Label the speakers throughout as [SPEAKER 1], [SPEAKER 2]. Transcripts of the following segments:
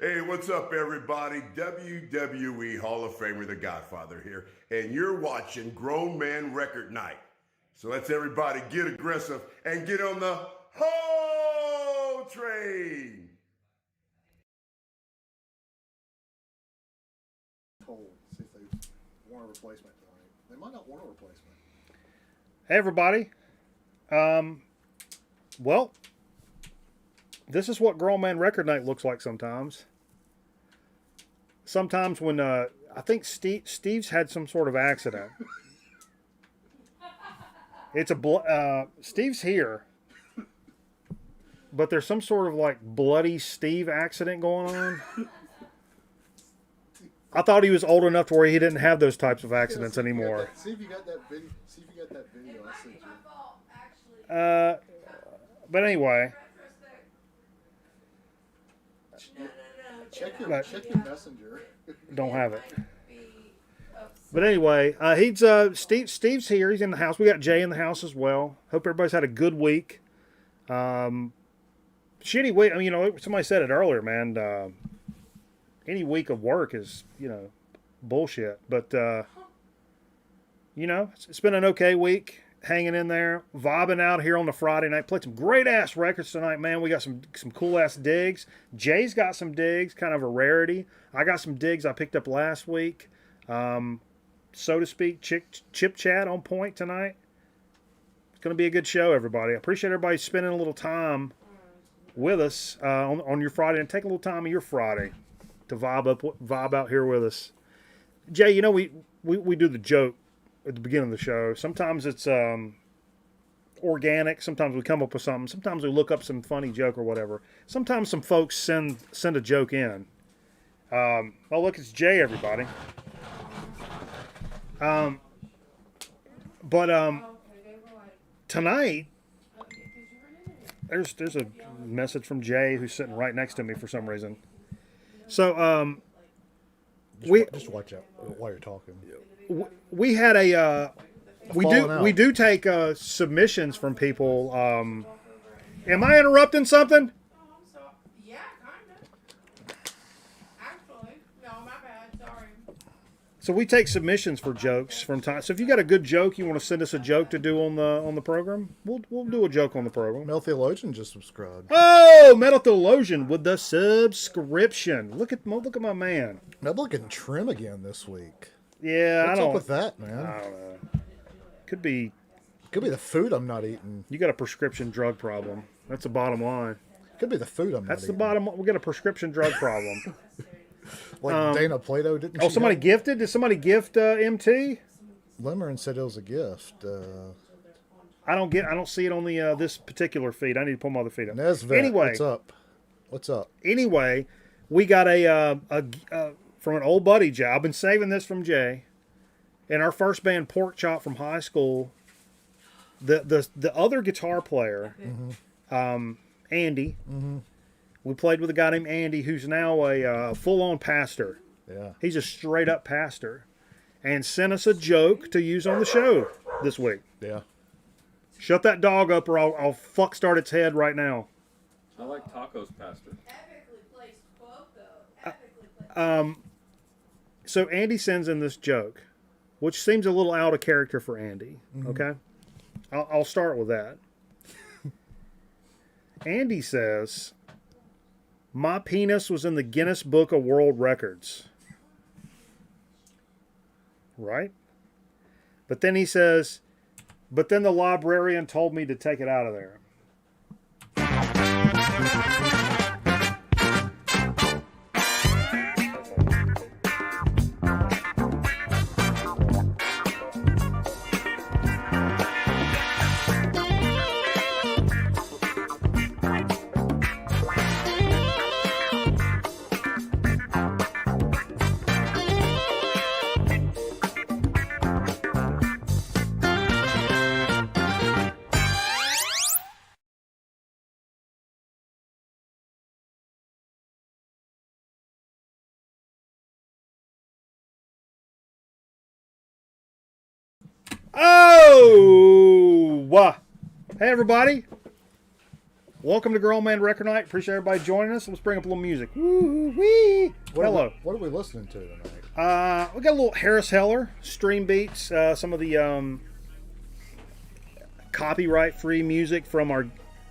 [SPEAKER 1] Hey, what's up, everybody? WWE Hall of Famer, The Godfather here, and you're watching Grown Man Record Night. So let's everybody get aggressive and get on the Ho train.
[SPEAKER 2] Told, see if they want a replacement tonight. They might not want a replacement.
[SPEAKER 3] Hey, everybody. Well, this is what Grown Man Record Night looks like sometimes. Sometimes when, I think Steve's had some sort of accident. Steve's here, but there's some sort of like bloody Steve accident going on. I thought he was old enough to where he didn't have those types of accidents anymore.
[SPEAKER 2] See if you got that video. See if you got that video I sent you.
[SPEAKER 3] But anyway.
[SPEAKER 2] Check your messenger.
[SPEAKER 3] Don't have it. But anyway, Steve's here. He's in the house. We got Jay in the house as well. Hope everybody's had a good week. Shitty week. I mean, somebody said it earlier, man. Any week of work is, bullshit. But, it's been an okay week. Hanging in there, vibing out here on the Friday night. Played some great ass records tonight, man. We got some cool ass digs. Jay's got some digs, kind of a rarity. I got some digs I picked up last week. So to speak, chip chat on point tonight. It's going to be a good show, everybody. I appreciate everybody spending a little time with us on your Friday, and take a little time of your Friday to vibe out here with us. Jay, we do the joke at the beginning of the show. Sometimes it's organic. Sometimes we come up with something. Sometimes we look up some funny joke or whatever. Sometimes some folks send a joke in. Oh, look, it's Jay, everybody. Tonight, there's a message from Jay who's sitting right next to me for some reason. So,
[SPEAKER 2] just watch out while you're talking.
[SPEAKER 3] We had we do take submissions from people. Am I interrupting something?
[SPEAKER 4] Yeah, kind of. Actually, no, my bad. Sorry.
[SPEAKER 3] So we take submissions for jokes from time. So if you got a good joke, you want to send us a joke to do on the program, we'll do a joke on the program.
[SPEAKER 2] Metal Theologian just subscribed.
[SPEAKER 3] Oh, Metal Theologian with the subscription. Look at my man.
[SPEAKER 2] Metal getting trim again this week.
[SPEAKER 3] Yeah,
[SPEAKER 2] What's up with that, man?
[SPEAKER 3] I don't know. Could be
[SPEAKER 2] the food I'm not eating.
[SPEAKER 3] You got a prescription drug problem. That's the bottom line.
[SPEAKER 2] Could be the food I'm not eating.
[SPEAKER 3] That's the bottom. We got a prescription drug problem.
[SPEAKER 2] Like Dana Plato didn't.
[SPEAKER 3] Oh, somebody gifted? Did somebody gift MT?
[SPEAKER 2] Limerin said it was a gift.
[SPEAKER 3] I don't see it on the this particular feed. I need to pull my other feed up.
[SPEAKER 2] Nesvet,
[SPEAKER 3] Anyway,
[SPEAKER 2] what's up?
[SPEAKER 3] Anyway, we got a from an old buddy, Jay. I've been saving this from Jay. In our first band, Pork Chop from high school, the other guitar player, Andy, we played with a guy named Andy who's now a full-on pastor.
[SPEAKER 2] Yeah.
[SPEAKER 3] He's a straight-up pastor. And sent us a joke to use on the show this week.
[SPEAKER 2] Yeah.
[SPEAKER 3] Shut that dog up or I'll fuck start its head right now.
[SPEAKER 5] I like tacos, Pastor.
[SPEAKER 4] Epically placed quote, though. Epically placed.
[SPEAKER 3] So Andy sends in this joke, which seems a little out of character for Andy. Okay? I'll start with that. Andy says, "My penis was in the Guinness Book of World Records." Right? But then he says, "But then the librarian told me to take it out of there." Oh! Hey, everybody. Welcome to Grown Man Record Night. Appreciate everybody joining us. Let's bring up a little music. Woo-wee. Hello.
[SPEAKER 2] What are we listening to tonight?
[SPEAKER 3] We got a little Harris Heller, Stream Beats, some of the copyright-free music from our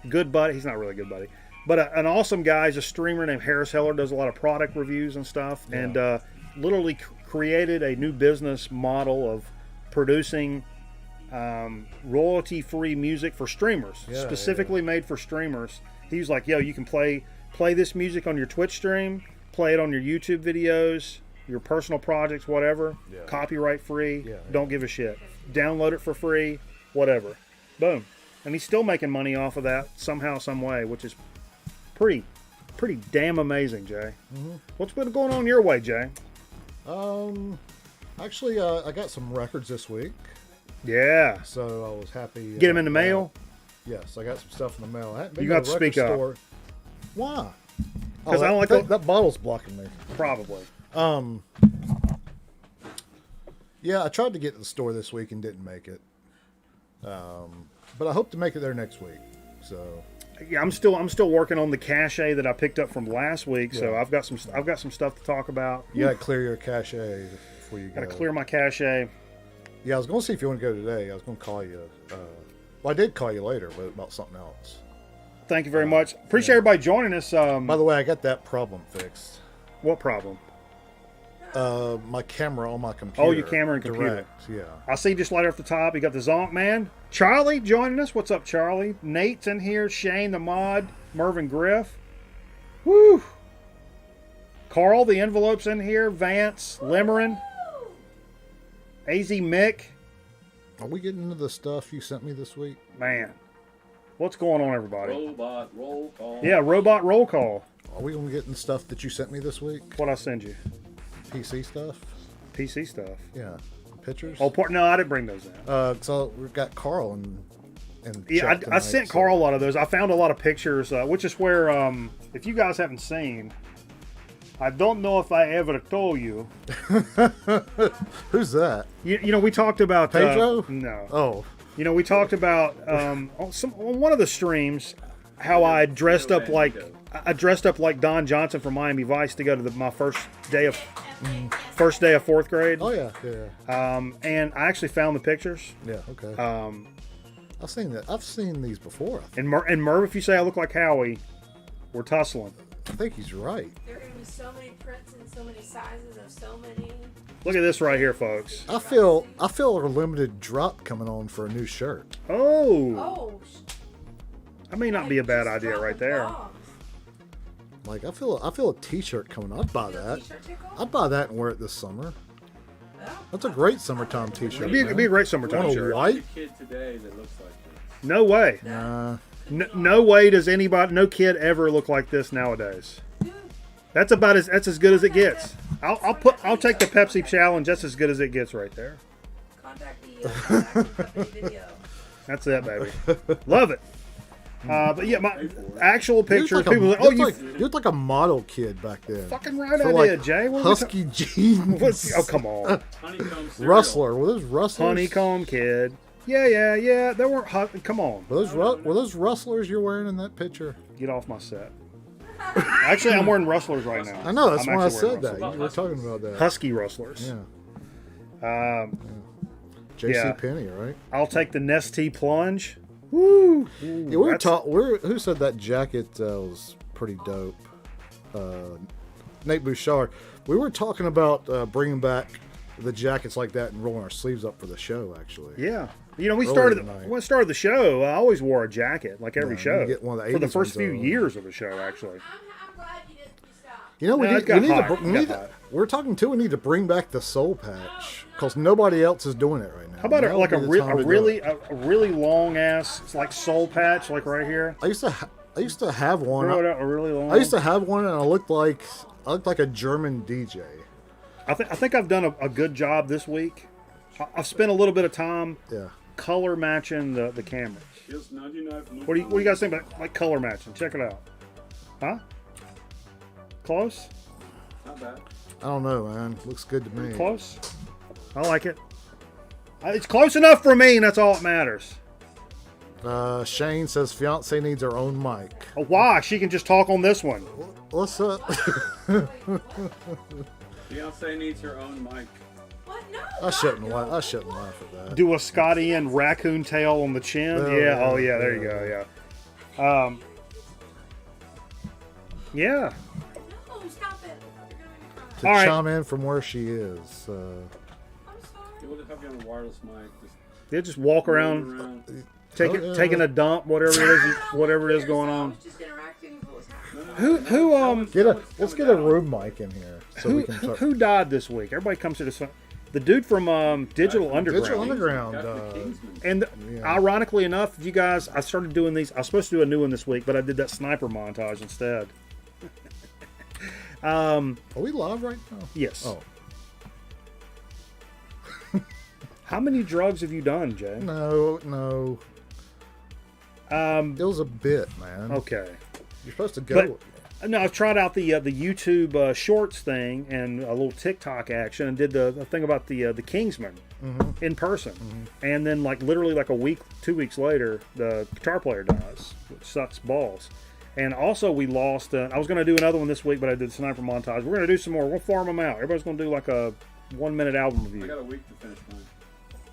[SPEAKER 3] good buddy. He's not really a good buddy, but an awesome guy. He's a streamer named Harris Heller. Does a lot of product reviews and stuff, and literally created a new business model of producing royalty-free music for streamers, specifically made for streamers. He was like, yo, you can play this music on your Twitch stream, play it on your YouTube videos, your personal projects, whatever, copyright free, don't give a shit. Download it for free, whatever. Boom. And he's still making money off of that somehow, some way, which is pretty damn amazing, Jay. What's been going on your way, Jay?
[SPEAKER 2] Actually, I got some records this week.
[SPEAKER 3] Yeah.
[SPEAKER 2] So I was happy.
[SPEAKER 3] Get them in the mail?
[SPEAKER 2] Yes, I got some stuff in the mail. I hadn't been
[SPEAKER 3] You
[SPEAKER 2] to
[SPEAKER 3] got
[SPEAKER 2] a
[SPEAKER 3] to
[SPEAKER 2] record
[SPEAKER 3] speak up.
[SPEAKER 2] store. Why?
[SPEAKER 3] Because I don't like
[SPEAKER 2] that bottle's blocking me.
[SPEAKER 3] Probably.
[SPEAKER 2] Yeah, I tried to get to the store this week and didn't make it. But I hope to make it there next week. So
[SPEAKER 3] Yeah, I'm still working on the cache that I picked up from last week. So I've got some stuff to talk about.
[SPEAKER 2] you gotta clear your cache before you go.
[SPEAKER 3] Got to clear my cache.
[SPEAKER 2] Yeah, I was going to see if you want to go today. I was going to call you. Well, I did call you later, but about something else.
[SPEAKER 3] Thank you very much. Appreciate everybody joining us.
[SPEAKER 2] By the way, I got that problem fixed.
[SPEAKER 3] What problem?
[SPEAKER 2] My camera on my computer.
[SPEAKER 3] Oh, your camera and computer.
[SPEAKER 2] Direct, yeah.
[SPEAKER 3] I see just right off the top, you got the Zonk Man. Charlie joining us. What's up, Charlie? Nate's in here. Shane, the mod. Mervin Griff. Woo! Carl, the envelope's in here. Vance, Limerin. AZ Mick.
[SPEAKER 2] Are we getting into the stuff you sent me this week?
[SPEAKER 3] Man. What's going on, everybody?
[SPEAKER 5] Robot roll call.
[SPEAKER 3] Yeah, robot roll call.
[SPEAKER 2] Are we going to get in stuff that you sent me this week?
[SPEAKER 3] What'd I send you?
[SPEAKER 2] PC stuff?
[SPEAKER 3] PC stuff.
[SPEAKER 2] Yeah. Pictures?
[SPEAKER 3] Oh, no, I didn't bring those in.
[SPEAKER 2] So we've got Carl and
[SPEAKER 3] Yeah,
[SPEAKER 2] Chet
[SPEAKER 3] I
[SPEAKER 2] tonight,
[SPEAKER 3] sent
[SPEAKER 2] so-
[SPEAKER 3] Carl a lot of those. I found a lot of pictures, which is where, if you guys haven't seen, I don't know if I ever told you.
[SPEAKER 2] Who's that?
[SPEAKER 3] You know, we talked about
[SPEAKER 2] Pedro?
[SPEAKER 3] No.
[SPEAKER 2] Oh.
[SPEAKER 3] You know, we talked about on one of the streams how I dressed up like Don Johnson from Miami Vice to go to my first day of fourth grade.
[SPEAKER 2] Oh, yeah. Yeah.
[SPEAKER 3] And I actually found the pictures.
[SPEAKER 2] Yeah, okay. I've seen that. I've seen these before.
[SPEAKER 3] And Merv, if you say I look like Howie, we're tussling.
[SPEAKER 2] I think he's right.
[SPEAKER 4] There are going to be so many prints and so many sizes of so many.
[SPEAKER 3] Look at this right here, folks.
[SPEAKER 2] I feel a limited drop coming on for a new shirt.
[SPEAKER 3] Oh,
[SPEAKER 4] Oh,
[SPEAKER 3] that may not be a bad idea right there.
[SPEAKER 2] Like I feel a t-shirt coming. I'd buy that. I'd buy that and wear it this summer. That's a great summertime t-shirt.
[SPEAKER 3] It'd be a great summertime
[SPEAKER 2] On a
[SPEAKER 3] shirt.
[SPEAKER 2] white?
[SPEAKER 5] Kid today that looks like this.
[SPEAKER 3] No way.
[SPEAKER 2] Nah.
[SPEAKER 3] No way does no kid ever look like this nowadays. That's as good as it gets. I'll take the Pepsi challenge. That's as good as it gets right there.
[SPEAKER 4] Contact the video.
[SPEAKER 3] That's it, baby. Love it. But yeah, my actual
[SPEAKER 2] You
[SPEAKER 3] pictures.
[SPEAKER 2] look
[SPEAKER 3] People
[SPEAKER 2] like
[SPEAKER 3] are like,
[SPEAKER 2] you look like a model kid back then.
[SPEAKER 3] fucking right
[SPEAKER 2] For
[SPEAKER 3] I
[SPEAKER 2] like
[SPEAKER 3] did, Jay. What
[SPEAKER 2] husky jeans.
[SPEAKER 3] Oh, come on.
[SPEAKER 5] Honeycomb cereal.
[SPEAKER 2] Rustler. Were those rustlers?
[SPEAKER 3] Honeycomb kid. Yeah. They weren't come on.
[SPEAKER 2] Were those rustlers you're wearing in that picture?
[SPEAKER 3] Get off my set. Actually, I'm wearing rustlers right now.
[SPEAKER 2] I know. That's
[SPEAKER 3] I'm
[SPEAKER 2] why I
[SPEAKER 3] actually wearing
[SPEAKER 2] said that.
[SPEAKER 3] rustlers.
[SPEAKER 2] You were talking about that.
[SPEAKER 3] Husky rustlers.
[SPEAKER 2] Yeah. J.C.
[SPEAKER 3] yeah.
[SPEAKER 2] Penney, right?
[SPEAKER 3] I'll take the Nestea plunge. Woo!
[SPEAKER 2] Yeah, we were who said that jacket was pretty dope? Nate Bouchard. We were talking about bringing back the jackets like that and rolling our sleeves up for the show. Actually,
[SPEAKER 3] Yeah. You know, when
[SPEAKER 2] tonight.
[SPEAKER 3] we started the show, I always wore a jacket, like every
[SPEAKER 2] Yeah,
[SPEAKER 3] show.
[SPEAKER 2] you get one of the
[SPEAKER 3] for the
[SPEAKER 2] 80s
[SPEAKER 3] first
[SPEAKER 2] ones
[SPEAKER 3] few
[SPEAKER 2] on.
[SPEAKER 3] years of the show, actually.
[SPEAKER 4] I'm glad you didn't stop.
[SPEAKER 2] you know we
[SPEAKER 3] No,
[SPEAKER 2] need,
[SPEAKER 3] it got
[SPEAKER 2] we need
[SPEAKER 3] hot.
[SPEAKER 2] to.
[SPEAKER 3] It
[SPEAKER 2] We
[SPEAKER 3] got
[SPEAKER 2] need
[SPEAKER 3] hot.
[SPEAKER 2] we're talking too. We need to bring back the soul patch because nobody else is doing it right now.
[SPEAKER 3] How about
[SPEAKER 2] Now
[SPEAKER 3] like
[SPEAKER 2] would
[SPEAKER 3] a
[SPEAKER 2] be the time to do
[SPEAKER 3] really
[SPEAKER 2] it.
[SPEAKER 3] a really long ass like soul patch, like right here?
[SPEAKER 2] I used to have one.
[SPEAKER 3] Grow it out a really long.
[SPEAKER 2] I used to have one, and I looked like a German DJ.
[SPEAKER 3] I think I've done a good job this week. I've spent a little bit of time
[SPEAKER 2] Yeah.
[SPEAKER 3] color matching the cameras.
[SPEAKER 5] Feels 99 from
[SPEAKER 3] What do you guys think about like color matching? Check it out. Huh? Close?
[SPEAKER 5] Not bad.
[SPEAKER 2] I don't know, man. Looks good to me.
[SPEAKER 3] Close? I like it. It's close enough for me, and that's all that matters.
[SPEAKER 2] Shane says fiance needs her own mic.
[SPEAKER 3] Oh, why? She can just talk on this one.
[SPEAKER 2] What's up?
[SPEAKER 5] Beyonce needs her own mic.
[SPEAKER 4] What? No.
[SPEAKER 2] I shouldn't laugh. I shouldn't laugh at that.
[SPEAKER 3] Do a Scotty and raccoon tail on the chin.
[SPEAKER 2] Oh,
[SPEAKER 3] Yeah.
[SPEAKER 2] yeah,
[SPEAKER 3] Oh, yeah. There you go. Yeah. Yeah.
[SPEAKER 4] No, stop it. You're gonna make me cry.
[SPEAKER 2] To
[SPEAKER 3] All right.
[SPEAKER 2] chime in from where she is.
[SPEAKER 4] I'm sorry.
[SPEAKER 5] We'll just have you on a wireless mic. Just
[SPEAKER 3] They just walk around,
[SPEAKER 5] move around.
[SPEAKER 3] taking a dump, whatever it is going
[SPEAKER 4] I
[SPEAKER 3] on.
[SPEAKER 4] was just interacting with what was happening.
[SPEAKER 2] Let's get a room mic in here so we can talk.
[SPEAKER 3] Who died this week? Everybody comes to this. The dude from Digital Underground.
[SPEAKER 2] Digital Underground.
[SPEAKER 5] Got the Kingsman.
[SPEAKER 3] And
[SPEAKER 2] Yeah.
[SPEAKER 3] ironically enough, you guys, I started doing these. I was supposed to do a new one this week, but I did that sniper montage instead.
[SPEAKER 2] Are we live right now?
[SPEAKER 3] Yes.
[SPEAKER 2] Oh
[SPEAKER 3] How many drugs have you done, Jay?
[SPEAKER 2] no. It was a bit, man.
[SPEAKER 3] Okay.
[SPEAKER 2] You're supposed to go.
[SPEAKER 3] No, I've tried out the YouTube Shorts thing and a little TikTok action, and did the thing about the Kingsman in person, and then literally a week, 2 weeks later, the guitar player dies, which sucks balls. And also we lost. I was going to do another one this week, but I did the sniper montage. We're going to do some more. We'll farm them out. Everybody's going to do a 1 minute album
[SPEAKER 5] I
[SPEAKER 3] review.
[SPEAKER 5] got a week to finish mine.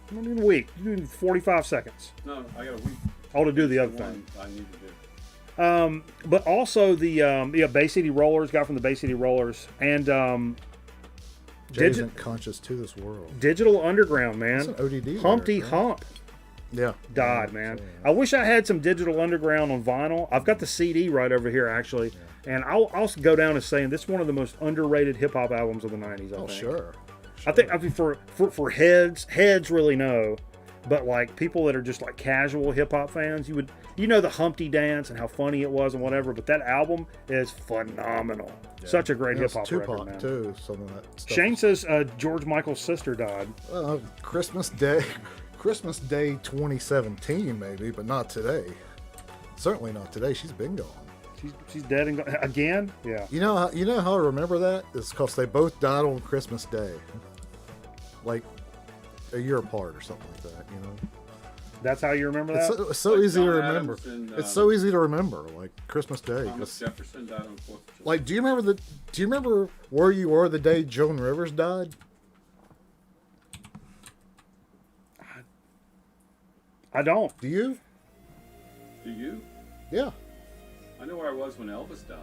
[SPEAKER 3] I'm going to do a week. You do 45 seconds.
[SPEAKER 5] No, I got a week.
[SPEAKER 3] All to do the other
[SPEAKER 5] One
[SPEAKER 3] thing.
[SPEAKER 5] I need to do.
[SPEAKER 3] But also the Bay City Rollers, guy from the Bay City Rollers, and
[SPEAKER 2] Jay isn't conscious to this world.
[SPEAKER 3] Digital Underground, man.
[SPEAKER 2] That's an ODD.
[SPEAKER 3] Humpty
[SPEAKER 2] lyric, right?
[SPEAKER 3] Hump
[SPEAKER 2] Yeah.
[SPEAKER 3] died, man. I wish I had some Digital Underground on vinyl. I've got the CD right over here, actually, and I'll also go down as saying this is one of the most underrated hip hop albums of the '90s. I
[SPEAKER 2] Oh,
[SPEAKER 3] think.
[SPEAKER 2] sure.
[SPEAKER 3] I mean, for heads really know, but people that are just casual hip hop fans, the Humpty Dance and how funny it was and whatever. But that album is phenomenal. Such a great hip hop
[SPEAKER 2] Tupac
[SPEAKER 3] record, man.
[SPEAKER 2] too. Some of that stuff.
[SPEAKER 3] Shane says George Michael's sister died.
[SPEAKER 2] Christmas Day 2017 maybe, but not today. Certainly not today. She's been gone.
[SPEAKER 3] She's dead and again. Yeah.
[SPEAKER 2] You know how I remember that? It's because they both died on Christmas Day, like a year apart or something like that.
[SPEAKER 3] That's how you remember that.
[SPEAKER 2] It's so easy to
[SPEAKER 5] John
[SPEAKER 2] remember.
[SPEAKER 5] Adams and,
[SPEAKER 2] It's so easy to remember, like Christmas Day.
[SPEAKER 5] Thomas
[SPEAKER 2] 'cause-
[SPEAKER 5] Jefferson died on 4th of July.
[SPEAKER 2] do you remember where you were the day Joan Rivers died?
[SPEAKER 3] I don't.
[SPEAKER 2] Do you?
[SPEAKER 5] Do you?
[SPEAKER 2] Yeah.
[SPEAKER 5] I know where I was when Elvis died.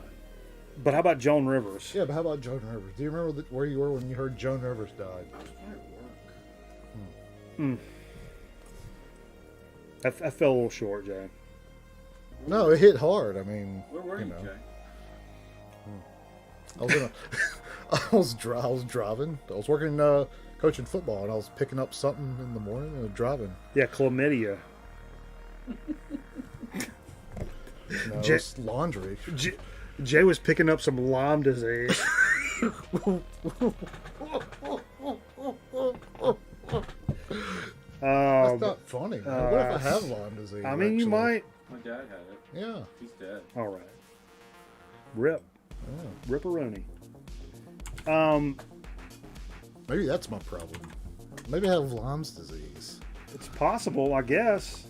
[SPEAKER 3] But how about Joan Rivers?
[SPEAKER 2] Yeah, but how about Joan Rivers? Do you remember where you were when you heard Joan Rivers died?
[SPEAKER 5] I was probably at work.
[SPEAKER 3] I fell a little short, Jay.
[SPEAKER 2] No, it hit hard. I mean,
[SPEAKER 5] Where were you,
[SPEAKER 2] know.
[SPEAKER 5] Jay?
[SPEAKER 2] I was I was driving. I was working coaching football, and I was picking up something in the morning and driving.
[SPEAKER 3] Yeah, chlamydia.
[SPEAKER 2] No,
[SPEAKER 3] J-
[SPEAKER 2] it's laundry.
[SPEAKER 3] Jay was picking up some Lyme disease.
[SPEAKER 2] That's not funny. Man. What if I have Lyme disease?
[SPEAKER 3] I mean, you
[SPEAKER 2] actually?
[SPEAKER 3] might.
[SPEAKER 5] My dad had it.
[SPEAKER 2] Yeah.
[SPEAKER 5] He's dead.
[SPEAKER 3] All right. Rip. Ripperoonie.
[SPEAKER 2] Maybe that's my problem. Maybe I have Lyme's disease.
[SPEAKER 3] It's possible, I guess.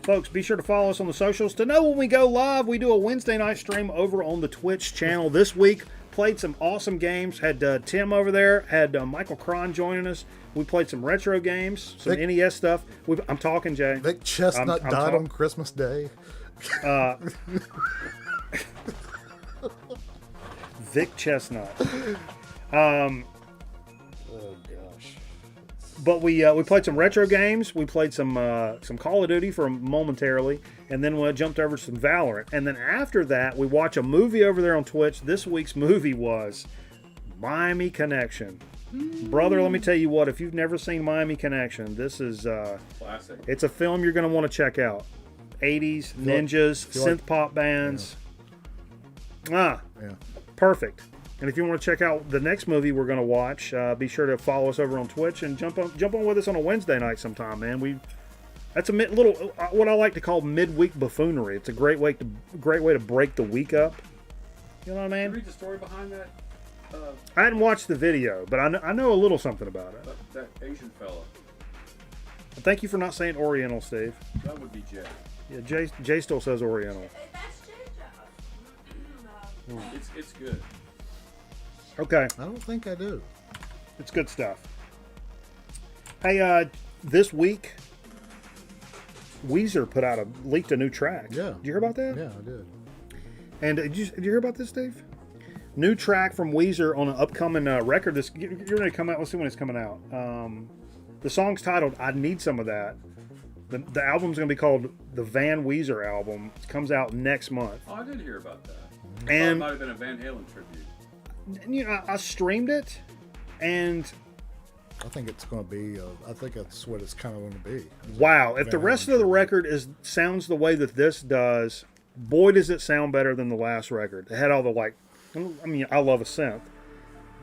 [SPEAKER 3] Folks, be sure to follow us on the socials to know when we go live. We do a Wednesday night stream over on the Twitch channel. This week, played some awesome games. Had Tim over there. Had Michael Cron joining us. We played some retro games, some NES stuff. I'm talking, Jay.
[SPEAKER 2] Vic Chestnut
[SPEAKER 3] I'm
[SPEAKER 2] died on Christmas Day.
[SPEAKER 3] Vic Chestnut.
[SPEAKER 2] Oh gosh.
[SPEAKER 3] But we played some retro games. We played some Call of Duty for momentarily, and then we jumped over to some Valorant. And then after that, we watch a movie over there on Twitch. This week's movie was Miami Connection. Brother, let me tell you what. If you've never seen Miami Connection, this is
[SPEAKER 5] Classic.
[SPEAKER 3] it's a film you're going to want to check out. 80s ninjas, synth pop bands.
[SPEAKER 2] Yeah.
[SPEAKER 3] Perfect. And if you want to check out the next movie we're going to watch, be sure to follow us over on Twitch and jump on with us on a Wednesday night sometime, man. That's a little what I like to call midweek buffoonery. It's a great way to break the week up. You know what I
[SPEAKER 5] Did you
[SPEAKER 3] mean?
[SPEAKER 5] read the story behind that?
[SPEAKER 3] I hadn't watched the video, but I know a little something about it.
[SPEAKER 5] That Asian fella.
[SPEAKER 3] Thank you for not saying Oriental, Steve.
[SPEAKER 5] That would be Jay.
[SPEAKER 3] Yeah, Jay still says Oriental.
[SPEAKER 4] That's Jay Joe.
[SPEAKER 5] It's good.
[SPEAKER 3] Okay,
[SPEAKER 2] I don't think I do.
[SPEAKER 3] it's good stuff. Hey, this week, Weezer leaked a new track.
[SPEAKER 2] Yeah.
[SPEAKER 3] Did you hear about that?
[SPEAKER 2] Yeah, I did.
[SPEAKER 3] And did you hear about this, Steve? New track from Weezer on an upcoming record. You're ready to come out. Let's see when it's coming out. The song's titled "I Need Some of That." The album's going to be called the Van Weezer album. It comes out next month.
[SPEAKER 5] Oh, I did hear about that.
[SPEAKER 3] And
[SPEAKER 5] it might have been a Van Halen tribute.
[SPEAKER 3] you know, I streamed it, and
[SPEAKER 2] I think it's going to be. I think that's what it's kind of going to be.
[SPEAKER 3] wow, if the
[SPEAKER 2] Van
[SPEAKER 3] rest
[SPEAKER 2] Halen
[SPEAKER 3] of the record sounds the way that this does, boy, does it sound better than the last record. It had all the I mean, I love a synth,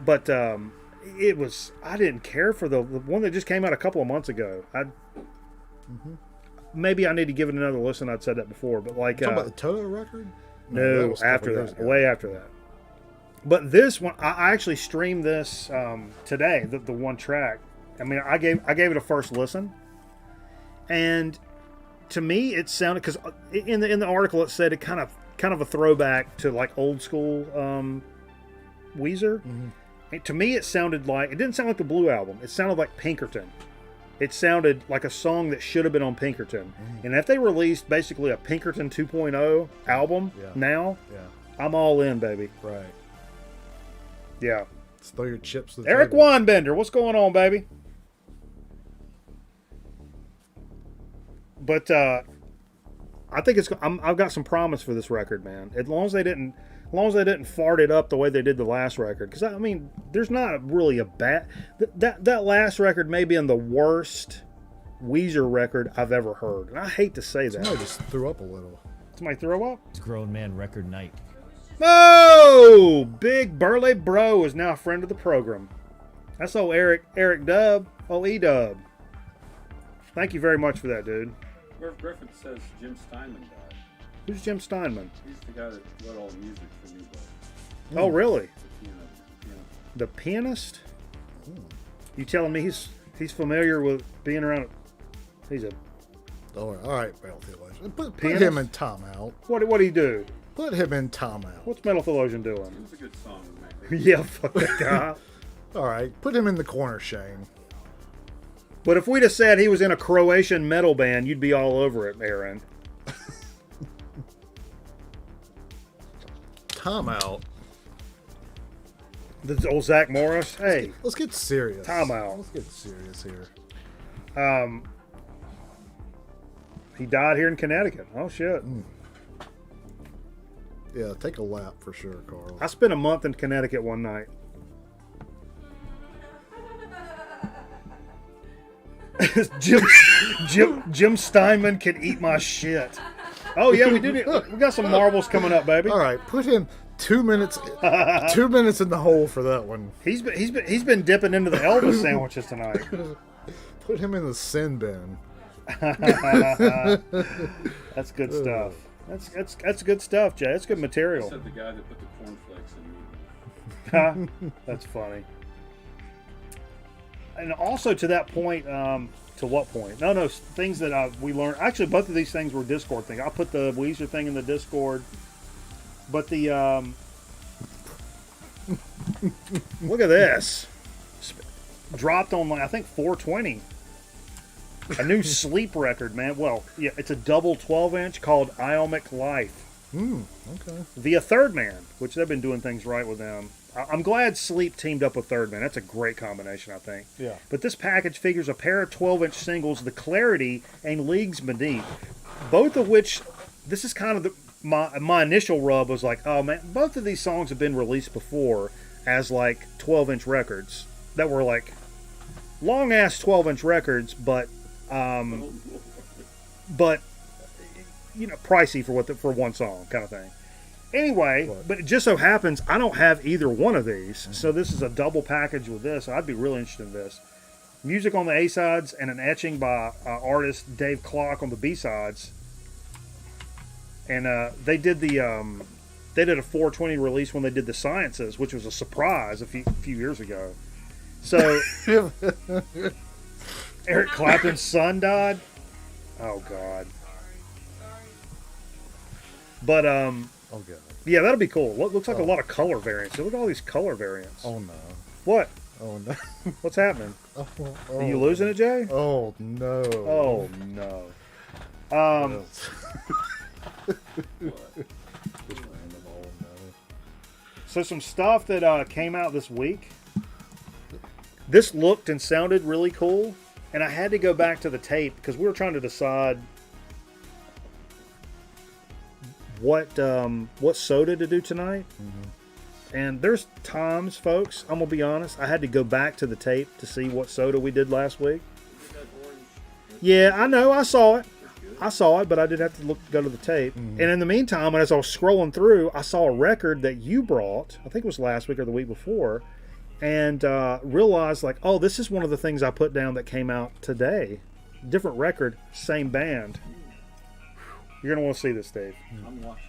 [SPEAKER 3] but it was. I didn't care for the one that just came out a couple of months ago. Maybe I need to give it another listen. I'd said that before, but
[SPEAKER 2] Talking about the Toto record? that
[SPEAKER 3] no,
[SPEAKER 2] was a couple
[SPEAKER 3] after
[SPEAKER 2] years
[SPEAKER 3] that,
[SPEAKER 2] ago.
[SPEAKER 3] way after that. But this one, I actually streamed this today. The one track. I mean, I gave it a first listen, and to me, it sounded, because in the article it said it kind of a throwback to like old school Weezer. To me, it didn't sound like the Blue Album. It sounded like Pinkerton. It sounded like a song that should have been on Pinkerton. And if they released basically a Pinkerton 2.0 album now,
[SPEAKER 2] Yeah,
[SPEAKER 3] I'm all in, baby.
[SPEAKER 2] right.
[SPEAKER 3] Yeah.
[SPEAKER 2] Let's throw your chips to the
[SPEAKER 3] Eric
[SPEAKER 2] table.
[SPEAKER 3] Weinbender, what's going on, baby? But I think I've got some promise for this record, man. As long as they didn't fart it up the way they did the last record, because I mean, there's not really a bad that last record may be in the worst Weezer record I've ever heard, and I hate to say that.
[SPEAKER 2] I just threw up a little.
[SPEAKER 3] Somebody throw up?
[SPEAKER 6] It's Grown Man Record Night.
[SPEAKER 3] Oh, Big Burley Bro is now a friend of the program. That's old Eric Dub, E-Dub. Thank you very much for that, dude.
[SPEAKER 5] Griffith says Jim Steinman died.
[SPEAKER 3] Who's Jim Steinman?
[SPEAKER 5] He's the guy that wrote all the music for New Blood.
[SPEAKER 3] Oh, really?
[SPEAKER 5] You know.
[SPEAKER 3] The pianist? You telling me he's familiar with being around? He's a
[SPEAKER 2] All right, Metal Theologian. Put
[SPEAKER 3] Pianist?
[SPEAKER 2] him in timeout.
[SPEAKER 3] what? What do he do?
[SPEAKER 2] Put him in timeout.
[SPEAKER 3] What's Metal Theologian doing?
[SPEAKER 5] It was a good song, man.
[SPEAKER 3] Yeah, fuck that guy.
[SPEAKER 2] All right, put him in the corner, Shane.
[SPEAKER 3] But if we'd have said he was in a Croatian metal band, you'd be all over it, Aaron.
[SPEAKER 2] Timeout.
[SPEAKER 3] The old Zach Morris. Hey,
[SPEAKER 2] Let's get serious.
[SPEAKER 3] Timeout.
[SPEAKER 2] Let's get serious here.
[SPEAKER 3] he died here in Connecticut. Oh shit!
[SPEAKER 2] Yeah, take a lap for sure, Carl.
[SPEAKER 3] I spent a month in Connecticut one night. Jim Steinman can eat my shit. Oh yeah, we did it. We got some marbles coming up, baby.
[SPEAKER 2] All right, put him 2 minutes. 2 minutes in the hole for that one.
[SPEAKER 3] He's been dipping into the Elvis sandwiches tonight.
[SPEAKER 2] Put him in the sin bin.
[SPEAKER 3] That's good stuff. That's good stuff, Jay. That's good material.
[SPEAKER 5] Said the guy that put the cornflakes in me.
[SPEAKER 3] That's funny. And also to that point, to what point? No, things that we learned. Actually, both of these things were Discord things. I'll put the Weezer thing in the Discord. But the look at this. Dropped on, I think, 420. A new Sleep record, man. Well, yeah, it's a double 12-inch called Iomic Life.
[SPEAKER 2] Okay.
[SPEAKER 3] Via Third Man, which they've been doing things right with them. I'm glad Sleep teamed up with Third Man. That's a great combination, I think.
[SPEAKER 2] Yeah.
[SPEAKER 3] But this package figures a pair of 12-inch singles, The Clarity and Leagues Beneath, both of which, this is kind of my initial rub was like, oh man, both of these songs have been released before as like 12-inch records that were like long-ass 12-inch records, but you know, pricey for one song kind of thing. Anyway, but it just so happens I don't have either one of these, so this is a double package with this. I'd be really interested in this. Music on the A-sides and an etching by artist Dave Clock on the B-sides. And they did a 420 release when they did the Sciences, which was a surprise a few years ago. So Eric Clapton's son died. Oh God. But
[SPEAKER 2] Oh god.
[SPEAKER 3] yeah, that'll be cool. Looks like a lot of color variants. Look at all these color variants.
[SPEAKER 2] Oh no.
[SPEAKER 3] What?
[SPEAKER 2] Oh no.
[SPEAKER 3] What's happening?
[SPEAKER 2] Oh,
[SPEAKER 3] Are you losing it, Jay?
[SPEAKER 2] Oh no.
[SPEAKER 3] Oh no.
[SPEAKER 2] Yes.
[SPEAKER 3] So some stuff that came out this week. This looked and sounded really cool, and I had to go back to the tape because we were trying to decide what soda to do tonight. And there's times, folks, I'm gonna be honest, I had to go back to the tape to see what soda we did last week. Yeah, I know, I saw it, but I did have to go to the tape. And in the meantime, as I was scrolling through, I saw a record that you brought, I think it was last week or the week before, and realized, like, oh, this is one of the things I put down that came out today. Different record, same band. You're going to want to see this, Dave.
[SPEAKER 5] I'm watching.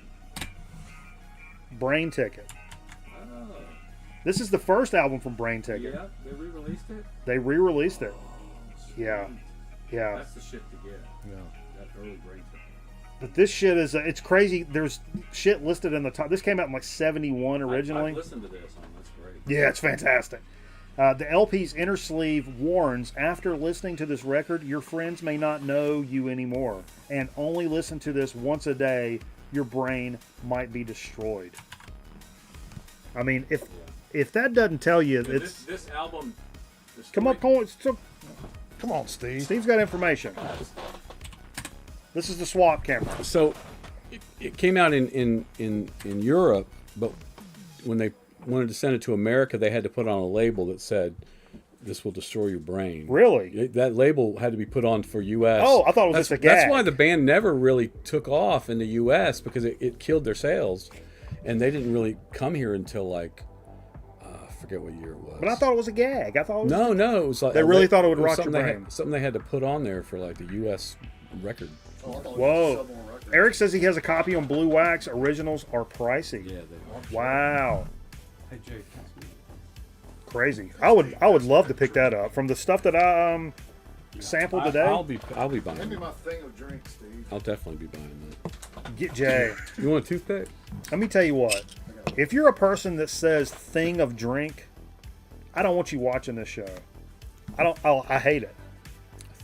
[SPEAKER 3] Brain Ticket.
[SPEAKER 5] Oh.
[SPEAKER 3] This is the first album from Brain Ticket.
[SPEAKER 5] Yeah, they re-released it?
[SPEAKER 3] They re-released it.
[SPEAKER 5] Sweet.
[SPEAKER 3] Yeah. Yeah.
[SPEAKER 5] That's the shit to get.
[SPEAKER 2] Yeah.
[SPEAKER 5] That early Brain Ticket.
[SPEAKER 3] But this shit is, it's crazy. There's shit listed in the top. This came out in like 71 originally.
[SPEAKER 5] I listened to this. That's great.
[SPEAKER 3] Yeah, it's fantastic. The LP's inner sleeve warns, after listening to this record, your friends may not know you anymore. And only listen to this once a day, your brain might be destroyed. I mean, if that doesn't tell you,
[SPEAKER 5] Dude,
[SPEAKER 3] it's...
[SPEAKER 5] This album...
[SPEAKER 3] Come on,
[SPEAKER 2] Steve.
[SPEAKER 3] Steve's got information. This is the swap camera.
[SPEAKER 6] So it came out in Europe, but when they wanted to send it to America, they had to put on a label that said, "This will destroy your brain."
[SPEAKER 3] Really?
[SPEAKER 6] That label had to be put on for U.S.
[SPEAKER 3] Oh, I thought it was just a gag.
[SPEAKER 6] That's why the band never really took off in the U.S. because it killed their sales, and they didn't really come here until like I forget what year it was.
[SPEAKER 3] But I thought it was a gag. I thought it was
[SPEAKER 6] No, it was like
[SPEAKER 3] They really thought it would rot your
[SPEAKER 6] something
[SPEAKER 3] brain.
[SPEAKER 6] something they had to put on there for like the U.S. record.
[SPEAKER 3] Whoa. Eric says he has a copy on Blue Wax. Originals are pricey.
[SPEAKER 6] Yeah, they
[SPEAKER 3] Wow.
[SPEAKER 5] Hey, Jay, pass me.
[SPEAKER 3] Crazy. I would love to pick that up. From the stuff that I sampled today.
[SPEAKER 6] I'll be buying.
[SPEAKER 2] Hand me
[SPEAKER 6] it.
[SPEAKER 2] my thing of drink, Steve.
[SPEAKER 6] I'll definitely be buying that.
[SPEAKER 3] Get Jay.
[SPEAKER 6] You want a toothpick?
[SPEAKER 3] Let me tell you what. If you're a person that says thing of drink, I don't want you watching this show. I hate it.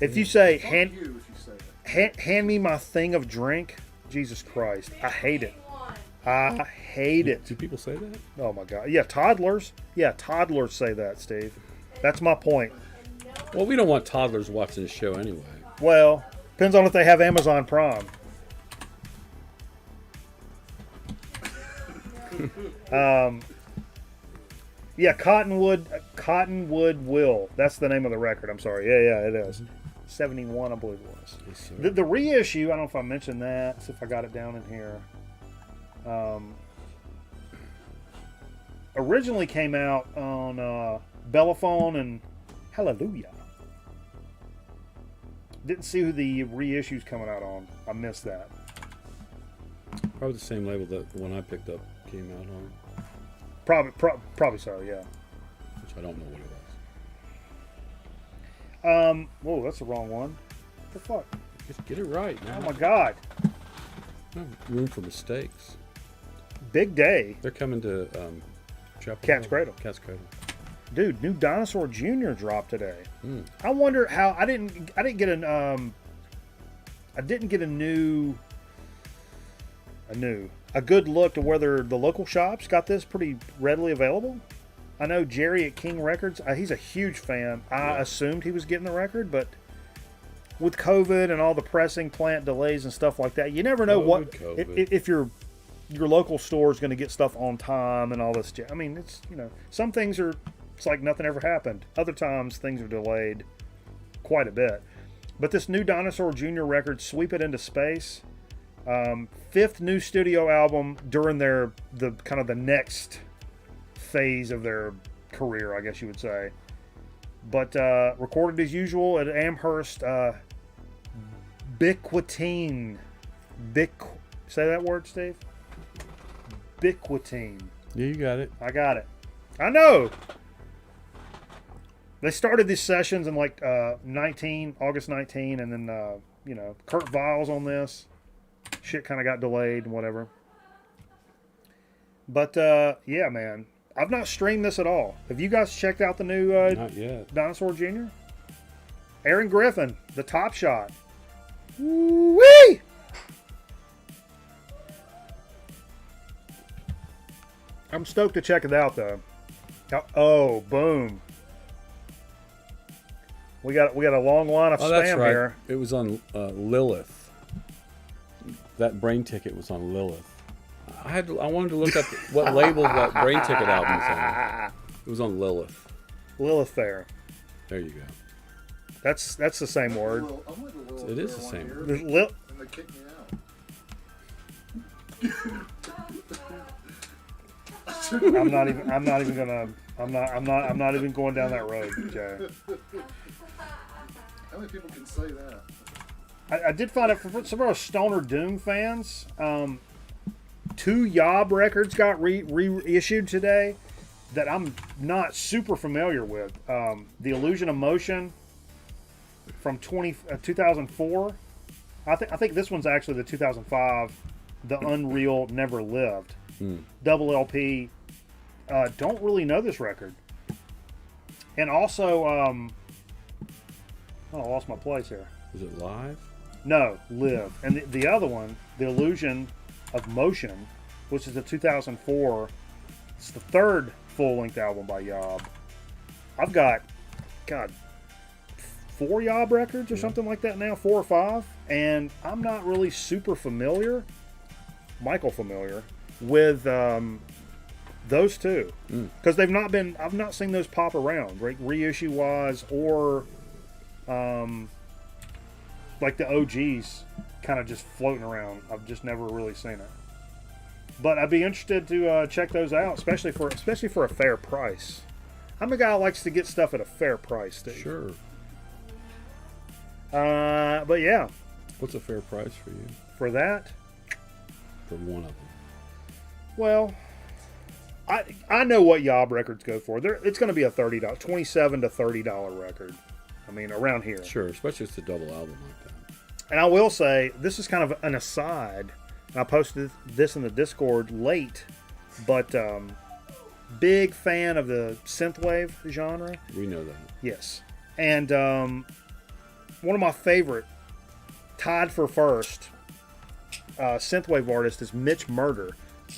[SPEAKER 3] If you say hand
[SPEAKER 2] You, if you say that.
[SPEAKER 3] hand me my thing of drink, Jesus Christ, I hate it. I hate it.
[SPEAKER 6] Do people say that?
[SPEAKER 3] Oh my God. Yeah, toddlers. Yeah, toddlers say that, Steve. That's my point.
[SPEAKER 6] Well, we don't want toddlers watching the show anyway.
[SPEAKER 3] Well, depends on if they have Amazon Prime. Yeah, Cottonwood Will. That's the name of the record. I'm sorry. Yeah, it is. 71, I believe it was.
[SPEAKER 6] Yes, sir.
[SPEAKER 3] The reissue, I don't know if I mentioned that. See if I got it down in here. Originally came out on Bellaphone and Hallelujah. Didn't see who the reissue's coming out on. I missed that.
[SPEAKER 6] Probably the same label that the one I picked up came out on,
[SPEAKER 3] Probably so, yeah.
[SPEAKER 6] which I don't know what it was.
[SPEAKER 3] Whoa, that's the wrong one. What the fuck?
[SPEAKER 6] Just get it right,
[SPEAKER 3] Oh
[SPEAKER 6] man.
[SPEAKER 3] my God.
[SPEAKER 6] No room for mistakes.
[SPEAKER 3] Big day.
[SPEAKER 6] They're coming to Chapel
[SPEAKER 3] Cat's
[SPEAKER 6] Hill.
[SPEAKER 3] Cradle.
[SPEAKER 6] Cat's Cradle.
[SPEAKER 3] Dude, new Dinosaur Jr. dropped today.
[SPEAKER 6] Mm.
[SPEAKER 3] I wonder how I didn't get a good look to whether the local shops got this pretty readily available. I know Jerry at King Records, he's a huge fan. I assumed he was getting the record, but with COVID and all the pressing plant delays and stuff like that, you never know
[SPEAKER 6] COVID.
[SPEAKER 3] if your local store is going to get stuff on time and all this. I mean, it's, some things are, it's like nothing ever happened. Other times things are delayed quite a bit. But this new Dinosaur Jr. record, Sweep It Into Space, fifth new studio album during the next phase of their career, I guess you would say. But recorded as usual at Amherst Biquitine. Say that word, Steve? Biquitine.
[SPEAKER 6] Yeah, you got it.
[SPEAKER 3] I got it. I know. They started these sessions in like August 19, and then Kurt Vile's on this. Shit kind of got delayed and whatever. But yeah, man, I've not streamed this at all. Have you guys checked out the new
[SPEAKER 6] Not yet.
[SPEAKER 3] Dinosaur Jr.? Aaron Griffin, the Top Shot. Woo-wee! I'm stoked to check it out though. Oh, boom! We got a long line of
[SPEAKER 6] Oh, that's
[SPEAKER 3] spam
[SPEAKER 6] right.
[SPEAKER 3] here.
[SPEAKER 6] It was on Lilith. That Brain Ticket was on Lilith. I wanted to look up what label that Brain Ticket album was on. It was on Lilith.
[SPEAKER 3] Lilith Fair.
[SPEAKER 6] There you go.
[SPEAKER 3] That's the same word.
[SPEAKER 6] It is the same.
[SPEAKER 3] The Lil-
[SPEAKER 2] And they kicked me out.
[SPEAKER 3] I'm not even going down that road, Joe.
[SPEAKER 2] How many people can say that?
[SPEAKER 3] I did find out for some of our Stoner Doom fans, 2 Yob records got reissued today that I'm not super familiar with. The Illusion of Motion from 2004. I think this one's actually the 2005, The Unreal Never Lived. Double LP. Don't really know this record. And also, I lost my place here.
[SPEAKER 6] Is it live?
[SPEAKER 3] No, Live. And the other one, The Illusion of Motion, which is the 2004. It's the 3rd full-length album by Yob. I've got, 4 Yob records or something like that now, 4 or 5. And I'm not really super familiar, Michael familiar, with those two. Because I've not seen those pop around, right? Reissue-wise or... like the OGs kind of just floating around. I've just never really seen it. But I'd be interested to check those out, especially for a fair price. I'm a guy who likes to get stuff at a fair price, Steve.
[SPEAKER 6] Sure.
[SPEAKER 3] But yeah,
[SPEAKER 6] What's a fair price for you?
[SPEAKER 3] for that,
[SPEAKER 6] For one of them.
[SPEAKER 3] well, I know what Yob records go for. It's going to be a $30, $27 to $30 record. I mean, around here.
[SPEAKER 6] Sure, especially if it's a double album like that.
[SPEAKER 3] And I will say, this is kind of an aside. And I posted this in the Discord late, but big fan of the synthwave genre.
[SPEAKER 6] We know that.
[SPEAKER 3] Yes. And one of my favorite, tied for first, synthwave artist is Mitch Murder.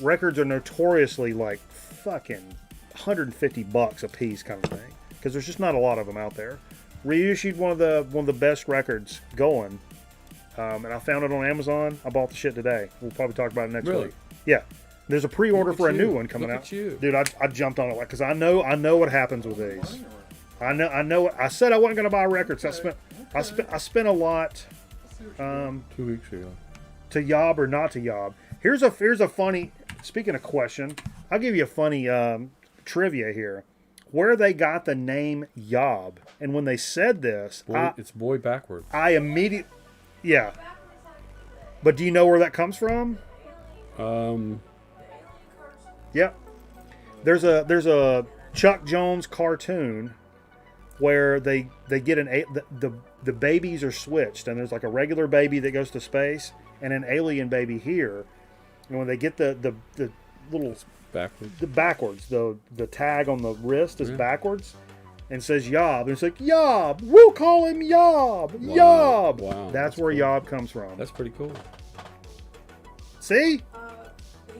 [SPEAKER 3] Records are notoriously like fucking $150 a piece kind of thing, because there's just not a lot of them out there. Reissued one of the best records going, and I found it on Amazon. I bought the shit today. We'll probably talk about it next
[SPEAKER 6] Really?
[SPEAKER 3] week. Yeah, there's a pre-order
[SPEAKER 6] Look
[SPEAKER 3] for a
[SPEAKER 6] at
[SPEAKER 3] new
[SPEAKER 6] you.
[SPEAKER 3] one coming
[SPEAKER 6] Look
[SPEAKER 3] out.
[SPEAKER 6] at you.
[SPEAKER 3] Dude, I jumped on it because I know what happens with these. I know. I said I wasn't going to buy records. I spent a lot
[SPEAKER 6] 2 weeks ago.
[SPEAKER 3] to Yob or not to Yob. Here's a funny. Speaking of question, I'll give you a funny trivia here. Where they got the name Yob, and when they said this,
[SPEAKER 6] It's boy backwards.
[SPEAKER 3] I immediately, yeah. But do you know where that comes from? Yep. There's a Chuck Jones cartoon where they get the babies are switched, and there's like a regular baby that goes to space and an alien baby here, and when they get the little
[SPEAKER 6] Backwards.
[SPEAKER 3] the tag on the wrist is backwards and says Yob, and it's like Yob, we'll call him Yob.
[SPEAKER 6] Wow.
[SPEAKER 3] Yob.
[SPEAKER 6] Wow,
[SPEAKER 3] That's
[SPEAKER 6] that's
[SPEAKER 3] where
[SPEAKER 6] cool.
[SPEAKER 3] Yob comes from.
[SPEAKER 6] That's pretty cool.
[SPEAKER 3] See,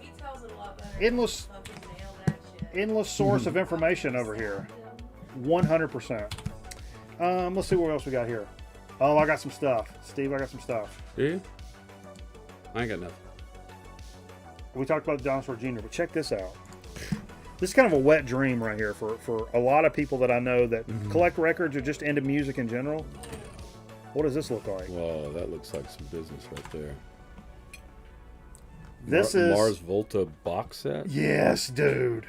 [SPEAKER 4] He tells it a lot better.
[SPEAKER 3] endless
[SPEAKER 4] Fucking nail that shit.
[SPEAKER 3] endless source of information over here. 100%. Let's see what else we got here. Oh, I got some stuff. Steve, I got some stuff.
[SPEAKER 6] Do you? I ain't got nothing.
[SPEAKER 3] We talked about the Dinosaur Jr., but check this out. This is kind of a wet dream right here for a lot of people that I know that collect records or just into music in general. What does this look like?
[SPEAKER 6] Whoa, that looks like some business right there.
[SPEAKER 3] This is...
[SPEAKER 6] Mars Volta box set.
[SPEAKER 3] Yes, dude.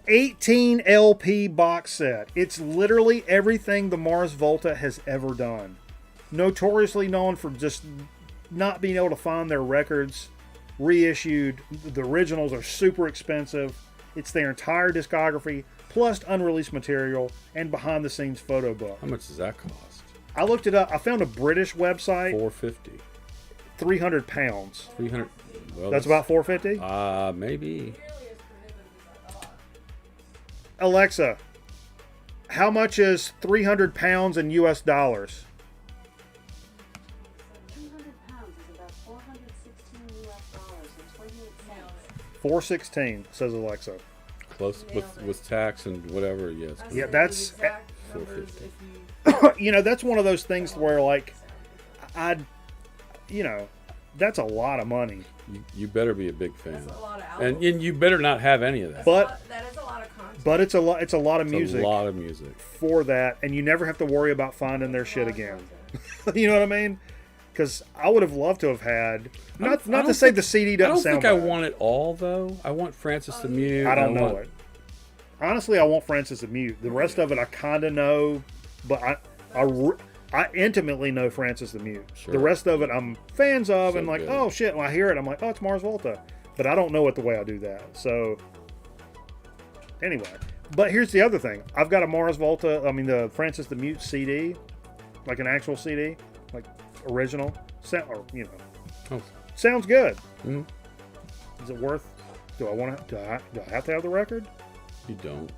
[SPEAKER 3] 18 LP box set. It's literally everything the Mars Volta has ever done. Notoriously known for just not being able to find their records reissued. The originals are super expensive. It's their entire discography, plus unreleased material and behind-the-scenes photo book.
[SPEAKER 6] How much does that cost?
[SPEAKER 3] I looked it up. I found a British website.
[SPEAKER 6] $450.
[SPEAKER 3] 300 pounds.
[SPEAKER 6] 300. Well,
[SPEAKER 3] That's about $450.
[SPEAKER 6] Maybe.
[SPEAKER 3] Alexa, how much is 300 pounds in U.S. dollars?
[SPEAKER 7] 300 pounds is about 416 US dollars and 28 cents.
[SPEAKER 3] 416, says Alexa.
[SPEAKER 6] Close with tax and whatever. Yes.
[SPEAKER 3] Yeah, that's-
[SPEAKER 4] The exact numbers
[SPEAKER 6] 450.
[SPEAKER 4] if you-
[SPEAKER 3] You know, that's one of those things where, like, that's a lot of money.
[SPEAKER 6] You better be a big fan,
[SPEAKER 4] That's a lot of
[SPEAKER 6] and
[SPEAKER 4] albums.
[SPEAKER 6] you better not have any of that.
[SPEAKER 3] But
[SPEAKER 4] That is a lot of content.
[SPEAKER 3] but it's a lot. It's a lot of
[SPEAKER 6] It's
[SPEAKER 3] music
[SPEAKER 6] a lot of music.
[SPEAKER 3] for that, and you never have to worry about finding their shit again. You know what I mean? Because I would have loved to have had not to say the CD
[SPEAKER 6] I
[SPEAKER 3] doesn't
[SPEAKER 6] don't
[SPEAKER 3] sound
[SPEAKER 6] think I
[SPEAKER 3] bad.
[SPEAKER 6] want it all though. I want Francis the Mute.
[SPEAKER 3] I don't know
[SPEAKER 6] want-
[SPEAKER 3] it. Honestly, I want Francis the Mute. The rest of it I kind of know, but I intimately know Francis the Mute.
[SPEAKER 6] Sure.
[SPEAKER 3] The rest of it I'm fans of,
[SPEAKER 6] So
[SPEAKER 3] and like,
[SPEAKER 6] good.
[SPEAKER 3] oh shit, when I hear it, I'm like, oh, it's Mars Volta. But I don't know it the way I do that. So, anyway. But here's the other thing. I've got a Mars Volta, the Francis the Mute CD, like an actual CD, like original.
[SPEAKER 6] Oh,
[SPEAKER 3] Sounds good.
[SPEAKER 6] Mhm.
[SPEAKER 3] Is it worth, do I have to have the record?
[SPEAKER 6] you don't.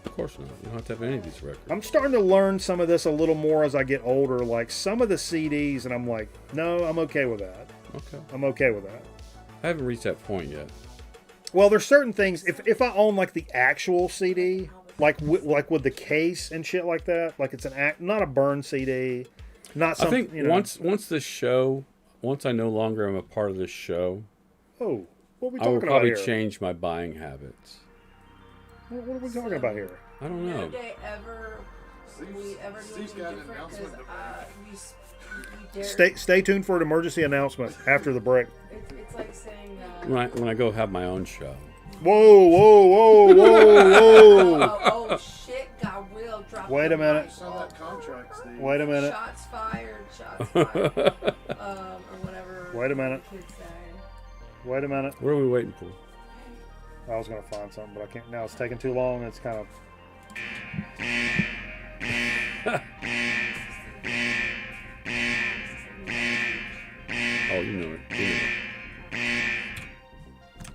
[SPEAKER 6] Of course not. You don't have to have any of these records.
[SPEAKER 3] I'm starting to learn some of this a little more as I get older. Like some of the CDs, and I'm like, no, I'm okay with that.
[SPEAKER 6] Okay.
[SPEAKER 3] I'm okay with that.
[SPEAKER 6] I haven't reached that point yet.
[SPEAKER 3] Well, there's certain things. If I own like the actual CD, like with the case and shit like that, like it's not a burn CD, not
[SPEAKER 6] I
[SPEAKER 3] something.
[SPEAKER 6] think once this show, once I no longer am a part of this show,
[SPEAKER 3] Oh, what are we
[SPEAKER 6] I will
[SPEAKER 3] talking about
[SPEAKER 6] probably
[SPEAKER 3] here?
[SPEAKER 6] change my buying habits.
[SPEAKER 3] What are we talking about here?
[SPEAKER 6] I don't know.
[SPEAKER 4] No day ever we ever do
[SPEAKER 8] Steve's
[SPEAKER 4] anything
[SPEAKER 8] got an
[SPEAKER 4] different
[SPEAKER 8] announcement
[SPEAKER 4] because we dare.
[SPEAKER 3] Stay tuned for an emergency announcement after the break.
[SPEAKER 4] It's like saying.
[SPEAKER 6] When I go have my own show.
[SPEAKER 3] Whoa, whoa, whoa, whoa, whoa!
[SPEAKER 4] Oh shit! God will drop.
[SPEAKER 3] Wait a minute.
[SPEAKER 8] Saw that contract, Steve.
[SPEAKER 3] Wait a minute.
[SPEAKER 4] Shots fired. Shots fired. Or whatever.
[SPEAKER 3] Wait a minute.
[SPEAKER 4] the kids say.
[SPEAKER 3] Wait a minute.
[SPEAKER 6] What are we waiting for?
[SPEAKER 3] I was gonna find something, but I can't. Now it's taking too long. It's kind of.
[SPEAKER 6] Oh, you know it. You know it.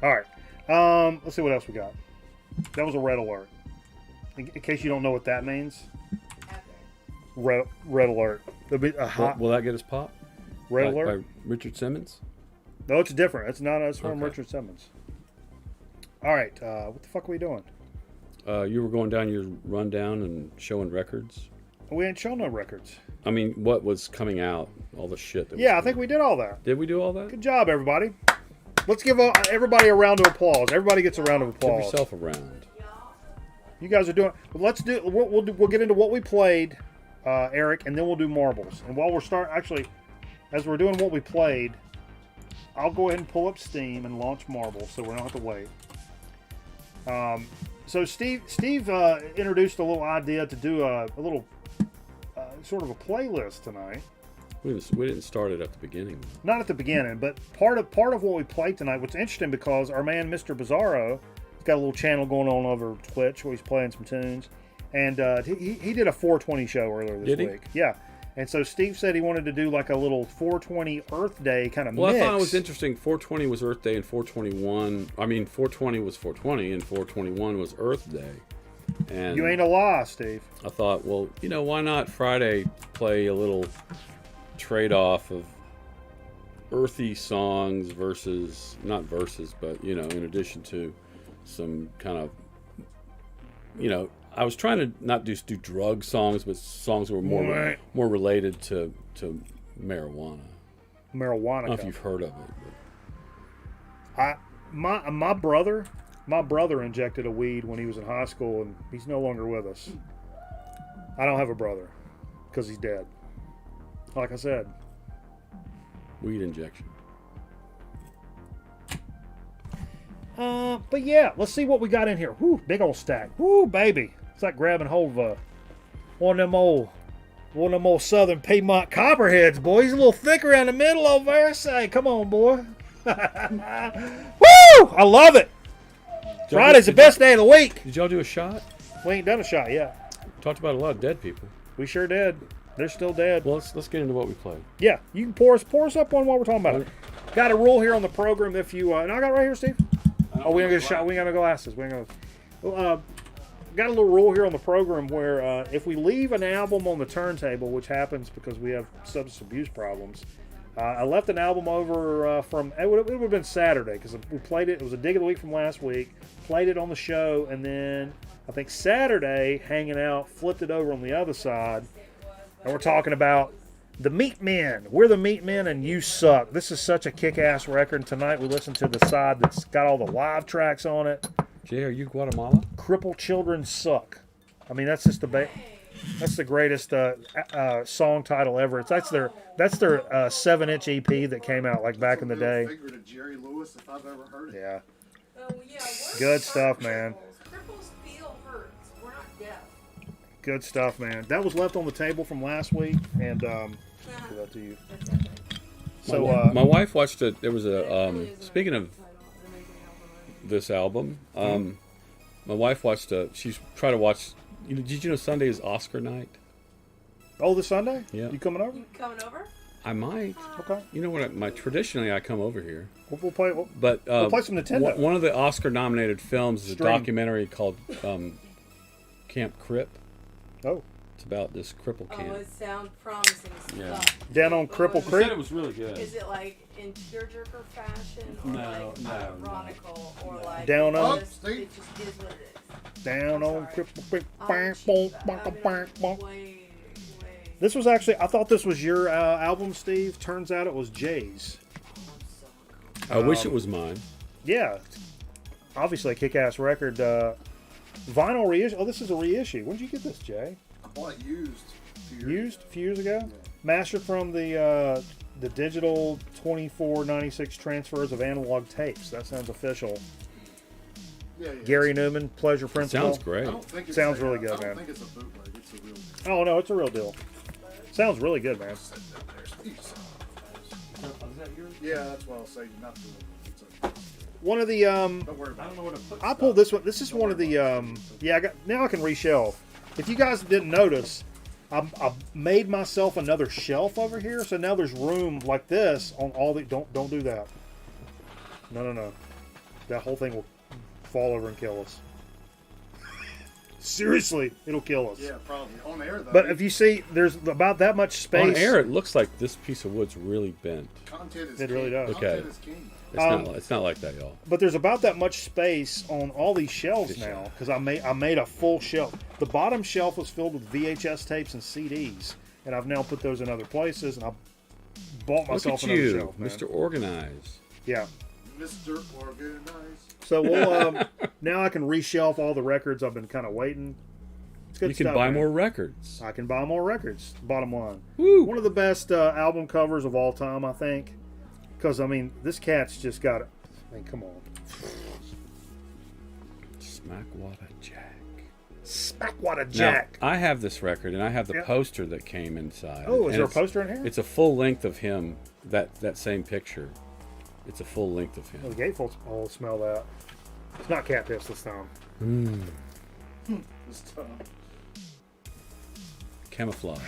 [SPEAKER 3] All right. Let's see what else we got. That was a red alert. In case you don't know what that means, red alert. There'll be a hot
[SPEAKER 6] Will that get us pop?
[SPEAKER 3] red
[SPEAKER 6] By
[SPEAKER 3] alert.
[SPEAKER 6] Richard Simmons?
[SPEAKER 3] No, it's different. It's not. It's from
[SPEAKER 6] Okay.
[SPEAKER 3] Richard Simmons. All right. What the fuck are we doing?
[SPEAKER 6] You were going down your rundown and showing records.
[SPEAKER 3] We ain't shown no records.
[SPEAKER 6] I mean, what was coming out? All the shit. That
[SPEAKER 3] Yeah, I
[SPEAKER 6] was
[SPEAKER 3] think we did all that.
[SPEAKER 6] Did we do all that?
[SPEAKER 3] Good job, everybody. Let's give everybody a round of applause. Everybody gets a round of
[SPEAKER 6] Give
[SPEAKER 3] applause.
[SPEAKER 6] yourself a round.
[SPEAKER 3] You guys are doing. Let's do. We'll get into what we played, Eric, and then we'll do marbles. And while we're as we're doing what we played, I'll go ahead and pull up Steam and launch marbles, so we don't have to wait. So Steve introduced a little idea to do a little sort of a playlist tonight.
[SPEAKER 6] We didn't start it at the beginning.
[SPEAKER 3] Not at the beginning, but part of what we played tonight. What's interesting because our man Mr. Bizarro, he's got a little channel going on over Twitch where he's playing some tunes, and he did a 420 show earlier this
[SPEAKER 6] Did he?
[SPEAKER 3] week. Yeah, and so Steve said he wanted to do like a little 420 Earth Day kind of
[SPEAKER 6] Well,
[SPEAKER 3] mix.
[SPEAKER 6] I thought it was interesting. 420 was Earth Day, and 421. I mean, 420 was 420, and 421 was Earth Day. And
[SPEAKER 3] You ain't a lie, Steve.
[SPEAKER 6] I thought, well, why not Friday play a little trade-off of earthy songs versus, not versus, but, in addition to some kind of, I was trying to not just do drug songs, but songs that were
[SPEAKER 3] Right.
[SPEAKER 6] more related to marijuana. I don't know
[SPEAKER 3] Marijuana.
[SPEAKER 6] if you've heard of it.
[SPEAKER 3] My brother injected a weed when he was in high school, and he's no longer with us. I don't have a brother because he's dead. Like I said.
[SPEAKER 6] Weed injection.
[SPEAKER 3] But yeah, let's see what we got in here. Whoo, big old stack. Whoo, baby. It's like grabbing hold of one of them old Southern Piedmont Copperheads, boy. He's a little thick around the middle over there. Say, come on, boy. Woo! I love it. Friday's the best day of the week.
[SPEAKER 6] Did y'all do a shot?
[SPEAKER 3] We ain't done a shot yet.
[SPEAKER 6] Talked about a lot of dead people.
[SPEAKER 3] We sure did. They're still dead.
[SPEAKER 6] Well, let's get into what we played.
[SPEAKER 3] Yeah, you can pour us up on what we're talking about. Got a rule here on the program. If you and I got it right here, Steve. Oh, we gonna get a shot. We ain't gonna go glasses. We ain't gonna. Got a little rule here on the program where if we leave an album on the turntable, which happens because we have substance abuse problems, I left an album over from it would have been Saturday because we played it. It was a dig of the week from last week. Played it on the show, and then I think Saturday, hanging out, flipped it over on the other side, and we're talking about the Meat Men. We're the Meat Men, and you suck. This is such a kick-ass record. And tonight we listened to the side that's got all the live tracks on it.
[SPEAKER 6] Jay, are you Guatemala?
[SPEAKER 3] Crippled Children Suck. I mean, that's just that's the greatest song title ever. That's their 7-inch EP that came out like back in the day.
[SPEAKER 2] Figure to Jerry Lewis if I've ever heard it.
[SPEAKER 3] Yeah.
[SPEAKER 4] Oh, yeah, we're
[SPEAKER 3] Good
[SPEAKER 4] not
[SPEAKER 3] stuff, man.
[SPEAKER 4] cripples. Cripples feel hurts. We're not deaf.
[SPEAKER 3] Good stuff, man. That was left on the table from last week, and give that to you. So
[SPEAKER 6] My wife watched it. There was a speaking of this album. My wife watched she's trying to watch. Did you know Sunday is Oscar night?
[SPEAKER 3] oh, this Sunday?
[SPEAKER 6] Yeah.
[SPEAKER 3] You coming over?
[SPEAKER 4] You coming over?
[SPEAKER 6] I might.
[SPEAKER 3] Okay.
[SPEAKER 6] You know what? Traditionally I come over here,
[SPEAKER 3] We'll play.
[SPEAKER 6] but
[SPEAKER 3] We'll play some Nintendo.
[SPEAKER 6] One of the Oscar-nominated films is
[SPEAKER 3] Stream.
[SPEAKER 6] a documentary called Camp Crip.
[SPEAKER 3] Oh,
[SPEAKER 6] It's about this cripple camp.
[SPEAKER 4] Oh, it sounds promising
[SPEAKER 6] Yeah.
[SPEAKER 4] stuff.
[SPEAKER 3] down on Cripple
[SPEAKER 6] She
[SPEAKER 3] Creek.
[SPEAKER 6] said it was really good.
[SPEAKER 4] Is it like in tearjerker fashion or
[SPEAKER 6] No,
[SPEAKER 4] like
[SPEAKER 6] no,
[SPEAKER 4] ironical or like
[SPEAKER 3] Down on-
[SPEAKER 4] it just is what it is?
[SPEAKER 3] Down on
[SPEAKER 4] Sorry.
[SPEAKER 3] Cripple Creek.
[SPEAKER 4] I'll
[SPEAKER 3] Bang,
[SPEAKER 4] cheat
[SPEAKER 3] boom,
[SPEAKER 4] that.
[SPEAKER 3] bonk,
[SPEAKER 4] I've been
[SPEAKER 3] bonk, bonk.
[SPEAKER 4] way.
[SPEAKER 3] This was actually, I thought this was your album, Steve. Turns out it was Jay's.
[SPEAKER 6] I wish it was mine.
[SPEAKER 3] Yeah. Obviously a kick-ass record. Vinyl reissue. Oh, this is a reissue. When did you get this, Jay?
[SPEAKER 2] I bought it used.
[SPEAKER 3] Used a few years ago? Mastered from the digital 2496 transfers of analog tapes. That sounds official.
[SPEAKER 2] Yeah.
[SPEAKER 3] Gary Newman, Pleasure
[SPEAKER 6] It
[SPEAKER 3] Principle.
[SPEAKER 6] sounds great.
[SPEAKER 2] I don't think it's
[SPEAKER 3] Sounds
[SPEAKER 2] a,
[SPEAKER 3] really good,
[SPEAKER 2] I don't
[SPEAKER 3] man.
[SPEAKER 2] think it's a bootleg. It's a real deal.
[SPEAKER 3] Oh, no, it's a real deal. Sounds really good, man.
[SPEAKER 2] Yeah, that's what I'll say. Not to it's okay.
[SPEAKER 3] One of the,
[SPEAKER 2] Don't worry about it.
[SPEAKER 3] I pulled this one. This is one of the, yeah, now I can reshelve. If you guys didn't notice, I made myself another shelf over here, so now there's room like this on all the, don't do that. No. That whole thing will fall over and kill us. Seriously, it'll kill us.
[SPEAKER 2] Yeah, probably. On air, though.
[SPEAKER 3] But if you see, there's about that much space.
[SPEAKER 6] On air, it looks like this piece of wood's really bent.
[SPEAKER 2] content is
[SPEAKER 3] It
[SPEAKER 2] king.
[SPEAKER 3] really does.
[SPEAKER 2] Content
[SPEAKER 6] Okay.
[SPEAKER 2] is king.
[SPEAKER 6] It's not like that, y'all.
[SPEAKER 3] But there's about that much space on all these shelves now because I made a full shelf. The bottom shelf was filled with VHS tapes and CDs, and I've now put those in other places. And I bought
[SPEAKER 6] Look
[SPEAKER 3] myself
[SPEAKER 6] at
[SPEAKER 3] another
[SPEAKER 6] you,
[SPEAKER 3] shelf, man.
[SPEAKER 6] Mr. Organized.
[SPEAKER 3] Yeah.
[SPEAKER 2] Mr. Organized.
[SPEAKER 3] So we'll now I can reshelf all the records I've been kind of waiting. It's good
[SPEAKER 6] You can
[SPEAKER 3] stuff,
[SPEAKER 6] buy
[SPEAKER 3] man.
[SPEAKER 6] more records.
[SPEAKER 3] I can buy more records. Bottom line,
[SPEAKER 6] Woo!
[SPEAKER 3] one of the best album covers of all time, I think. Because I mean, this cat's just got it. I mean, come on.
[SPEAKER 6] Smackwater Jack.
[SPEAKER 3] Spackwater
[SPEAKER 6] Now,
[SPEAKER 3] Jack.
[SPEAKER 6] I have this record, and I have the
[SPEAKER 3] Yeah.
[SPEAKER 6] poster that came inside.
[SPEAKER 3] Oh, is
[SPEAKER 6] And
[SPEAKER 3] there a
[SPEAKER 6] it's-
[SPEAKER 3] poster in here?
[SPEAKER 6] It's a full length of him. That same picture. It's a full length of
[SPEAKER 3] Oh,
[SPEAKER 6] him.
[SPEAKER 3] the gatefold. Oh, smell that. It's not cat piss this time.
[SPEAKER 2] This time.
[SPEAKER 6] Camouflage.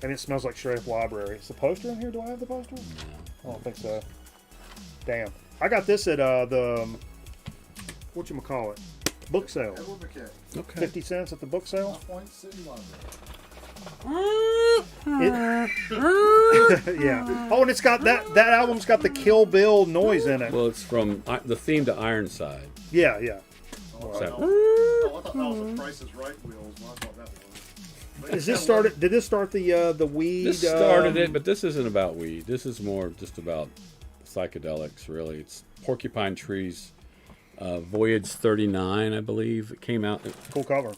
[SPEAKER 3] And it smells like straight up library. Is the poster in here? Do I have the poster?
[SPEAKER 6] No.
[SPEAKER 3] I don't think so. Damn. I got this at the whatchamacallit? Book sale.
[SPEAKER 2] Edward McKay.
[SPEAKER 6] Okay.
[SPEAKER 3] 50 cents at the book sale.
[SPEAKER 2] Point City Library.
[SPEAKER 3] Yeah. Oh, and it's got that album's got the Kill Bill noise in it.
[SPEAKER 6] Well, it's from the theme to Ironside.
[SPEAKER 3] Yeah, yeah.
[SPEAKER 2] Oh,
[SPEAKER 6] So-
[SPEAKER 2] I thought that was the Price is Right wheels. Well, I thought that was.
[SPEAKER 3] Is this started? Did this start the weed?
[SPEAKER 6] This started it, but this isn't about weed. This is more just about psychedelics, really. It's Porcupine Trees, Voyage 39, I believe. It came out,
[SPEAKER 3] Cool cover.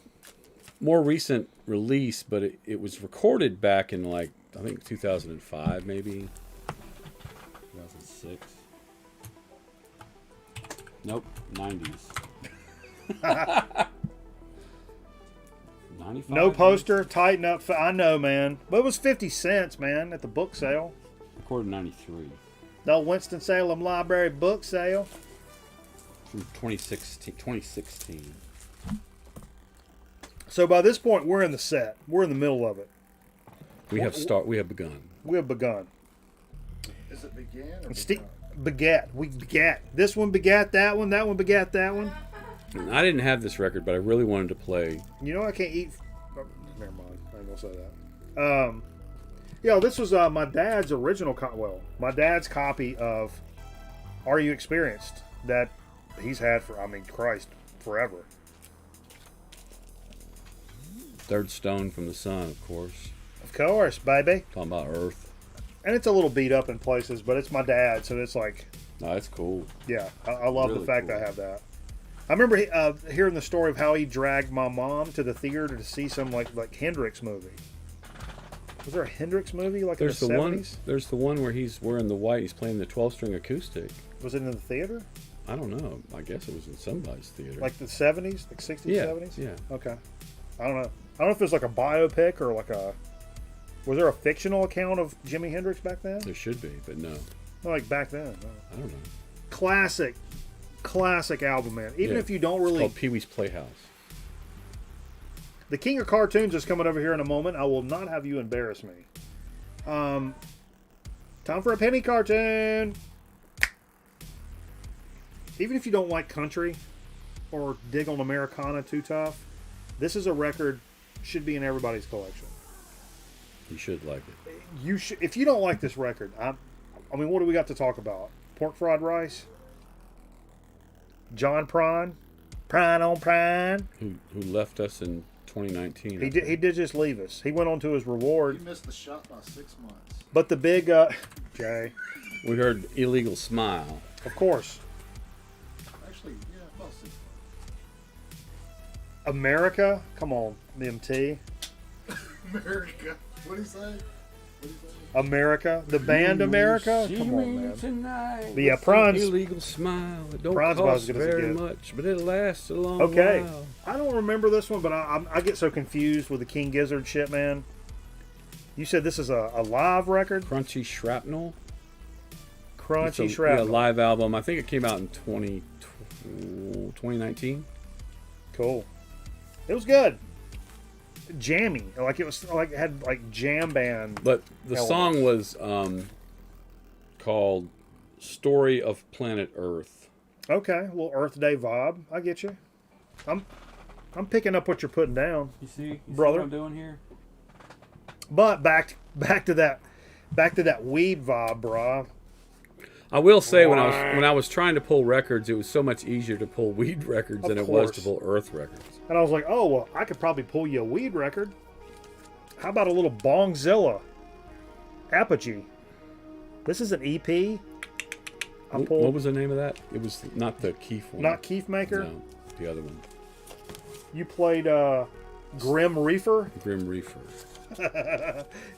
[SPEAKER 6] more recent release, but it was recorded back in, like, I think 2005, maybe. 2006. Nope, 90s. 95,
[SPEAKER 3] No poster. Tighten up. I know, man. But it was 50 cents, man, at the book sale.
[SPEAKER 6] Recorded in 93.
[SPEAKER 3] The Winston-Salem Library book sale.
[SPEAKER 6] from 2016.
[SPEAKER 3] So by this point, we're in the set. We're in the middle of it.
[SPEAKER 6] We have begun.
[SPEAKER 3] We have begun.
[SPEAKER 2] Is it began or
[SPEAKER 3] Steve begat. We begat. This one begat that one. That one begat that one.
[SPEAKER 6] And I didn't have this record, but I really wanted to play.
[SPEAKER 3] You know I can't eat. Oh, never mind. I ain't gonna say that. Yeah, this was my dad's original. My dad's copy of "Are You Experienced?" that he's had for, Christ, forever.
[SPEAKER 6] Third Stone from the Sun, of course.
[SPEAKER 3] Of course, baby.
[SPEAKER 6] Talking about Earth.
[SPEAKER 3] And it's a little beat up in places, but it's my dad, so it's like,
[SPEAKER 6] No, that's cool.
[SPEAKER 3] yeah, I love the
[SPEAKER 6] Really
[SPEAKER 3] fact
[SPEAKER 6] cool.
[SPEAKER 3] that I have that. I remember hearing the story of how he dragged my mom to the theater to see some like Hendrix movie. Was there a Hendrix movie like
[SPEAKER 6] There's
[SPEAKER 3] in
[SPEAKER 6] the
[SPEAKER 3] the
[SPEAKER 6] one.
[SPEAKER 3] 70s?
[SPEAKER 6] There's the one where he's wearing the white. He's playing the 12-string acoustic.
[SPEAKER 3] Was it in the theater?
[SPEAKER 6] I don't know. I guess it was in somebody's theater.
[SPEAKER 3] Like the 70s? Like 60s,
[SPEAKER 6] yeah,
[SPEAKER 3] 70s?
[SPEAKER 6] yeah.
[SPEAKER 3] Okay. I don't know. I don't know if there's like a biopic or like a... Was there a fictional account of Jimi Hendrix back then?
[SPEAKER 6] There should be, but no.
[SPEAKER 3] No, like back then. No.
[SPEAKER 6] I don't know.
[SPEAKER 3] Classic album, man. Even
[SPEAKER 6] Yeah.
[SPEAKER 3] if you don't
[SPEAKER 6] It's
[SPEAKER 3] really...
[SPEAKER 6] called Pee Wee's Playhouse.
[SPEAKER 3] The King of Cartoons is coming over here in a moment. I will not have you embarrass me. Time for a penny cartoon. Even if you don't like country or dig on Americana too tough, this is a record should be in everybody's collection.
[SPEAKER 6] You should like it.
[SPEAKER 3] You should. If you don't like this record, I mean, what do we got to talk about? Pork fried rice. John Prine. Prine on Prine.
[SPEAKER 6] Who left us in 2019?
[SPEAKER 3] He did just leave us. He went on to his reward.
[SPEAKER 2] You missed the shot by 6 months.
[SPEAKER 3] But the big Jay,
[SPEAKER 6] We heard Illegal Smile.
[SPEAKER 3] of course,
[SPEAKER 2] Actually, yeah, about 6 months.
[SPEAKER 3] America. Come on, MT.
[SPEAKER 2] America. What do you say?
[SPEAKER 3] America, the band America.
[SPEAKER 6] See
[SPEAKER 3] Come on,
[SPEAKER 6] me
[SPEAKER 3] man.
[SPEAKER 6] tonight
[SPEAKER 3] But yeah,
[SPEAKER 6] with an
[SPEAKER 3] Pron's-
[SPEAKER 6] Illegal Smile. It don't
[SPEAKER 3] Pron's about as
[SPEAKER 6] cost
[SPEAKER 3] good as it
[SPEAKER 6] very
[SPEAKER 3] gets.
[SPEAKER 6] much, but it lasts a long
[SPEAKER 3] Okay,
[SPEAKER 6] while.
[SPEAKER 3] I don't remember this one, but I get so confused with the King Gizzard shit, man. You said this is a live record,
[SPEAKER 6] Crunchy Shrapnel.
[SPEAKER 3] Crunchy
[SPEAKER 6] It's a
[SPEAKER 3] Shrapnel.
[SPEAKER 6] live album. I think it came out in 2019.
[SPEAKER 3] Cool. It was good. Jammy, like it was like it had like jam band.
[SPEAKER 6] But the
[SPEAKER 3] Elements.
[SPEAKER 6] song was called "Story of Planet Earth."
[SPEAKER 3] Okay, a little Earth Day vibe. I get you. I'm picking up what you're putting down.
[SPEAKER 5] You see
[SPEAKER 3] Brother.
[SPEAKER 5] what I'm doing here?
[SPEAKER 3] But back to that weed vibe, brah.
[SPEAKER 6] I will say when I was trying to pull records, it was so much easier to pull weed records
[SPEAKER 3] Of
[SPEAKER 6] than it was to
[SPEAKER 3] course.
[SPEAKER 6] pull Earth records.
[SPEAKER 3] And I was like, oh well, I could probably pull you a weed record. How about a little Bongzilla? Apogee. This is an EP. I
[SPEAKER 6] What
[SPEAKER 3] pulled
[SPEAKER 6] was the name of that? It was not the Keef one.
[SPEAKER 3] not Keith Maker.
[SPEAKER 6] No, the other one,
[SPEAKER 3] You played Grim Reefer.
[SPEAKER 6] Grim Reefer.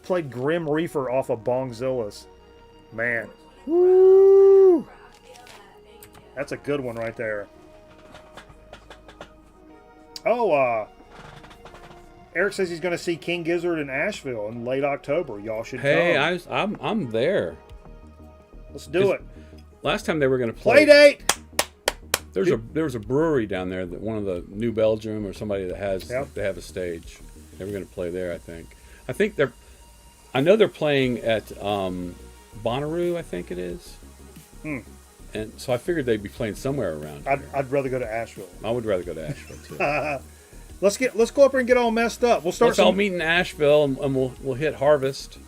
[SPEAKER 3] Played Grim Reefer off of Bongzilla's. Man. Woo! That's a good one right there. Oh, Eric says he's going to see King Gizzard in Asheville in late October. Y'all should
[SPEAKER 6] Hey,
[SPEAKER 3] come.
[SPEAKER 6] I'm there.
[SPEAKER 3] Let's do it.
[SPEAKER 6] Last time they were going to
[SPEAKER 3] Play
[SPEAKER 6] play.
[SPEAKER 3] date.
[SPEAKER 6] There was a brewery down there that one of the New Belgium or somebody that has
[SPEAKER 3] Yep.
[SPEAKER 6] they have a stage. They were going to play there. I think I know they're playing at Bonnaroo. I think it is. And so I figured they'd be playing somewhere around here.
[SPEAKER 3] I'd rather go to Asheville.
[SPEAKER 6] I would rather go to Asheville too.
[SPEAKER 3] Let's go up there and get all messed up. We'll start
[SPEAKER 6] Let's all
[SPEAKER 3] some.
[SPEAKER 6] meet in Asheville and we'll hit Harvest.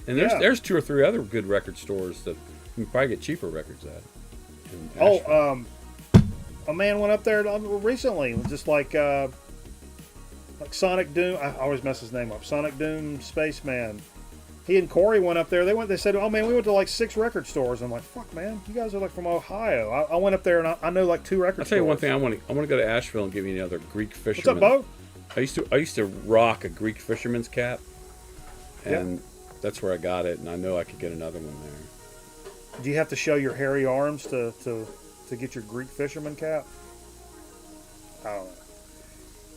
[SPEAKER 6] And
[SPEAKER 3] Yeah.
[SPEAKER 6] there's 2 or 3 other good record stores that you can probably get cheaper records at. in Asheville.
[SPEAKER 3] Oh, a man went up there recently, just like Sonic Doom. I always mess his name up. Sonic Doom Spaceman. He and Corey went up there. They said, "Oh man, we went to like 6 record stores." I'm like, "Fuck, man, you guys are like from Ohio." I went up there and I know like 2 record
[SPEAKER 6] I'll
[SPEAKER 3] stores.
[SPEAKER 6] tell you one thing. I want to go to Asheville and give you another Greek
[SPEAKER 3] What's
[SPEAKER 6] fisherman.
[SPEAKER 3] up, Bo?
[SPEAKER 6] I used to rock a Greek fisherman's cap, and that's where I got it. And I know I could get another one there.
[SPEAKER 3] Do you have to show your hairy arms to get your Greek fisherman cap? I don't know.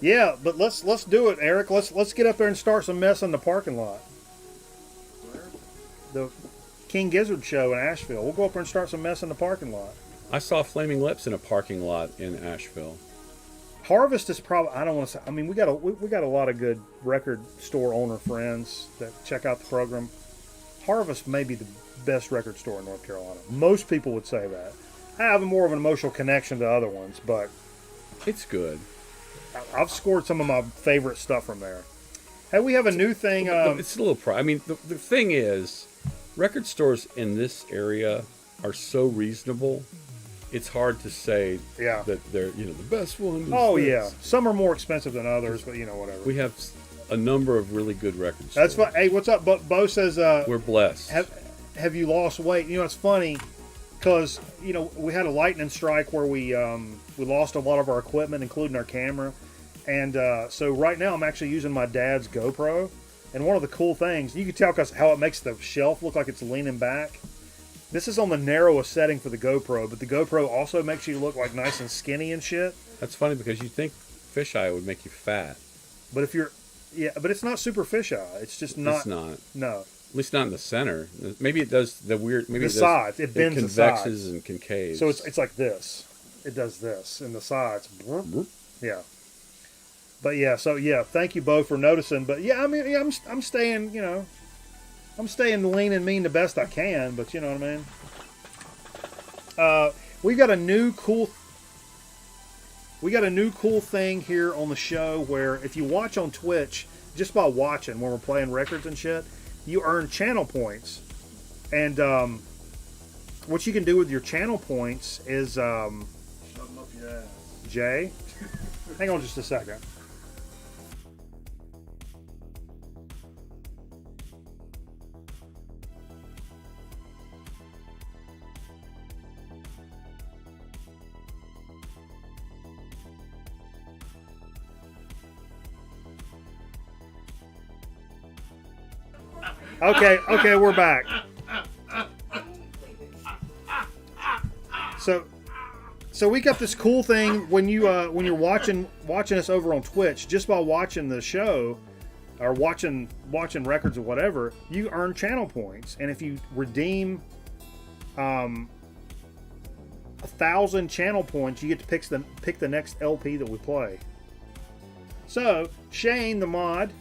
[SPEAKER 3] Yeah, but let's do it, Eric. Let's get up there and start some mess in the parking lot. The King Gizzard show in Asheville. We'll go up there and start some mess in the parking lot.
[SPEAKER 6] I saw Flaming Lips in a parking lot in Asheville.
[SPEAKER 3] Harvest is probably, I don't want to say, I mean, we got a lot of good record store owner friends that check out the program. Harvest may be the best record store in North Carolina. Most people would say that. I have more of an emotional connection to other ones, but
[SPEAKER 6] It's good.
[SPEAKER 3] I've scored some of my favorite stuff from there. Hey, we have a new thing.
[SPEAKER 6] It's a little I mean, the thing is, record stores in this area are so reasonable. It's hard to say
[SPEAKER 3] Yeah.
[SPEAKER 6] that they're the best one. Is
[SPEAKER 3] Oh
[SPEAKER 6] this.
[SPEAKER 3] yeah, some are more expensive than others, but whatever.
[SPEAKER 6] We have a number of really good record stores.
[SPEAKER 3] That's fine. Hey, what's up? Bo says,
[SPEAKER 6] We're blessed.
[SPEAKER 3] have you lost weight? It's funny because we had a lightning strike where we lost a lot of our equipment, including our camera, and so right now I'm actually using my dad's GoPro. And one of the cool things you can tell because how it makes the shelf look like it's leaning back. This is on the narrowest setting for the GoPro, but the GoPro also makes you look like nice and skinny and shit.
[SPEAKER 6] That's funny because you think fisheye would make you fat.
[SPEAKER 3] But if you're, but it's not super fisheye. It's just not.
[SPEAKER 6] It's not.
[SPEAKER 3] No.
[SPEAKER 6] At least not in the center. Maybe it does the weird. Maybe
[SPEAKER 3] The
[SPEAKER 6] it does,
[SPEAKER 3] sides. It bends the sides.
[SPEAKER 6] convexes and concaves.
[SPEAKER 3] So it's like this. It does this in the sides. Yeah. But yeah, so yeah, thank you both for noticing. But yeah, I mean, yeah, I'm staying, I'm staying lean and mean the best I can. But you know what I mean. We got a new cool thing here on the show where if you watch on Twitch, just by watching when we're playing records and shit, you earn channel points. And what you can do with your channel points is
[SPEAKER 2] Shut 'em up your ass.
[SPEAKER 3] Jay, hang on just a second. Okay, we're back. So we got this cool thing when you're watching us over on Twitch, just by watching the show or watching records or whatever, you earn channel points, and if you redeem 1,000 channel points, you get to pick the next LP that we play. So Shane, the mod,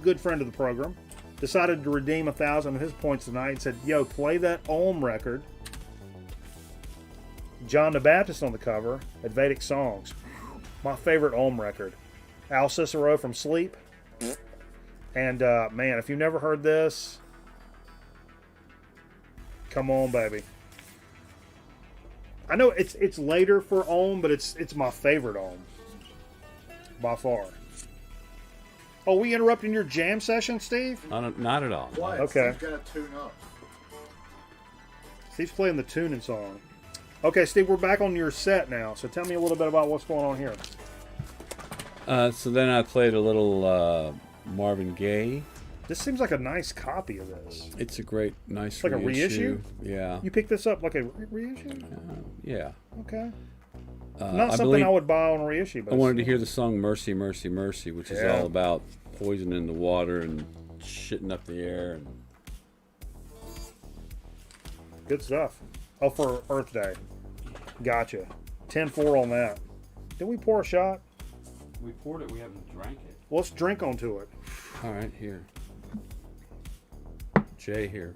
[SPEAKER 3] good friend of the program, decided to redeem 1,000 of his points tonight and said, "Yo, play that Ohm record." John the Baptist on the cover at Vedic Songs. My favorite Ohm record. Al Cicero from Sleep. And man, if you've never heard this, come on, baby. I know it's later for Ohm, but it's my favorite Ohm by far. Oh, we interrupting your jam session, Steve?
[SPEAKER 6] Not at all.
[SPEAKER 2] Quiet.
[SPEAKER 3] Okay.
[SPEAKER 2] Steve's got to tune up.
[SPEAKER 3] Steve's playing the tuning song. Okay, Steve, we're back on your set now. So tell me a little bit about what's going on here.
[SPEAKER 6] So then I played a little Marvin Gaye.
[SPEAKER 3] This seems like a nice copy of this.
[SPEAKER 6] It's a great, nice
[SPEAKER 3] It's like a reissue?
[SPEAKER 6] Yeah.
[SPEAKER 3] You picked this up like a reissue?
[SPEAKER 6] Yeah.
[SPEAKER 3] Okay.
[SPEAKER 6] I
[SPEAKER 3] Not something
[SPEAKER 6] believe
[SPEAKER 3] I would buy on a reissue. But
[SPEAKER 6] I wanted to hear the song "Mercy, Mercy, Mercy," which is
[SPEAKER 3] Yeah.
[SPEAKER 6] all about poisoning the water and shitting up the air. And
[SPEAKER 3] Good stuff. Oh, for Earth Day. Gotcha. 10-4 on that. Did we pour a shot?
[SPEAKER 5] We poured it. We haven't drank it.
[SPEAKER 3] Let's drink onto it.
[SPEAKER 6] all right, here. Jay here.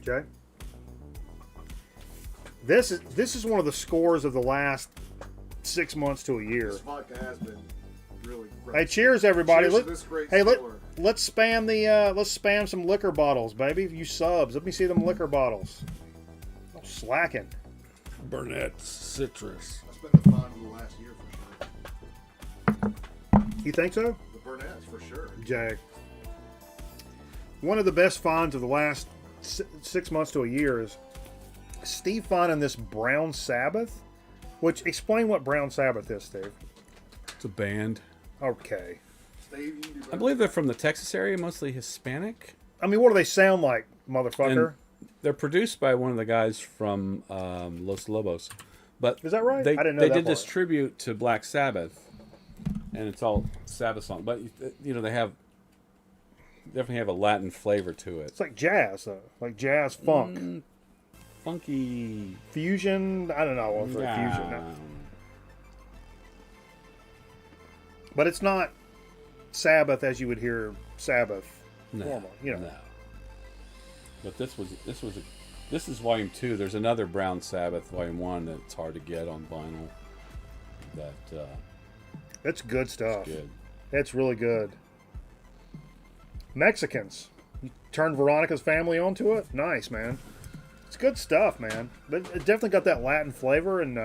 [SPEAKER 3] Jay? This is one of the scores of the last 6 months to a year.
[SPEAKER 2] This vodka has been really great.
[SPEAKER 3] Hey, cheers, everybody!
[SPEAKER 2] Cheers to this great score.
[SPEAKER 3] Let's spam some liquor bottles, baby. You subs, let me see them liquor bottles. Oh, slacking.
[SPEAKER 6] Burnett Citrus.
[SPEAKER 2] That's been the find of the last year for sure.
[SPEAKER 3] You think so,
[SPEAKER 2] The Burnett's for sure.
[SPEAKER 3] Jay? One of the best finds of the last 6 months to a year is Steve finding this Brown Sabbath. Which, explain what Brown Sabbath is, Steve.
[SPEAKER 6] It's a band.
[SPEAKER 3] Okay.
[SPEAKER 2] Steve, you can do
[SPEAKER 6] I
[SPEAKER 2] better.
[SPEAKER 6] believe they're from the Texas area, mostly Hispanic.
[SPEAKER 3] I mean, what do they sound like, motherfucker?
[SPEAKER 6] They're produced by one of the guys from Los Lobos. But
[SPEAKER 3] Is that right?
[SPEAKER 6] They,
[SPEAKER 3] I didn't know
[SPEAKER 6] they
[SPEAKER 3] that
[SPEAKER 6] did
[SPEAKER 3] part.
[SPEAKER 6] this tribute to Black Sabbath, and it's all Sabbath song. But they definitely have a Latin flavor to it.
[SPEAKER 3] It's like jazz, though. Like jazz funk.
[SPEAKER 6] funky.
[SPEAKER 3] Fusion. I don't know if it's fusion. No.
[SPEAKER 6] Nah.
[SPEAKER 3] But it's not Sabbath as you would hear Sabbath
[SPEAKER 6] No,
[SPEAKER 3] normal. You know.
[SPEAKER 6] no. But this is volume 2. There's another Brown Sabbath volume 1 that's hard to get on vinyl. That
[SPEAKER 3] It's good stuff.
[SPEAKER 6] good.
[SPEAKER 3] It's really good. Mexicans. You turned Veronica's Family onto it? Nice, man. It's good stuff, man. But it definitely got that Latin flavor and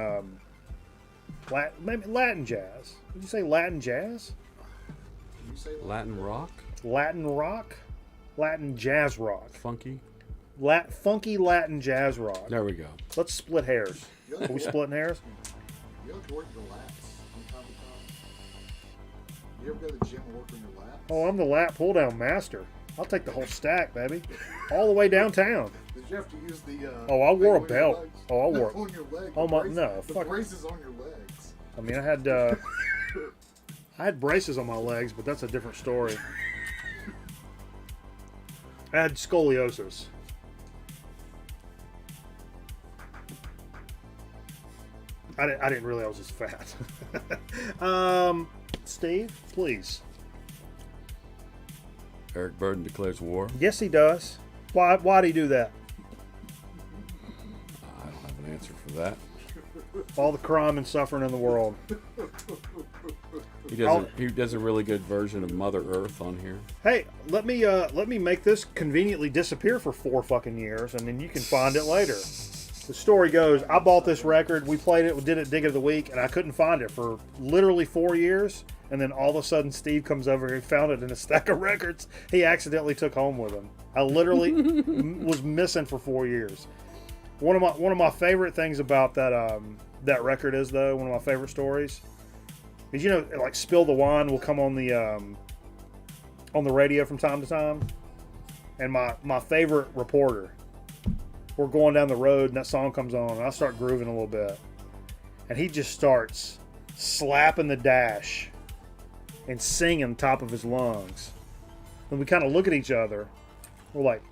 [SPEAKER 3] maybe Latin jazz. Did you say Latin jazz?
[SPEAKER 2] Can you say
[SPEAKER 6] Latin rock,
[SPEAKER 3] Latin rock? Latin jazz rock.
[SPEAKER 6] funky.
[SPEAKER 3] Funky Latin jazz rock.
[SPEAKER 6] There we go.
[SPEAKER 3] Let's split hairs. Are we splitting hairs?
[SPEAKER 2] You have to work your lats from time to time. You ever go to the gym and work on your lats?
[SPEAKER 3] Oh, I'm the lat pull down master. I'll take the whole stack, baby. All the way downtown.
[SPEAKER 2] Did you have to use the?
[SPEAKER 3] Oh, I wore a
[SPEAKER 2] thing on your
[SPEAKER 3] belt.
[SPEAKER 2] legs?
[SPEAKER 3] Oh, I
[SPEAKER 2] No,
[SPEAKER 3] wore.
[SPEAKER 2] on your leg.
[SPEAKER 3] Oh,
[SPEAKER 2] The
[SPEAKER 3] my-
[SPEAKER 2] brace-
[SPEAKER 3] no,
[SPEAKER 2] The
[SPEAKER 3] fuck.
[SPEAKER 2] braces on your legs.
[SPEAKER 3] I mean, I had braces on my legs, but that's a different story. I had scoliosis. I didn't realize I was this fat. Steve, please.
[SPEAKER 6] Eric Burden declares war.
[SPEAKER 3] Yes, he does. Why do he do that?
[SPEAKER 6] I don't have an answer for that.
[SPEAKER 3] All the crime and suffering in the world.
[SPEAKER 6] He does a really good version of Mother Earth on here.
[SPEAKER 3] Hey, let me make this conveniently disappear for 4 fucking years, and then you can find it later. The story goes, I bought this record, we played it, we did it Dig of the Week, and I couldn't find it for literally 4 years. And then all of a sudden, Steve comes over here and found it in a stack of records he accidentally took home with him. I literally was missing for 4 years. One of my favorite things about that record is, though, one of my favorite stories is, you know, like Spill the Wine will come on the radio from time to time, and my favorite reporter, we're going down the road and that song comes on and I start grooving a little bit, and he just starts slapping the dash and singing top of his lungs, and we kind of look at each other, we're like,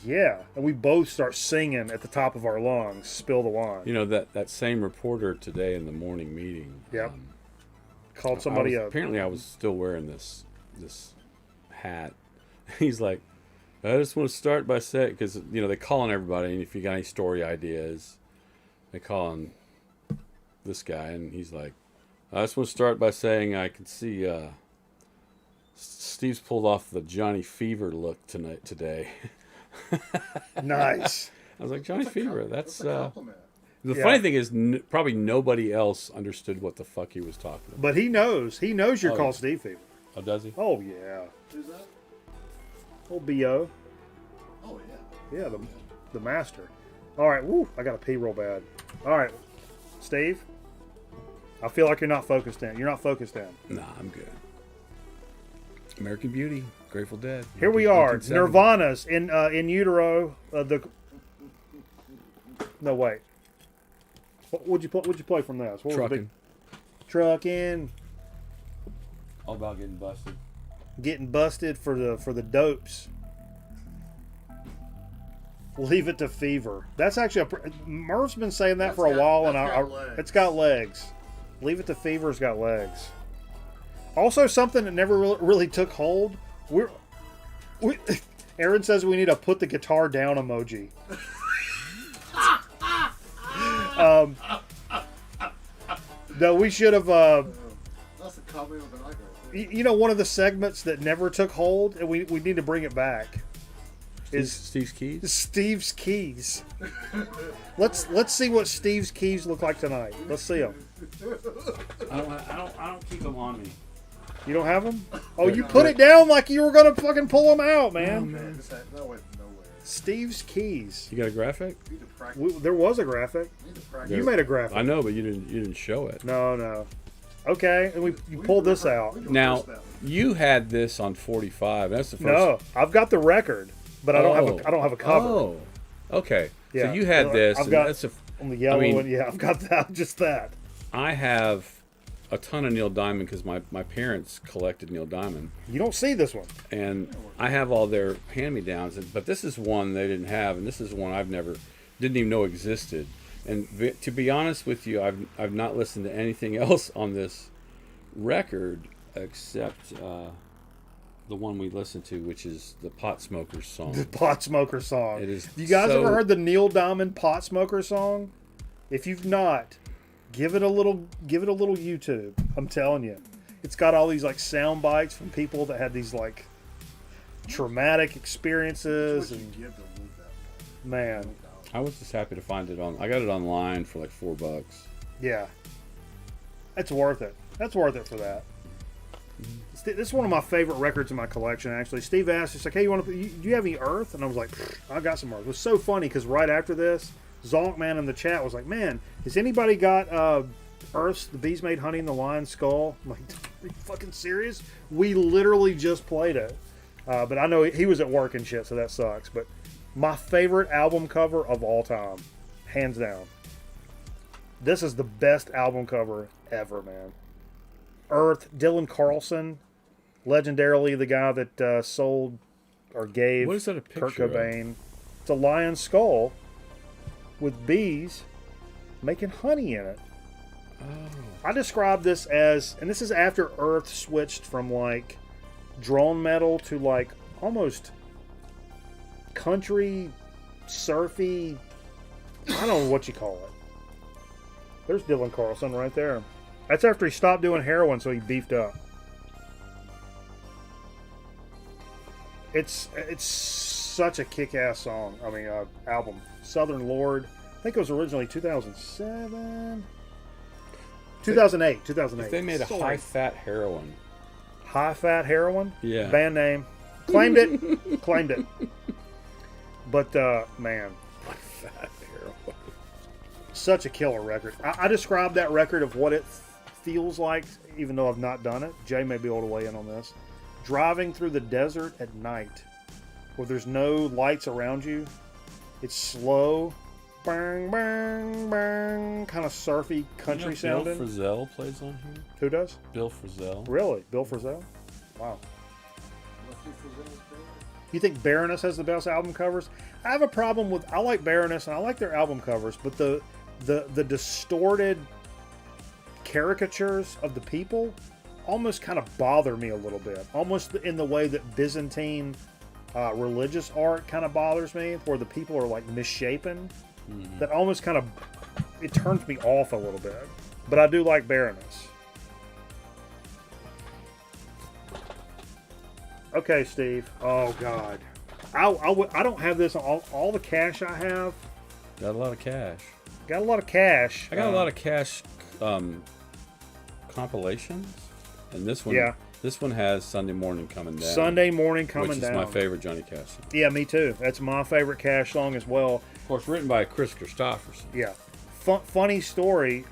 [SPEAKER 3] yeah, and we both start singing at the top of our lungs, Spill the Wine.
[SPEAKER 6] You know, that same reporter today in the morning meeting.
[SPEAKER 3] Yep. Called somebody up.
[SPEAKER 6] Apparently, I was still wearing this hat. He's like, I just want to start by saying, because, you know, they call on everybody, and if you got any story ideas, they call on this guy, and he's like, I just want to start by saying I can see Steve's pulled off the Johnny Fever look today.
[SPEAKER 3] Nice.
[SPEAKER 6] I was like, Johnny Fever, that's
[SPEAKER 2] a compliment.
[SPEAKER 6] the
[SPEAKER 3] Yeah.
[SPEAKER 6] funny thing is probably nobody else understood what the fuck he was talking about.
[SPEAKER 3] But he knows you're
[SPEAKER 6] Oh,
[SPEAKER 3] called
[SPEAKER 6] yeah.
[SPEAKER 3] Steve Fever.
[SPEAKER 6] Oh, does he?
[SPEAKER 3] Oh yeah.
[SPEAKER 2] Who's that?
[SPEAKER 3] Old B.O.
[SPEAKER 2] Oh yeah.
[SPEAKER 3] Yeah, the master. All right, woo, I got to pee real bad. All right, Steve, I feel like you're not focused in. You're not focused in.
[SPEAKER 6] Nah, I'm good. American Beauty, Grateful Dead.
[SPEAKER 3] Here we are,
[SPEAKER 6] 1970.
[SPEAKER 3] Nirvana's in utero. No wait. Would you play from this? What was the
[SPEAKER 6] Trucking.
[SPEAKER 3] Trucking,
[SPEAKER 6] All about getting busted.
[SPEAKER 3] getting busted for the dopes. Leave it to Fever. That's actually Murph's been saying that for a while, and it's got legs. Leave it to Fever's got legs. Also, something that never really took hold. Aaron says we need a put the guitar down emoji. No, we should have.
[SPEAKER 2] That's the comment of the night. Right there.
[SPEAKER 3] You know, one of the segments that never took hold, and we need to bring it back. Is
[SPEAKER 6] Steve's Keys?
[SPEAKER 3] Steve's keys. Let's see what Steve's keys look like tonight. Let's see them.
[SPEAKER 5] I don't keep them on me.
[SPEAKER 3] You don't have them? Oh, you put it down like you were gonna fucking pull them out, man.
[SPEAKER 2] Man, that went nowhere.
[SPEAKER 3] Steve's keys.
[SPEAKER 6] You got a graphic?
[SPEAKER 2] You need to practice.
[SPEAKER 3] There was a graphic.
[SPEAKER 2] You need to practice.
[SPEAKER 3] You made a graphic.
[SPEAKER 6] I know, but you didn't show it.
[SPEAKER 3] No. Okay, and you pulled this out.
[SPEAKER 6] Now, you had this on 45. That's the first.
[SPEAKER 3] No, I've got the record, but I don't have a cover.
[SPEAKER 6] Oh, okay.
[SPEAKER 3] Yeah.
[SPEAKER 6] So you had this.
[SPEAKER 3] I've
[SPEAKER 6] and
[SPEAKER 3] got
[SPEAKER 6] that's
[SPEAKER 3] on the yellow one. Yeah, I've got that. Just that.
[SPEAKER 6] I have a ton of Neil Diamond because my parents collected Neil Diamond,
[SPEAKER 3] You don't see this one.
[SPEAKER 6] and I have all their hand-me-downs. But this is one they didn't have, and this is one I've never. didn't even know existed. And to be honest with you, I've not listened to anything else on this record except the one we listened to, which is the Pot Smokers song.
[SPEAKER 3] The Pot Smoker song.
[SPEAKER 6] It is.
[SPEAKER 3] You guys
[SPEAKER 6] so,
[SPEAKER 3] ever heard the Neil Diamond Pot Smoker song? If you've not, give it a little YouTube. I'm telling you, it's got all these like sound bites from people that had these like traumatic experiences, and man,
[SPEAKER 6] I was just happy to find it on. I got it online for like $4.
[SPEAKER 3] yeah, it's worth it. That's worth it for that. This is one of my favorite records in my collection, actually. Steve asked, he's like, hey, do you have any Earth? And I was like, I got some Earth. It was so funny because right after this, Zonkman in the chat was like, man, has anybody got Earth's The Bees Made Honey in the Lion's Skull? I'm like, are you fucking serious? We literally just played it. But I know he was at work and shit, so that sucks. But my favorite album cover of all time, hands down. This is the best album cover ever, man. Earth, Dylan Carlson, legendarily the guy that sold or gave
[SPEAKER 6] What is that a
[SPEAKER 3] Kurt
[SPEAKER 6] picture of?
[SPEAKER 3] Cobain. It's a lion's skull with bees making honey in it.
[SPEAKER 6] Oh.
[SPEAKER 3] I describe this as, and this is after Earth switched from like drone metal to like almost country, surfy, I don't know what you call it. There's Dylan Carlson right there. That's after he stopped doing heroin, so he beefed up. It's such a kick-ass song. I mean, album. Southern Lord. I think it was originally 2007, 2008.
[SPEAKER 6] If they made a high-fat heroin.
[SPEAKER 3] High-fat heroin.
[SPEAKER 6] Yeah.
[SPEAKER 3] Band name. Claimed it. Claimed it. But man,
[SPEAKER 6] High-fat heroin.
[SPEAKER 3] such a killer record. I described that record of what it feels like, even though I've not done it. Jay may be able to weigh in on this. Driving through the desert at night, where there's no lights around you. It's slow, bang, bang, bang, kind of surfy country sounding.
[SPEAKER 6] Bill Frisell plays on here.
[SPEAKER 3] Who does?
[SPEAKER 6] Bill Frisell.
[SPEAKER 3] Really? Bill Frisell? Wow. You think Baroness has the best album covers? I have a problem with. I like Baroness and I like their album covers, but the distorted caricatures of the people almost kind of bother me a little bit. Almost in the way that Byzantine religious art kind of bothers me, where the people are like misshapen.
[SPEAKER 6] Mm-hmm.
[SPEAKER 3] That almost kind of it turns me off a little bit. But I do like Baroness. Okay, Steve. Oh God, I don't have this. All the cash I have.
[SPEAKER 6] Got a lot of cash.
[SPEAKER 3] Got a lot of cash.
[SPEAKER 6] I got a lot of cash compilations, and this one.
[SPEAKER 3] Yeah.
[SPEAKER 6] This one has Sunday Morning Coming Down.
[SPEAKER 3] Sunday Morning Coming
[SPEAKER 6] which is
[SPEAKER 3] Down.
[SPEAKER 6] my favorite Johnny Cash song.
[SPEAKER 3] Yeah, me too. That's my favorite Cash song as well.
[SPEAKER 6] Of course, written by Chris Christopherson.
[SPEAKER 3] Yeah. Funny story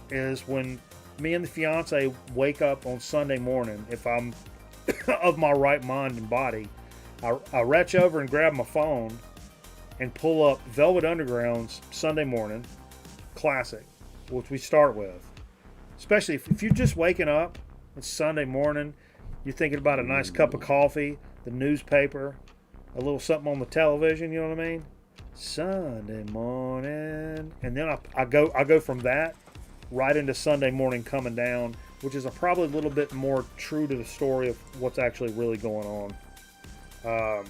[SPEAKER 3] is when me and the fiance wake up on Sunday morning, if I'm of my right mind and body, I reach over and grab my phone and pull up Velvet Underground's Sunday Morning Classic, which we start with. Especially if you're just waking up, it's Sunday morning, you're thinking about a nice cup of coffee, the newspaper, a little something on the television, you know what I mean? Sunday morning. And then I go from that right into Sunday Morning Coming Down, which is probably a little bit more true to the story of what's actually really going on.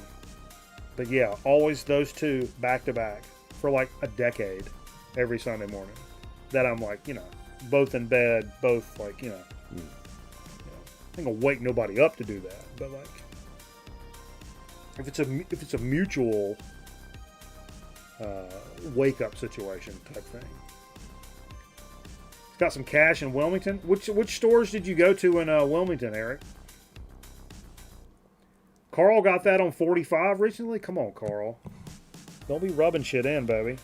[SPEAKER 3] But yeah, always those two back to back for like a decade every Sunday morning. That I'm like, both in bed, both like, I ain't gonna wake nobody up to do that. But like, if it's a mutual wake up situation type thing. It's got some cash in Wilmington. Which stores did you go to in Wilmington, Eric? Carl got that on 45 recently? Come on, Carl. Don't be rubbing shit in, baby.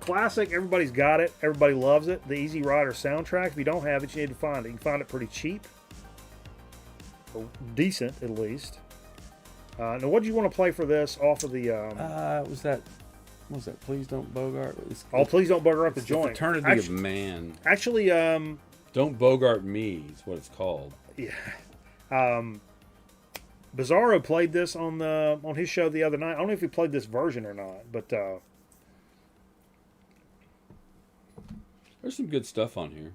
[SPEAKER 3] Classic, everybody's got it. Everybody loves it. The Easy Rider soundtrack. If you don't have it, you need to find it. You can find it pretty cheap. Or decent, at least. Now, what do you want to play for this off of the...
[SPEAKER 6] Was that Please Don't Bogart?
[SPEAKER 3] Please don't bugger up the joint.
[SPEAKER 6] Fraternity of Man.
[SPEAKER 3] Actually,
[SPEAKER 6] Don't Bogart Me is what it's called.
[SPEAKER 3] yeah. Bizarro played this on his show the other night. I don't know if he played this version or not, but
[SPEAKER 6] There's some good stuff on here.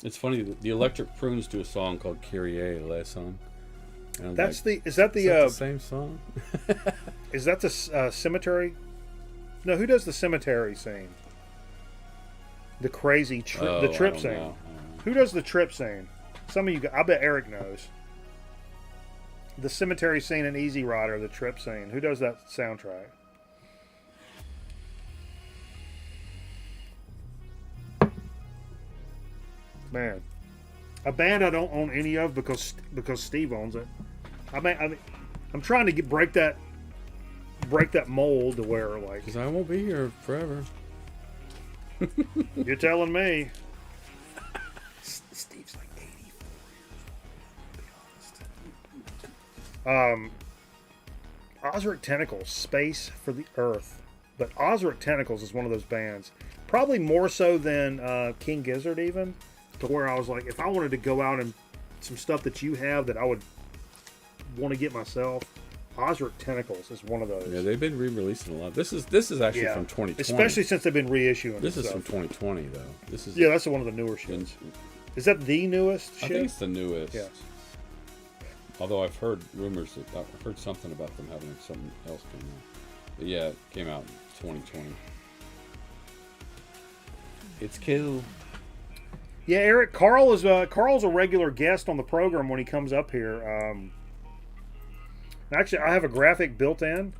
[SPEAKER 6] It's funny that the Electric Prunes do a song called Kyrie Eleison. And I was
[SPEAKER 3] that's
[SPEAKER 6] like,
[SPEAKER 3] is that the
[SPEAKER 6] same song?
[SPEAKER 3] is that the cemetery? No, who does the cemetery scene? The crazy the
[SPEAKER 6] Oh,
[SPEAKER 3] trip
[SPEAKER 6] I don't
[SPEAKER 3] scene.
[SPEAKER 6] know. I don't know.
[SPEAKER 3] Who does the trip scene? Some of you, I bet Eric knows. The cemetery scene in Easy Rider, the trip scene. Who does that soundtrack? Man, a band I don't own any of because Steve owns it. I'm trying to break that mold to where like
[SPEAKER 6] Because I won't be here forever.
[SPEAKER 3] you're telling me. Steve's like 84 years old, to be honest. Ozric Tentacles, Space for the Earth. But Ozric Tentacles is one of those bands. Probably more so than King Gizzard even. To where I was like, if I wanted to go out and some stuff that you have that I would want to get myself, Ozric Tentacles is one of those.
[SPEAKER 6] Yeah, they've been re-releasing a lot. This is actually from 2020.
[SPEAKER 3] Especially since they've been reissuing.
[SPEAKER 6] This is
[SPEAKER 3] stuff.
[SPEAKER 6] from 2020 though. This is
[SPEAKER 3] Yeah, that's one of the newer shits. Is that the newest
[SPEAKER 6] I
[SPEAKER 3] shit?
[SPEAKER 6] think it's the newest.
[SPEAKER 3] Yeah.
[SPEAKER 6] Although I've heard rumors that I've heard something about them having something else come out. But yeah, it came out in 2020. It's cool.
[SPEAKER 3] Yeah, Eric. Carl's a regular guest on the program when he comes up here. Actually, I have a graphic built in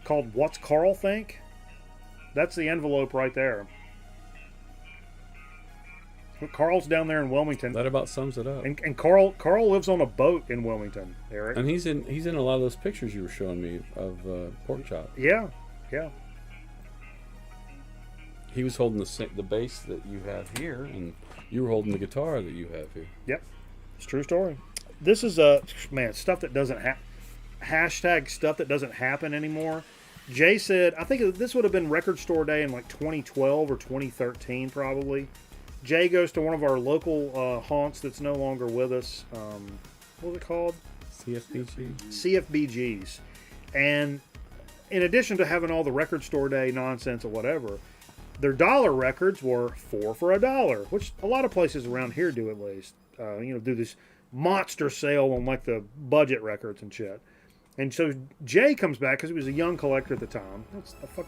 [SPEAKER 3] called "What's Carl Think?" That's the envelope right there. Carl's down there in Wilmington,
[SPEAKER 6] That about sums it up.
[SPEAKER 3] and Carl lives on a boat in Wilmington. Eric.
[SPEAKER 6] And he's in a lot of those pictures you were showing me of pork chop.
[SPEAKER 3] Yeah.
[SPEAKER 6] He was holding the bass that you have here, and you were holding the guitar that you have here.
[SPEAKER 3] Yep. It's a true story. This is stuff that doesn't hashtag stuff that doesn't happen anymore. Jay said, I think this would have been Record Store Day in like 2012 or 2013 probably. Jay goes to one of our local haunts that's no longer with us. What was it called?
[SPEAKER 6] CFBG?
[SPEAKER 3] CFBGs. And in addition to having all the Record Store Day nonsense or whatever, their dollar records were 4 for $1, which a lot of places around here do at least. Do this monster sale on like the budget records and shit. And so Jay comes back because he was a young collector at the time.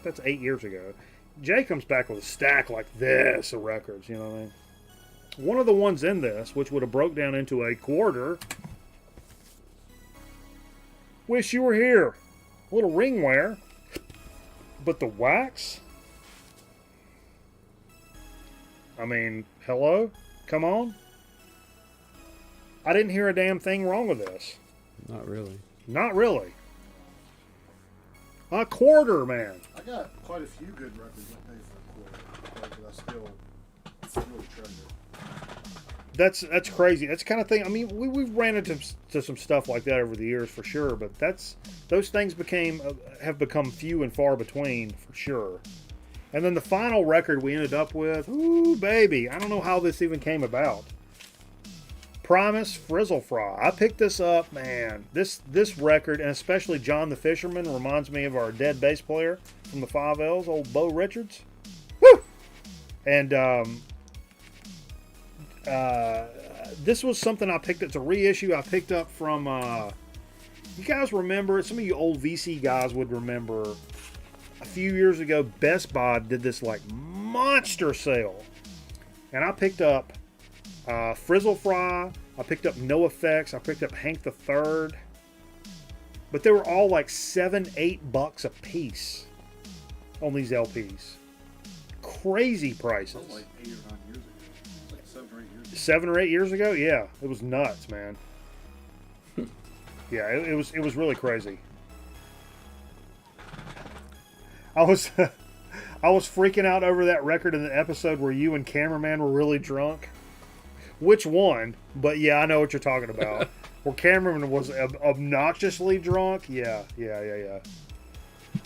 [SPEAKER 3] That's 8 years ago. Jay comes back with a stack like this of records. You know what I mean? One of the ones in this, which would have broke down into a quarter. Wish you were here. A little ring wear, but the wax. I mean, hello? Come on? I didn't hear a damn thing wrong with this.
[SPEAKER 6] Not really.
[SPEAKER 3] Not really. A quarter, man.
[SPEAKER 2] I got quite a few good records I paid for a quarter, but I still really treasure.
[SPEAKER 3] That's crazy. That's the kind of thing. I mean, we've ran into some stuff like that over the years for sure, but those things have become few and far between for sure. And then the final record we ended up with, ooh baby, I don't know how this even came about. Primus Frizzle Fry. I picked this up, man. This record, and especially John the Fisherman, reminds me of our dead bass player from the 5Ls, old Bo Richards. Woo! And this was something I picked. It's a reissue I picked up from. You guys remember? Some of you old VC guys would remember. A few years ago, Best Buy did this like monster sale, and I picked up Frizzle Fry. I picked up No Effects. I picked up Hank the Third. But they were all like $7-8 a piece on these LPs. Crazy prices.
[SPEAKER 2] That was like 8 or 9 years ago. It was like 7 or 8 years ago.
[SPEAKER 3] 7 or 8 years ago? Yeah, it was nuts, man. Yeah, it was really crazy. I was freaking out over that record in the episode where you and Cameraman were really drunk. Which one? But yeah, I know what you're talking about. Where Cameraman was obnoxiously drunk. Yeah.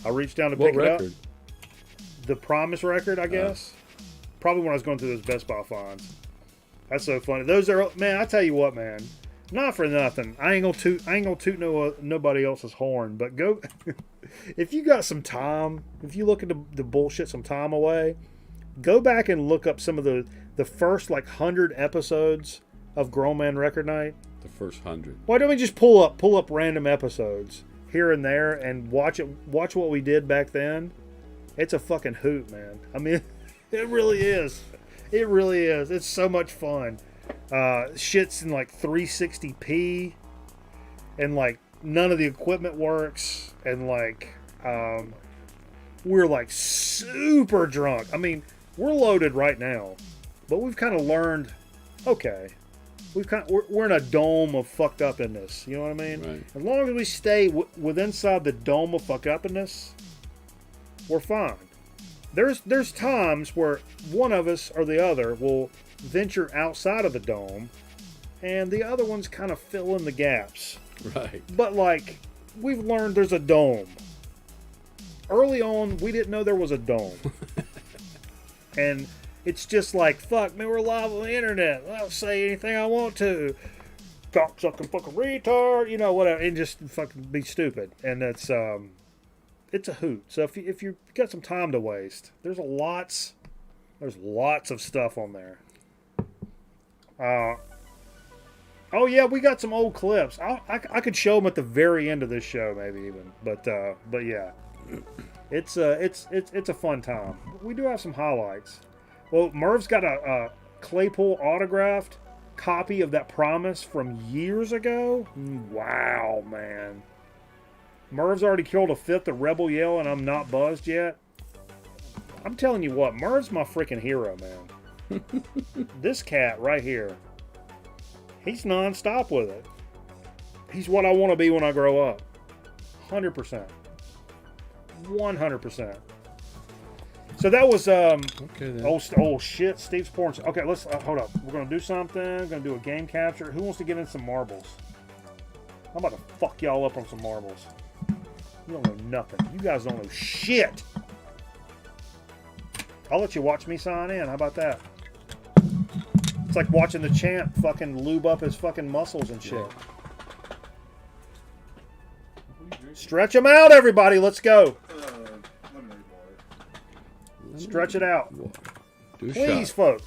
[SPEAKER 3] I reached down to pick
[SPEAKER 6] What
[SPEAKER 3] it
[SPEAKER 6] record?
[SPEAKER 3] up. The Promise record, I guess. Probably when I was going through those Best Buy finds. That's so funny. Those are, man, I tell you what, man. Not for nothing. I ain't gonna toot nobody else's horn, but go if you got some time, if you look at the bullshit some time away, go back and look up some of the first like 100 episodes of Grown Man Record Night.
[SPEAKER 6] The first 100.
[SPEAKER 3] Why don't we just pull up random episodes here and there and watch what we did back then? It's a fucking hoot, man. I mean, it really is. It really is. It's so much fun. Shit's in like 360p, and like none of the equipment works, and like we're like super drunk. I mean, we're loaded right now, but we've kind of learned. Okay, we're in a dome of fucked up in this. You know what I mean?
[SPEAKER 6] Right.
[SPEAKER 3] As long as we stay within inside the dome of fucked up in this, we're fine. There's times where one of us or the other will venture outside of the dome, and the other ones kind of fill in the gaps.
[SPEAKER 6] Right.
[SPEAKER 3] But like, we've learned there's a dome. Early on, we didn't know there was a dome. And it's just like, fuck, man, we're live on the internet. I'll say anything I want to. Cocksucking fucking retard, you know, whatever. And just fucking be stupid. And it's a hoot. So if you've got some time to waste, there's lots of stuff on there. Oh yeah, we got some old clips. I could show them at the very end of this show, maybe even. But yeah, it's a fun time. We do have some highlights. Well, Merv's got a Claypool autographed copy of that Promise from years ago. Wow, man. Merv's already killed a fifth of Rebel Yell, and I'm not buzzed yet. I'm telling you what, Merv's my freaking hero, man. This cat right here, he's non-stop with it. He's what I want to be when I grow up. 100%. 100%. So that was
[SPEAKER 6] Okay then.
[SPEAKER 3] oh shit, Steve's pouring. Okay, let's hold up. We're gonna do something. We're gonna do a game capture. Who wants to get in some marbles? I'm about to fuck y'all up on some marbles. You don't know nothing. You guys don't know shit. I'll let you watch me sign in. How about that? It's like watching the champ fucking lube up his fucking muscles and shit. Stretch them out, everybody. Let's go. Stretch it out.
[SPEAKER 6] Do a
[SPEAKER 3] Please,
[SPEAKER 6] shot.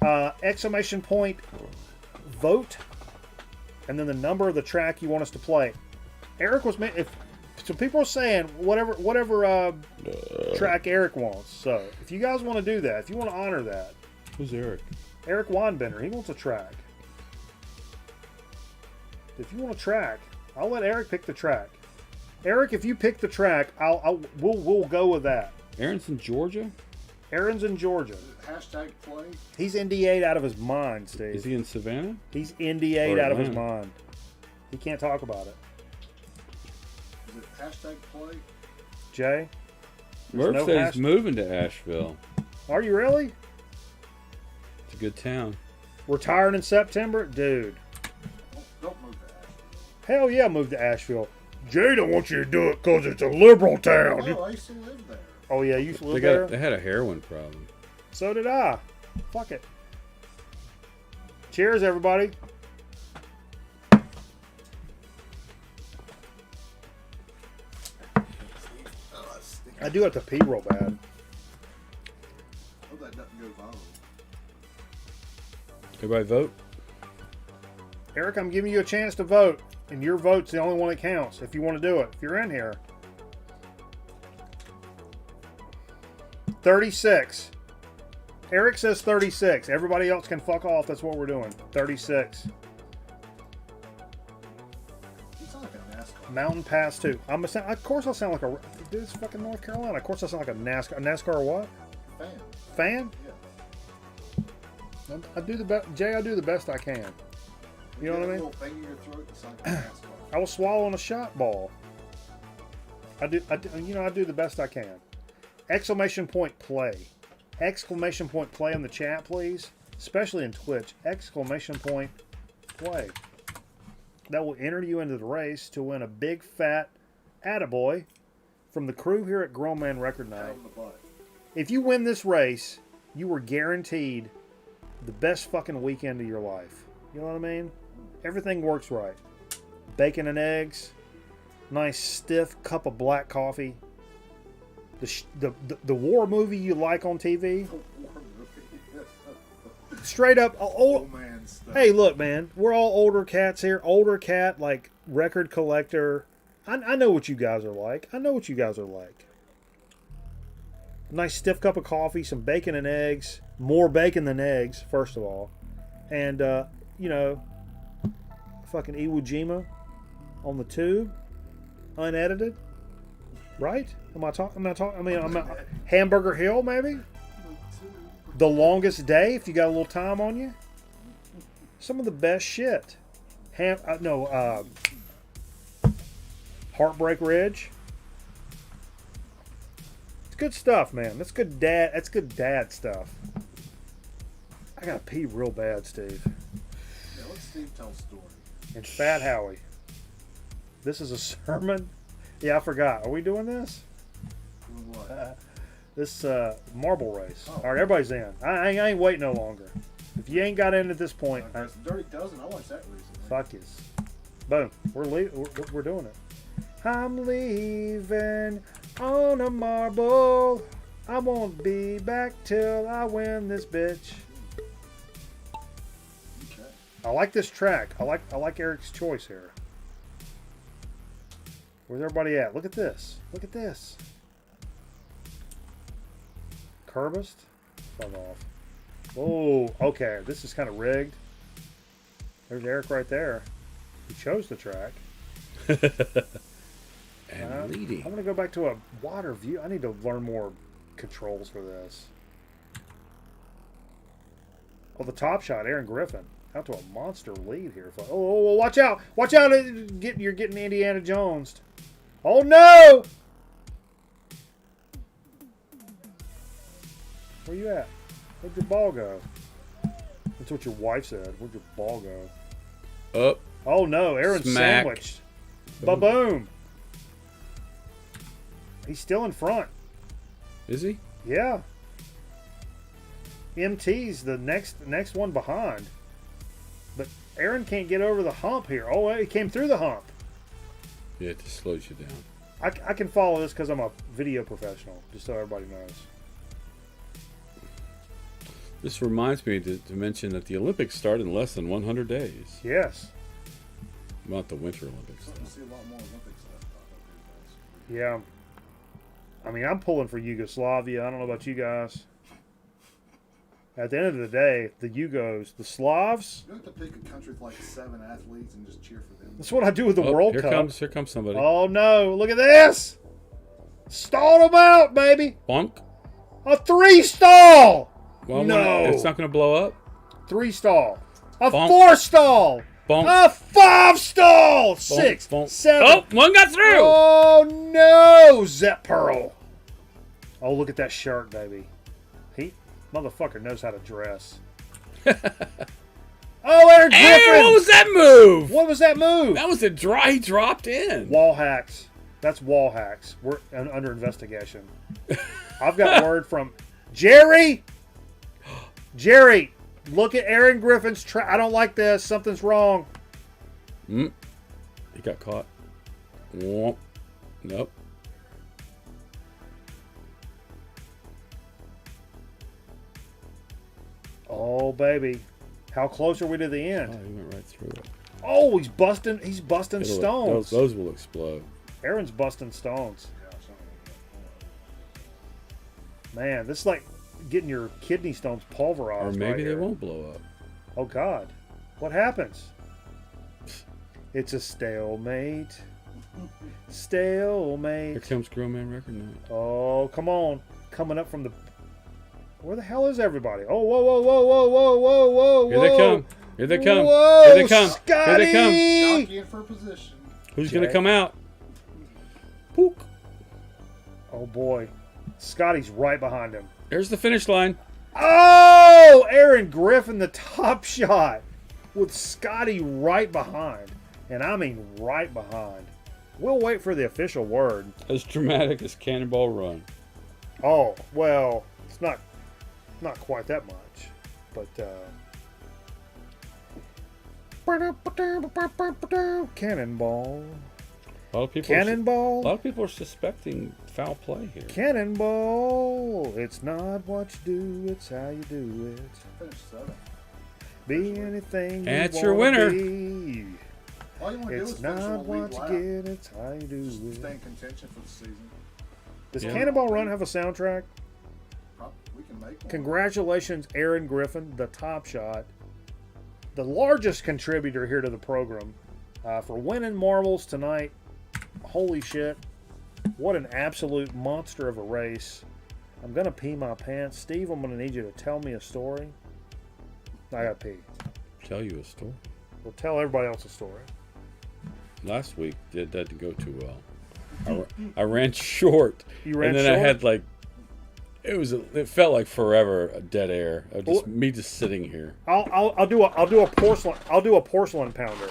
[SPEAKER 3] folks. Exclamation point, vote, and then the number of the track you want us to play. Eric was if so people are saying whatever track Eric wants. So if you guys want to do that, if you want to honor that,
[SPEAKER 6] Who's Eric?
[SPEAKER 3] Eric Weinbender, he wants a track. If you want a track, I'll let Eric pick the track. Eric, if you pick the track, we'll go with that.
[SPEAKER 6] Aaron's in Georgia?
[SPEAKER 3] Aaron's in Georgia.
[SPEAKER 2] Hashtag play.
[SPEAKER 3] He's NDA'd out of his mind, Steve.
[SPEAKER 6] Is he in Savannah?
[SPEAKER 3] He's NDA'd
[SPEAKER 6] Or
[SPEAKER 3] out of his
[SPEAKER 6] Atlanta?
[SPEAKER 3] mind. He can't talk about it.
[SPEAKER 2] Is it hashtag play?
[SPEAKER 3] Jay,
[SPEAKER 6] Murph
[SPEAKER 3] no
[SPEAKER 6] says
[SPEAKER 3] hash-
[SPEAKER 6] he's moving to Asheville.
[SPEAKER 3] are you really?
[SPEAKER 6] It's a good town.
[SPEAKER 3] Retiring in September? Dude.
[SPEAKER 2] Don't move that.
[SPEAKER 3] Hell yeah, move to Asheville. Jay don't want you to do it because it's a liberal town.
[SPEAKER 2] Oh, I used to live there.
[SPEAKER 3] Oh yeah, you used to live
[SPEAKER 6] They
[SPEAKER 3] there?
[SPEAKER 6] had a heroin problem.
[SPEAKER 3] So did I. Fuck it. Cheers, everybody. I do have to pee real bad.
[SPEAKER 2] Hope that doesn't go viral.
[SPEAKER 6] Everybody vote?
[SPEAKER 3] Eric, I'm giving you a chance to vote, and your vote's the only one that counts if you want to do it. If you're in here. 36. Eric says 36. Everybody else can fuck off. That's what we're doing. 36.
[SPEAKER 2] You sound like a NASCAR.
[SPEAKER 3] Mountain Pass 2. Of course I sound like a... Dude, it's fucking North Carolina. Of course I sound like a NASCAR. A NASCAR what?
[SPEAKER 2] Fan.
[SPEAKER 3] Fan?
[SPEAKER 2] Yeah.
[SPEAKER 3] I do the best. Jay, I do the best I can. You know what I mean?
[SPEAKER 2] Little thing in your throat that sounds like NASCAR.
[SPEAKER 3] I was swallowing a shot ball. I do the best I can. Exclamation point play. Exclamation point play in the chat, please. Especially in Twitch. Exclamation point play. That will enter you into the race to win a big fat attaboy from the crew here at Grown Man Record Night.
[SPEAKER 2] On the butt.
[SPEAKER 3] If you win this race, you are guaranteed the best fucking weekend of your life. You know what I mean? Everything works right. Bacon and eggs, nice stiff cup of black coffee. The war movie you like on TV. Straight up,
[SPEAKER 2] Old man stuff.
[SPEAKER 3] hey, look, man, we're all older cats here. Older cat, like record collector. I know what you guys are like. I know what you guys are like. Nice stiff cup of coffee, some bacon and eggs. More bacon than eggs, first of all. And, you know, fucking Iwo Jima on the tube, unedited. Right? Am I talking? I mean, I'm Hamburger Hill, maybe? The longest day, if you got a little time on you. Some of the best shit. Heartbreak Ridge. It's good stuff, man. That's good dad. That's good dad stuff. I gotta pee real bad, Steve.
[SPEAKER 2] Yeah, let Steve tell a story.
[SPEAKER 3] And Fat Howie. This is a sermon. Yeah, I forgot. Are we doing this?
[SPEAKER 2] Doing what?
[SPEAKER 3] This marble race. All right, everybody's in. I ain't waiting no longer. If you ain't got in at this point,
[SPEAKER 2] Dirty Dozen. I watched that recently.
[SPEAKER 3] fuck yous. Boom. We're doing it. I'm leaving on a marble. I won't be back till I win this bitch.
[SPEAKER 2] Okay.
[SPEAKER 3] I like this track. I like Eric's choice here. Where's everybody at? Look at this. Look at this. Curbist? Fuck off. Oh, okay. This is kind of rigged. There's Eric right there. He chose the track.
[SPEAKER 6] And leading.
[SPEAKER 3] I want to go back to a wider view. I need to learn more controls for this. Oh, the top shot, Aaron Griffin. Out to a monster lead here. Oh, watch out. Watch out. You're getting Indiana Jones. Oh, no. Where you at? Where'd your ball go? That's what your wife said. Where'd your ball go?
[SPEAKER 6] Up.
[SPEAKER 3] Oh, no. Aaron
[SPEAKER 6] Smack.
[SPEAKER 3] sandwiched. Ba-boom. He's still in front.
[SPEAKER 6] Is he?
[SPEAKER 3] Yeah. MT's the next one behind. But Aaron can't get over the hump here. Oh, he came through the hump.
[SPEAKER 6] Yeah, it just slows you down.
[SPEAKER 3] I can follow this because I'm a video professional, just so everybody knows.
[SPEAKER 6] This reminds me to mention that the Olympics start in less than 100 days.
[SPEAKER 3] Yes.
[SPEAKER 6] Not the Winter Olympics.
[SPEAKER 2] Starting to see a lot more Olympic stuff pop up here,
[SPEAKER 3] Yeah.
[SPEAKER 2] guys.
[SPEAKER 3] I mean, I'm pulling for Yugoslavia. I don't know about you guys. At the end of the day, the Yugos, the Slavs.
[SPEAKER 2] You have to pick a country with like 7 athletes and just cheer for them.
[SPEAKER 3] That's what I do with the
[SPEAKER 6] Oh,
[SPEAKER 3] World
[SPEAKER 6] here
[SPEAKER 3] Cup.
[SPEAKER 6] Here comes somebody.
[SPEAKER 3] Oh no! Look at this. Stalled him out, baby.
[SPEAKER 6] Bonk.
[SPEAKER 3] A 3-stall.
[SPEAKER 6] Well,
[SPEAKER 3] No.
[SPEAKER 6] it's not going to blow up.
[SPEAKER 3] 3-stall. A
[SPEAKER 6] Bonk.
[SPEAKER 3] 4-stall.
[SPEAKER 6] Bonk.
[SPEAKER 3] A 5-stall. 6,
[SPEAKER 6] bonk.
[SPEAKER 3] 7.
[SPEAKER 6] Oh, one got through.
[SPEAKER 3] Oh no, Zep Pearl. Oh, look at that shirt, baby. He motherfucker knows how to dress. Oh, Aaron Griffin.
[SPEAKER 6] Hey, what was that move?
[SPEAKER 3] What was that move?
[SPEAKER 6] That was a dry. He dropped in.
[SPEAKER 3] Wall hacks. That's wall hacks. We're under investigation. I've got word from Jerry. Jerry, look at Aaron Griffin's track. I don't like this. Something's wrong.
[SPEAKER 6] He got caught. Womp. Nope.
[SPEAKER 3] Oh, baby. How close are we to the
[SPEAKER 6] Oh,
[SPEAKER 3] end?
[SPEAKER 6] he went right through it.
[SPEAKER 3] Oh, he's busting stones.
[SPEAKER 6] Those will explode.
[SPEAKER 3] Aaron's busting stones.
[SPEAKER 2] Yeah, something like that.
[SPEAKER 3] Man, this is like getting your kidney stones pulverized.
[SPEAKER 6] Or maybe
[SPEAKER 3] right
[SPEAKER 6] they
[SPEAKER 3] here.
[SPEAKER 6] won't blow up.
[SPEAKER 3] Oh, God. What happens? It's a stalemate.
[SPEAKER 6] Here
[SPEAKER 3] Stalemate.
[SPEAKER 6] comes Grown Man Record Night.
[SPEAKER 3] Oh, come on. Coming up from the... Where the hell is everybody? Oh, whoa, whoa, whoa, whoa, whoa, whoa, whoa,
[SPEAKER 6] Here they come. Here they come.
[SPEAKER 3] Whoa,
[SPEAKER 6] Here they come.
[SPEAKER 3] Scotty!
[SPEAKER 6] Here they come.
[SPEAKER 2] Jockeying for position.
[SPEAKER 6] Who's going to
[SPEAKER 3] Jay.
[SPEAKER 6] come out? Pook.
[SPEAKER 3] Oh, boy. Scotty's right behind him.
[SPEAKER 6] There's the finish line.
[SPEAKER 3] Oh, Aaron Griffin, the top shot with Scotty right behind. And I mean right behind. We'll wait for the official word.
[SPEAKER 6] As dramatic as Cannonball Run.
[SPEAKER 3] Oh, well, it's not quite that much. But Cannonball.
[SPEAKER 6] A lot of people.
[SPEAKER 3] Cannonball.
[SPEAKER 6] A lot of people are suspecting foul play here.
[SPEAKER 3] Cannonball. It's not what you do, it's how you do it.
[SPEAKER 2] Finished 7th.
[SPEAKER 3] Be anything
[SPEAKER 6] That's
[SPEAKER 3] you
[SPEAKER 6] your
[SPEAKER 3] wanna
[SPEAKER 6] winner.
[SPEAKER 3] be.
[SPEAKER 2] All you want to do
[SPEAKER 3] It's
[SPEAKER 2] is finish on
[SPEAKER 3] not
[SPEAKER 2] a
[SPEAKER 3] what
[SPEAKER 2] lead
[SPEAKER 3] you
[SPEAKER 2] lap.
[SPEAKER 3] get, it's how you do
[SPEAKER 2] Stay
[SPEAKER 3] it.
[SPEAKER 2] in contention for the season.
[SPEAKER 3] Does
[SPEAKER 6] Yeah.
[SPEAKER 3] Cannonball Run have a soundtrack?
[SPEAKER 2] We can make one.
[SPEAKER 3] Congratulations, Aaron Griffin, the Top Shot, the largest contributor here to the program, for winning marbles tonight. Holy shit. What an absolute monster of a race. I'm going to pee my pants. Steve, I'm going to need you to tell me a story. I got to pee.
[SPEAKER 6] Tell you a story.
[SPEAKER 3] Well, tell everybody else a story.
[SPEAKER 6] Last week that didn't go too well. I ran short.
[SPEAKER 3] You ran
[SPEAKER 6] and then
[SPEAKER 3] short?
[SPEAKER 6] I had like it felt like forever dead air. Me just sitting here.
[SPEAKER 3] I'll do a porcelain pounder.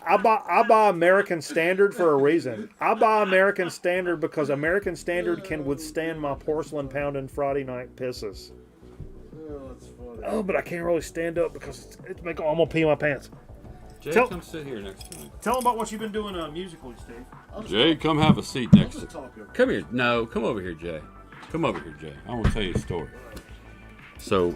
[SPEAKER 3] I buy American Standard for a reason. I buy American Standard because American Standard can withstand my porcelain pounding Friday night pisses.
[SPEAKER 2] Oh, that's funny.
[SPEAKER 3] Oh, but I can't really stand up because it's making. I'm gonna pee my pants.
[SPEAKER 6] Jay,
[SPEAKER 3] Tell-
[SPEAKER 6] come sit here next to me.
[SPEAKER 3] Tell them about what you've been doing musically, Steve.
[SPEAKER 6] Jay, come have a seat next to
[SPEAKER 2] Just talk over.
[SPEAKER 6] Come here. No, come over here, Jay. Come over here, Jay. I want to tell you a story. So,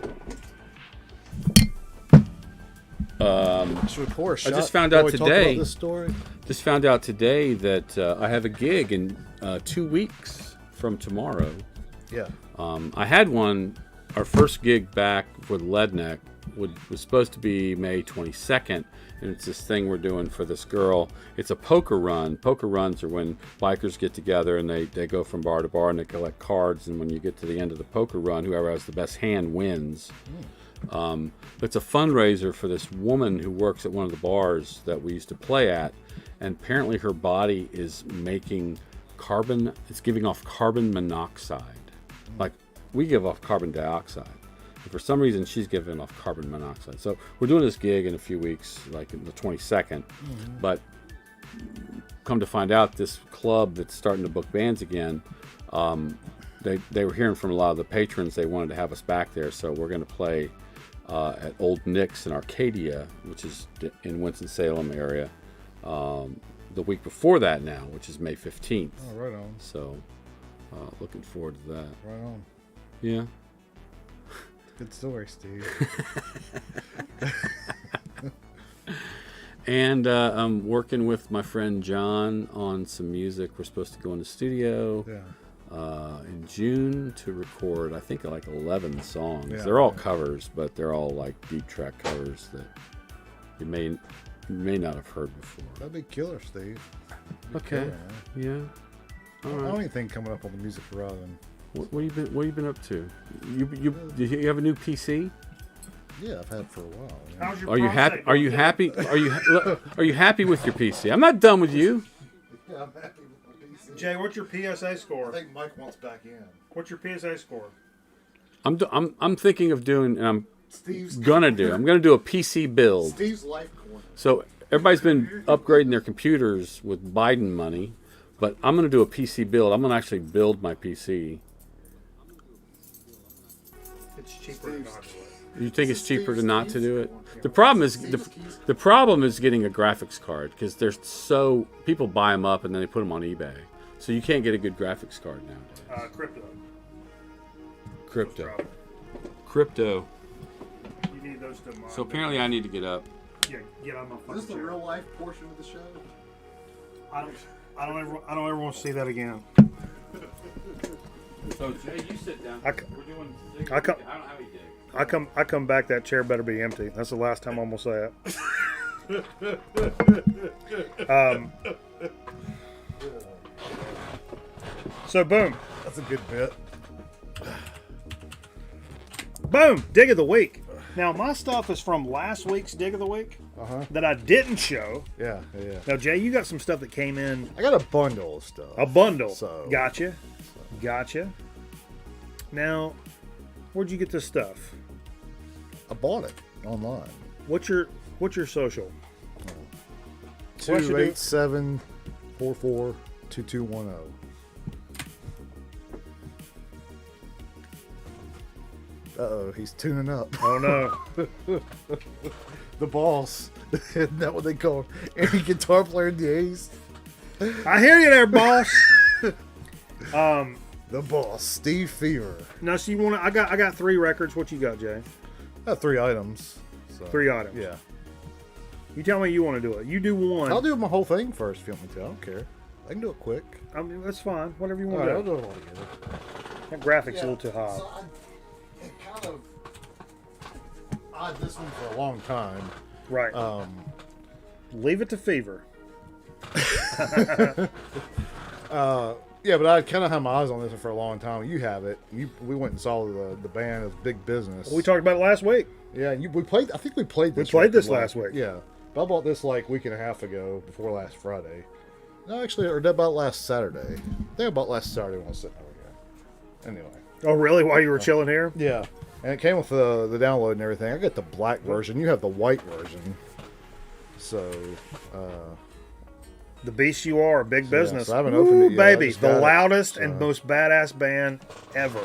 [SPEAKER 2] Should we pour a shot?
[SPEAKER 6] just found
[SPEAKER 2] while
[SPEAKER 6] out
[SPEAKER 2] we talk
[SPEAKER 6] today-
[SPEAKER 2] about this story.
[SPEAKER 6] just found out today that I have a gig in 2 weeks from tomorrow.
[SPEAKER 2] Yeah.
[SPEAKER 6] I had one. Our first gig back for the Leadneck was supposed to be May 22nd, and it's this thing we're doing for this girl. It's a poker run. Poker runs are when bikers get together and they go from bar to bar and they collect cards, and when you get to the end of the poker run, whoever has the best hand wins. It's a fundraiser for this woman who works at one of the bars that we used to play at, and apparently her body is making carbon, it's giving off carbon monoxide. Like we give off carbon dioxide. And for some reason, she's giving off carbon monoxide. So we're doing this gig in a few weeks, like the 22nd. But come to find out, this club that's starting to book bands again, they were hearing from a lot of the patrons. They wanted to have us back there. So we're going to play at Old Nick's in Arcadia, which is in Winston-Salem area, the week before that now, which is May 15th.
[SPEAKER 2] Oh, right on.
[SPEAKER 6] So looking forward to that.
[SPEAKER 2] Right on.
[SPEAKER 6] Yeah.
[SPEAKER 2] Good story, Steve.
[SPEAKER 6] And I'm working with my friend John on some music. We're supposed to go in the studio
[SPEAKER 2] Yeah.
[SPEAKER 6] in June to record, I think, like 11 songs.
[SPEAKER 2] Yeah,
[SPEAKER 6] They're all
[SPEAKER 2] yeah.
[SPEAKER 6] covers, but they're all like deep track covers that you may not have heard before.
[SPEAKER 2] That'd be killer, Steve. That'd be
[SPEAKER 6] Okay.
[SPEAKER 2] killer, man.
[SPEAKER 6] Yeah.
[SPEAKER 2] I don't have anything coming up on the music horizon.
[SPEAKER 6] What have you been up to? You have a new PC?
[SPEAKER 2] Yeah, I've had it for a while. Yeah.
[SPEAKER 3] How's your
[SPEAKER 6] Are you happy?
[SPEAKER 3] prostate
[SPEAKER 6] Are you
[SPEAKER 3] going?
[SPEAKER 6] happy? Are you happy with your PC? I'm not done with you.
[SPEAKER 2] Yeah, I'm happy with my PC.
[SPEAKER 3] Jay, what's your PSA score?
[SPEAKER 2] I think Mike wants back in.
[SPEAKER 3] What's your PSA score?
[SPEAKER 6] I'm thinking of doing, and I'm
[SPEAKER 2] Steve's
[SPEAKER 6] gonna do a PC build.
[SPEAKER 2] Steve's life corner.
[SPEAKER 6] So everybody's been upgrading their computers with Biden money, but I'm gonna do a PC build. I'm gonna actually build my PC.
[SPEAKER 3] It's cheaper than not.
[SPEAKER 6] You think it's cheaper to not to do it? The problem is the problem is getting a graphics card because there's so people buy them up and then they put them on eBay, so you can't get a good graphics card nowadays. Crypto.
[SPEAKER 3] You need those to mine.
[SPEAKER 6] So apparently I need to get up.
[SPEAKER 3] Yeah, get on my
[SPEAKER 2] Is
[SPEAKER 3] fucking
[SPEAKER 2] this the
[SPEAKER 3] chair.
[SPEAKER 2] real life portion of the show?
[SPEAKER 3] I don't ever want to see that again.
[SPEAKER 6] So Jay, you sit down.
[SPEAKER 3] We're
[SPEAKER 6] doing.
[SPEAKER 3] I come-
[SPEAKER 6] I don't have any digs.
[SPEAKER 3] I come back, that chair better be empty. That's the last time I'm gonna say it. So boom,
[SPEAKER 2] That's a good bit.
[SPEAKER 3] boom, dig of the week. Now my stuff is from last week's dig of the week that I didn't show.
[SPEAKER 2] Yeah, yeah.
[SPEAKER 3] Now Jay, you got some stuff that came in
[SPEAKER 2] I got a bundle of stuff.
[SPEAKER 3] a bundle.
[SPEAKER 2] So-
[SPEAKER 3] Gotcha. Now, where'd you get this stuff?
[SPEAKER 2] I bought it online.
[SPEAKER 3] What's your social? What should do-
[SPEAKER 2] 287-44-2210. Uh-oh, he's tuning up.
[SPEAKER 3] Oh no.
[SPEAKER 2] The boss. Isn't that what they call him? Any guitar player in the 80s?
[SPEAKER 3] I hear you there, boss.
[SPEAKER 2] The boss, Steve Fever.
[SPEAKER 3] Now, so you want to? I got 3 records. What you got, Jay?
[SPEAKER 2] I have 3 items. So.
[SPEAKER 3] 3 items.
[SPEAKER 2] Yeah.
[SPEAKER 3] You tell me you want to do it. You do one.
[SPEAKER 2] I'll do my whole thing first if you want me to. I don't care. I can do it quick.
[SPEAKER 3] I mean, that's fine. Whatever you
[SPEAKER 2] All
[SPEAKER 3] want
[SPEAKER 2] right, I'll
[SPEAKER 3] to
[SPEAKER 2] do
[SPEAKER 3] do.
[SPEAKER 2] it all together.
[SPEAKER 3] That graphic's a little too high.
[SPEAKER 2] So I kind of... I had this one for a long time.
[SPEAKER 3] Right. Leave it to Fever.
[SPEAKER 2] Yeah, but I kind of had my eyes on this one for a long time. You have it. We went and saw the band. It was Big Business.
[SPEAKER 3] We talked about it last week.
[SPEAKER 2] Yeah, and we played. I think we played this.
[SPEAKER 3] We played this
[SPEAKER 2] record
[SPEAKER 3] last week.
[SPEAKER 2] Yeah, but I bought this like a week and a half ago, before last Friday. No, actually, or about last Saturday. I think I bought last Saturday when I was sitting over here. Anyway.
[SPEAKER 3] Oh, really? While you were chilling here?
[SPEAKER 2] Yeah, and it came with the download and everything. I got the black version. You have the white version. So.
[SPEAKER 3] The beast you are, Big Business.
[SPEAKER 2] so I haven't opened it yet. I
[SPEAKER 3] Baby,
[SPEAKER 2] just
[SPEAKER 3] the
[SPEAKER 2] got it,
[SPEAKER 3] loudest and most badass band ever.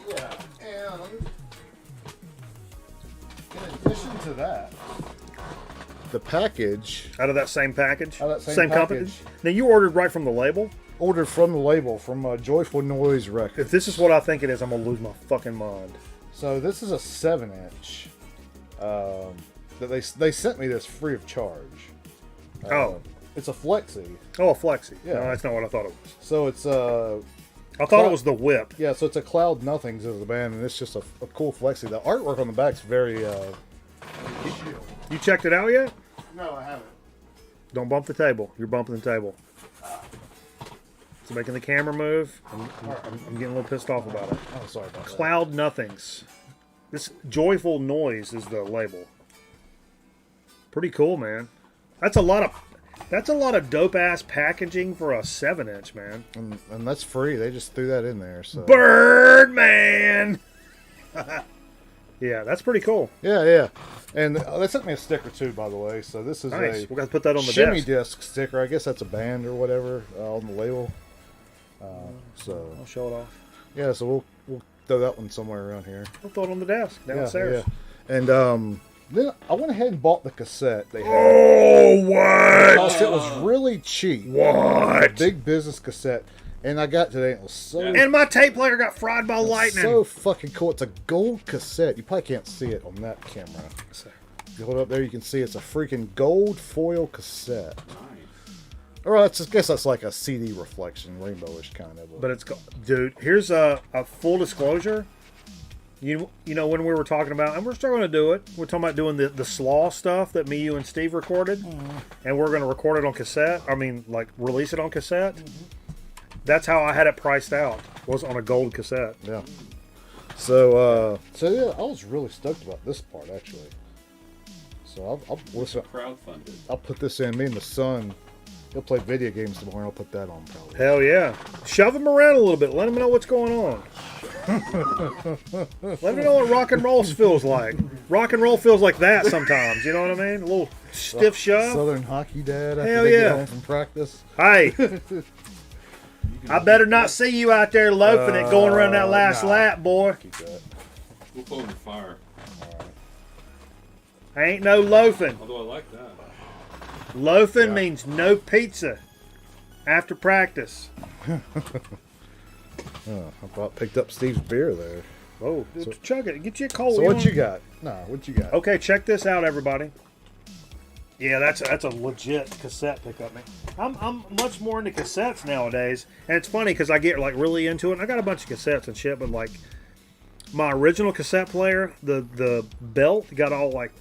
[SPEAKER 2] Yeah, and in addition to that, the package
[SPEAKER 3] Out of that same package?
[SPEAKER 2] Out of that same
[SPEAKER 3] company?
[SPEAKER 2] package.
[SPEAKER 3] Now, you ordered right from the label?
[SPEAKER 2] ordered from the label from Joyful Noise Records.
[SPEAKER 3] If this is what I think it is, I'm going to lose my fucking mind.
[SPEAKER 2] So this is a 7-inch. That they sent me this free of charge.
[SPEAKER 3] Oh.
[SPEAKER 2] It's a flexi.
[SPEAKER 3] Oh, a Flexi.
[SPEAKER 2] Yeah.
[SPEAKER 3] No, that's not what I thought it was.
[SPEAKER 2] So it's
[SPEAKER 3] I thought it was the Whip.
[SPEAKER 2] yeah. So it's a Cloud Nothings as the band, and it's just a cool flexi. The artwork on the back's very.
[SPEAKER 3] You checked it out yet?
[SPEAKER 2] No, I haven't.
[SPEAKER 3] Don't bump the table. You're bumping the table. It's making the camera move. I'm getting a little pissed off about it.
[SPEAKER 2] Oh, sorry about that.
[SPEAKER 3] Cloud Nothings. This Joyful Noise is the label. Pretty cool, man. That's a lot of dope ass packaging for a 7-inch, man.
[SPEAKER 2] And that's free. They just threw that in there. So
[SPEAKER 3] Birdman. Yeah, that's pretty cool.
[SPEAKER 2] yeah. And they sent me a sticker too, by the way. So this is
[SPEAKER 3] Nice.
[SPEAKER 2] a
[SPEAKER 3] We got to put that on the
[SPEAKER 2] shimmy
[SPEAKER 3] desk.
[SPEAKER 2] disc sticker. I guess that's a band or whatever on the label. So
[SPEAKER 3] I'll show it off.
[SPEAKER 2] yeah, so we'll throw that one somewhere around here.
[SPEAKER 3] I'll throw it on the desk downstairs.
[SPEAKER 2] Yeah. And then I went ahead and bought the cassette they had.
[SPEAKER 3] Oh, what?
[SPEAKER 2] Cost it was really cheap.
[SPEAKER 3] What?
[SPEAKER 2] A Big Business cassette, and I got today. And it was so
[SPEAKER 3] And my tape player got fried by lightning.
[SPEAKER 2] so fucking cool. It's a gold cassette. You probably can't see it on that camera. You hold it up there, you can see it's a freaking gold foil cassette. Or I guess that's like a CD reflection, rainbowish kind of.
[SPEAKER 3] But it's, dude, here's a full disclosure. You know, when we were talking about, and we're still going to do it, we're talking about doing the slaw stuff that me, you, and Steve recorded, and we're going to record it on cassette. I mean, like, release it on cassette. That's how I had it priced out, was on a gold cassette.
[SPEAKER 2] Yeah. So yeah, I was really stoked about this part, actually. So I'll listen.
[SPEAKER 6] Crowdfunded.
[SPEAKER 2] I'll put this in. Me and the son, he'll play video games tomorrow, and I'll put that on probably.
[SPEAKER 3] Hell yeah. Shove him around a little bit. Let him know what's going on. Let me know what rock and roll feels like. Rock and roll feels like that sometimes. You know what I mean? A little stiff shove.
[SPEAKER 2] Southern hockey dad after
[SPEAKER 3] Hell
[SPEAKER 2] they
[SPEAKER 3] yeah.
[SPEAKER 2] get home from practice.
[SPEAKER 3] Hey, I better not see you out there loafing it going around that last lap, boy.
[SPEAKER 2] Keep that.
[SPEAKER 6] We'll put it in the fire.
[SPEAKER 3] Ain't no loafing.
[SPEAKER 6] Although I like that.
[SPEAKER 3] Loafing means no pizza after practice.
[SPEAKER 2] I picked up Steve's beer there.
[SPEAKER 3] Oh, chug it. Get you a cold.
[SPEAKER 2] So
[SPEAKER 3] You
[SPEAKER 2] what
[SPEAKER 3] know-
[SPEAKER 2] you got? What you got?
[SPEAKER 3] Okay, check this out, everybody. Yeah, that's a legit cassette pickup, man. I'm much more into cassettes nowadays, and it's funny because I get like really into it. And I got a bunch of cassettes and shit, but like my original cassette player, the belt got all like.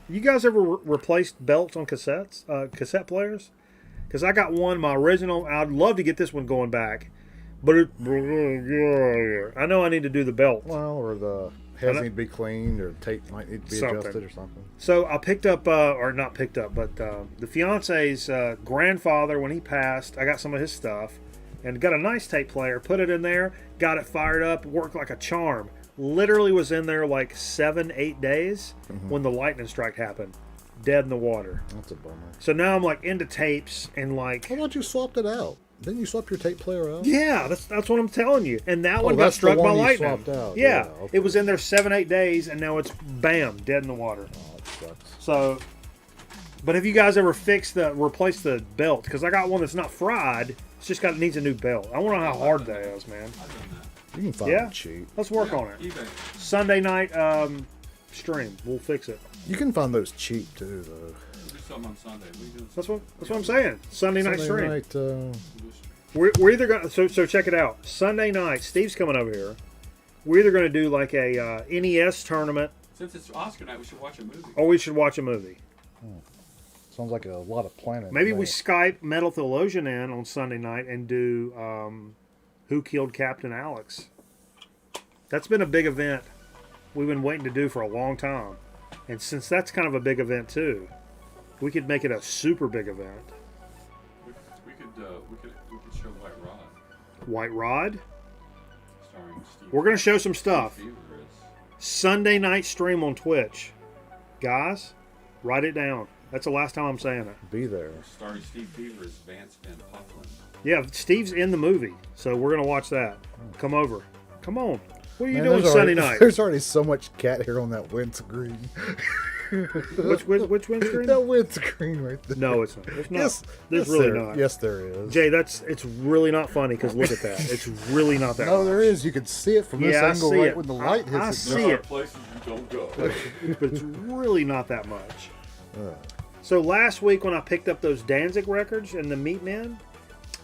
[SPEAKER 3] You guys ever replaced belts on cassettes, cassette players? Because I got one, my original. I'd love to get this one going back, but I know I need to do the belt.
[SPEAKER 2] Well, or the heads need to be cleaned, or tape might need to be
[SPEAKER 3] Something.
[SPEAKER 2] adjusted, or something.
[SPEAKER 3] So I picked up, or not picked up, but the fiance's grandfather, when he passed, I got some of his stuff and got a nice tape player, put it in there, got it fired up, worked like a charm. Literally was in there like 7-8 days when the lightning strike happened. Dead in the water.
[SPEAKER 2] That's a bummer.
[SPEAKER 3] So now I'm like into tapes and like,
[SPEAKER 2] How about you swapped it out? Didn't you swap your tape player out?
[SPEAKER 3] Yeah, that's what I'm telling you. And that one got
[SPEAKER 2] that's the
[SPEAKER 3] struck by
[SPEAKER 2] one you
[SPEAKER 3] lightning.
[SPEAKER 2] swapped out.
[SPEAKER 3] Yeah,
[SPEAKER 2] Yeah, okay.
[SPEAKER 3] it was in there 7-8 days, and now it's bam, dead in the water.
[SPEAKER 2] Oh, that sucks.
[SPEAKER 3] So, but have you guys ever replaced the belt? Because I got one that's not fried. It's just needs a new belt. I want to know how hard that is, man.
[SPEAKER 5] I've done that.
[SPEAKER 2] You can find
[SPEAKER 3] Yeah?
[SPEAKER 2] it cheap.
[SPEAKER 3] Let's work on it.
[SPEAKER 5] eBay.
[SPEAKER 3] Sunday night stream. We'll fix it.
[SPEAKER 2] You can find those cheap too, though.
[SPEAKER 5] We'll do something on Sunday. We do
[SPEAKER 3] That's what I'm saying. Sunday night stream.
[SPEAKER 2] Night,
[SPEAKER 3] We're either going to, so check it out. Sunday night, Steve's coming over here. We're either going to do like a NES tournament,
[SPEAKER 5] Since it's Oscar night, we should watch a movie.
[SPEAKER 3] or we should watch a movie.
[SPEAKER 2] sounds like a lot of planning.
[SPEAKER 3] Maybe
[SPEAKER 2] to
[SPEAKER 3] we
[SPEAKER 2] me.
[SPEAKER 3] Skype Metal Theologian in on Sunday night and do Who Killed Captain Alex. That's been a big event we've been waiting to do for a long time. And since that's kind of a big event too, we could make it a super big event.
[SPEAKER 5] We could show White Rod,
[SPEAKER 3] White Rod?
[SPEAKER 5] starring Steve.
[SPEAKER 3] We're going to show some stuff.
[SPEAKER 5] Beaver is.
[SPEAKER 3] Sunday night stream on Twitch. Guys, write it down. That's the last time I'm saying it.
[SPEAKER 2] Be there.
[SPEAKER 5] Starring Steve Beaver as Vance Van Pufflin.
[SPEAKER 3] Yeah, Steve's in the movie, so we're going to watch that. Come over. Come on. What are you
[SPEAKER 2] Man,
[SPEAKER 3] doing
[SPEAKER 2] there's
[SPEAKER 3] Sunday
[SPEAKER 2] already-
[SPEAKER 3] night?
[SPEAKER 2] There's already so much cat hair on that windscreen.
[SPEAKER 3] Which windscreen?
[SPEAKER 2] That windscreen right there.
[SPEAKER 3] No, it's not. It's not.
[SPEAKER 2] Yes,
[SPEAKER 3] There's
[SPEAKER 2] yes,
[SPEAKER 3] really
[SPEAKER 2] there,
[SPEAKER 3] not.
[SPEAKER 2] Yes, there is.
[SPEAKER 3] Jay, it's really not funny because look at that. It's really not that.
[SPEAKER 2] No,
[SPEAKER 3] much.
[SPEAKER 2] there is. You can see it from this
[SPEAKER 3] Yeah, I
[SPEAKER 2] angle
[SPEAKER 3] see
[SPEAKER 2] right
[SPEAKER 3] it.
[SPEAKER 2] when the light hits
[SPEAKER 3] I
[SPEAKER 2] it.
[SPEAKER 3] see
[SPEAKER 5] There are
[SPEAKER 3] it.
[SPEAKER 5] places you don't go.
[SPEAKER 3] But it's really not that much.
[SPEAKER 2] Uh,
[SPEAKER 3] So last week when I picked up those Danzig records and the Meatmen,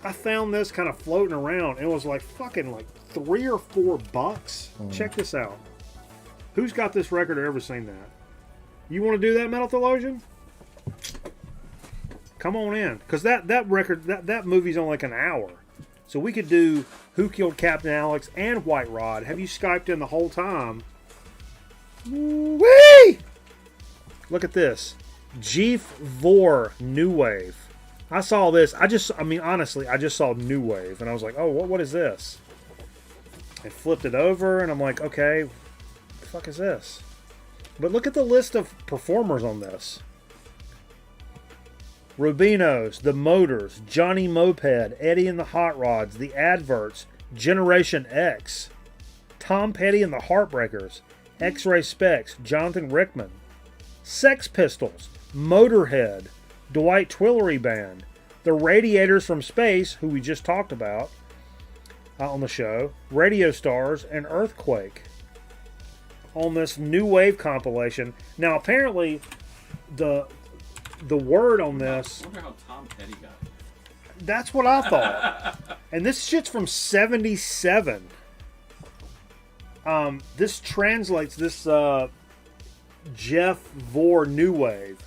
[SPEAKER 3] I found this kind of floating around. It was like fucking like $3 or $4. Check this out. Who's got this record or ever seen that? You want to do that, Metal Theologian? Come on in, because that record that movie's only like an hour, so we could do Who Killed Captain Alex and White Rod. Have you Skyped in the whole time? Whee! Look at this, Jeef Vor New Wave. I saw this. Honestly, I just saw New Wave, and I was like, oh, what is this? I flipped it over, and I'm like, okay, what the fuck is this? But look at the list of performers on this. Rubinos, The Motors, Johnny Moped, Eddie and the Hot Rods, The Adverts, Generation X, Tom Petty and the Heartbreakers, X-Ray Specs, Jonathan Rickman, Sex Pistols, Motorhead, Dwight Twillery Band, The Radiators from Space, who we just talked about on the show, Radio Stars, and Earthquake on this New Wave compilation. Now, apparently, the word on this,
[SPEAKER 5] I wonder how Tom Petty got it.
[SPEAKER 3] that's what I thought. And this shit's from 77. This translates, this Jeff Vor New Wave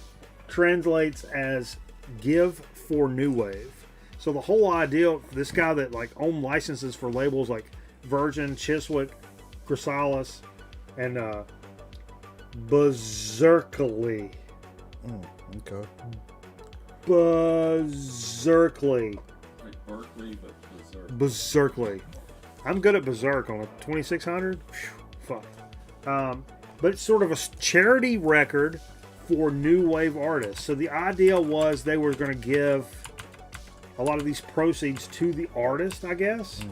[SPEAKER 3] translates as give for New Wave. So the whole idea, this guy that like owned licenses for labels like Virgin, Chiswick, Chrysalis, and Berserkly.
[SPEAKER 2] okay.
[SPEAKER 3] Berserkly.
[SPEAKER 5] Like Berkeley, but Berserk.
[SPEAKER 3] Berserkly. I'm good at Berserk on a 2600. Fuck. But it's sort of a charity record for new wave artists. So the idea was they were going to give a lot of these proceeds to the artist, I guess.
[SPEAKER 5] So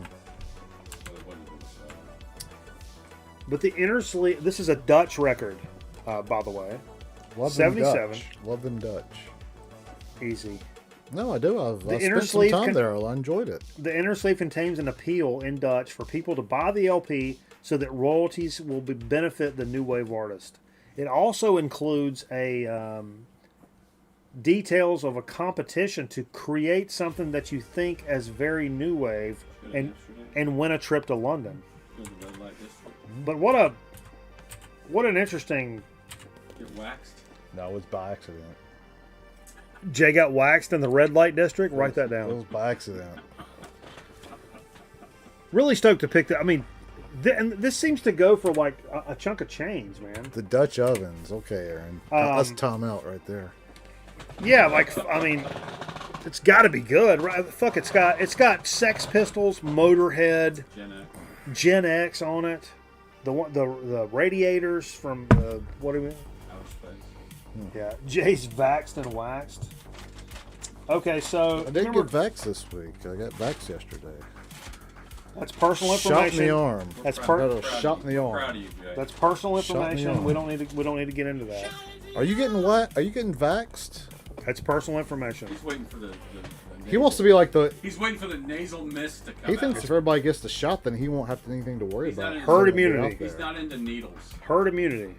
[SPEAKER 5] it wasn't good, so.
[SPEAKER 3] But the inner sleeve, this is a Dutch record, by the way.
[SPEAKER 2] Love them
[SPEAKER 3] 77.
[SPEAKER 2] Dutch. Love them Dutch.
[SPEAKER 3] Easy.
[SPEAKER 2] No, I do. I've
[SPEAKER 3] inner
[SPEAKER 2] spent some
[SPEAKER 3] sleeve
[SPEAKER 2] time
[SPEAKER 3] con-
[SPEAKER 2] there. I enjoyed it.
[SPEAKER 3] The inner sleeve contains an appeal in Dutch for people to buy the LP so that royalties will benefit the new wave artist. It also includes a details of a competition to create something that you think as very new wave and win a trip to London.
[SPEAKER 5] Go to the red light district.
[SPEAKER 3] But what an interesting.
[SPEAKER 5] Get waxed.
[SPEAKER 2] No, it was by accident.
[SPEAKER 3] Jay got waxed in the red light district. Write that
[SPEAKER 2] It
[SPEAKER 3] down.
[SPEAKER 2] was by accident.
[SPEAKER 3] Really stoked to pick that. I mean, and this seems to go for like a chunk of change, man.
[SPEAKER 2] The Dutch ovens. Okay, Aaron. That's time out right there.
[SPEAKER 3] Yeah, like I mean, it's got to be good, right? Fuck, it's got Sex Pistols, Motorhead,
[SPEAKER 5] Gen X.
[SPEAKER 3] Gen X on it. The radiators from what do we?
[SPEAKER 5] Outer space.
[SPEAKER 3] Yeah, Jay's vaxxed and waxed. Okay, so
[SPEAKER 2] I did get vaxxed this week. I got vaxxed yesterday.
[SPEAKER 3] that's personal
[SPEAKER 2] Shot
[SPEAKER 3] information.
[SPEAKER 2] in the arm.
[SPEAKER 3] That's
[SPEAKER 2] Got a
[SPEAKER 5] Proud of
[SPEAKER 2] shot in
[SPEAKER 5] you.
[SPEAKER 2] the arm.
[SPEAKER 5] Proud of you, Jay.
[SPEAKER 3] That's personal
[SPEAKER 2] Shot in the
[SPEAKER 3] information.
[SPEAKER 2] arm.
[SPEAKER 3] We don't need to get into that.
[SPEAKER 2] Are you getting what? Are you getting vaxxed?
[SPEAKER 3] That's personal information.
[SPEAKER 5] He's waiting for the
[SPEAKER 2] He wants to be like the.
[SPEAKER 5] He's waiting for the nasal mist to come
[SPEAKER 2] He
[SPEAKER 5] out.
[SPEAKER 2] thinks if everybody gets the shot, then he won't have anything to worry
[SPEAKER 5] He's not
[SPEAKER 2] about.
[SPEAKER 5] in-
[SPEAKER 3] Herd
[SPEAKER 2] He'll be
[SPEAKER 3] immunity.
[SPEAKER 2] out
[SPEAKER 5] He's
[SPEAKER 2] there.
[SPEAKER 5] not into needles.
[SPEAKER 3] Herd immunity.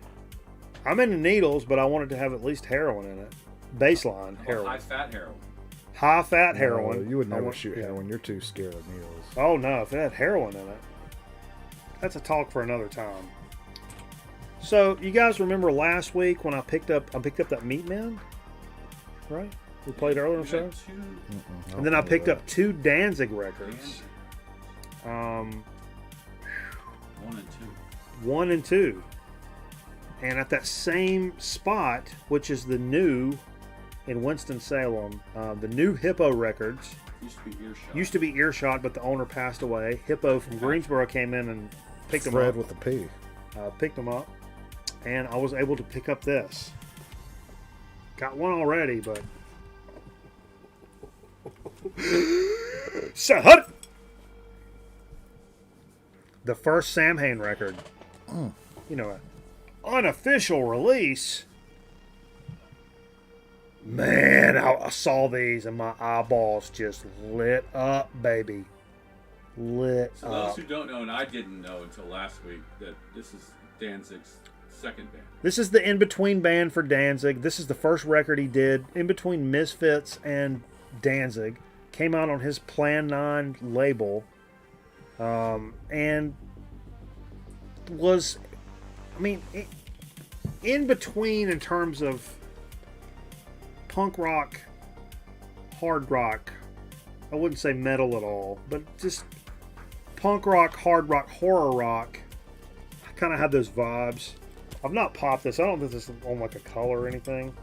[SPEAKER 3] I'm into needles, but I wanted to have at least heroin in it. Baseline heroin.
[SPEAKER 5] High fat heroin.
[SPEAKER 3] High fat
[SPEAKER 2] No,
[SPEAKER 3] heroin.
[SPEAKER 2] you would
[SPEAKER 3] I
[SPEAKER 2] never
[SPEAKER 3] want-
[SPEAKER 2] shoot
[SPEAKER 3] yeah.
[SPEAKER 2] heroin. You're too scared of needles.
[SPEAKER 3] Oh no, if it had heroin in it. That's a talk for another time. So you guys remember last week when I picked up that Meat Man? Right? We played earlier on the show?
[SPEAKER 5] You got two
[SPEAKER 3] And then I picked up 2 Danzig records.
[SPEAKER 5] Danzig. 1 and 2.
[SPEAKER 3] 1 and 2. And at that same spot, which is the new in Winston-Salem, the new Hippo Records.
[SPEAKER 5] Used to be Earshot.
[SPEAKER 3] Earshot, but the owner passed away. Hippo from Greensboro came in and picked them
[SPEAKER 2] Fred
[SPEAKER 3] up.
[SPEAKER 2] with a P.
[SPEAKER 3] Picked them up, and I was able to pick up this. Got one already, but Shut! The first Sam Hain record. You know, an unofficial release. Man, I saw these and my eyeballs just lit up, baby. Lit
[SPEAKER 5] So
[SPEAKER 3] up.
[SPEAKER 5] those who don't know, and I didn't know until last week, that this is Danzig's second band.
[SPEAKER 3] This is the in-between band for Danzig. This is the first record he did in between Misfits and Danzig. Came out on his Plan 9 label. And was, I mean, in between in terms of punk rock, hard rock. I wouldn't say metal at all, but just punk rock, hard rock, horror rock. I kind of had those vibes. I've not popped this. I don't think this is on like a color or anything.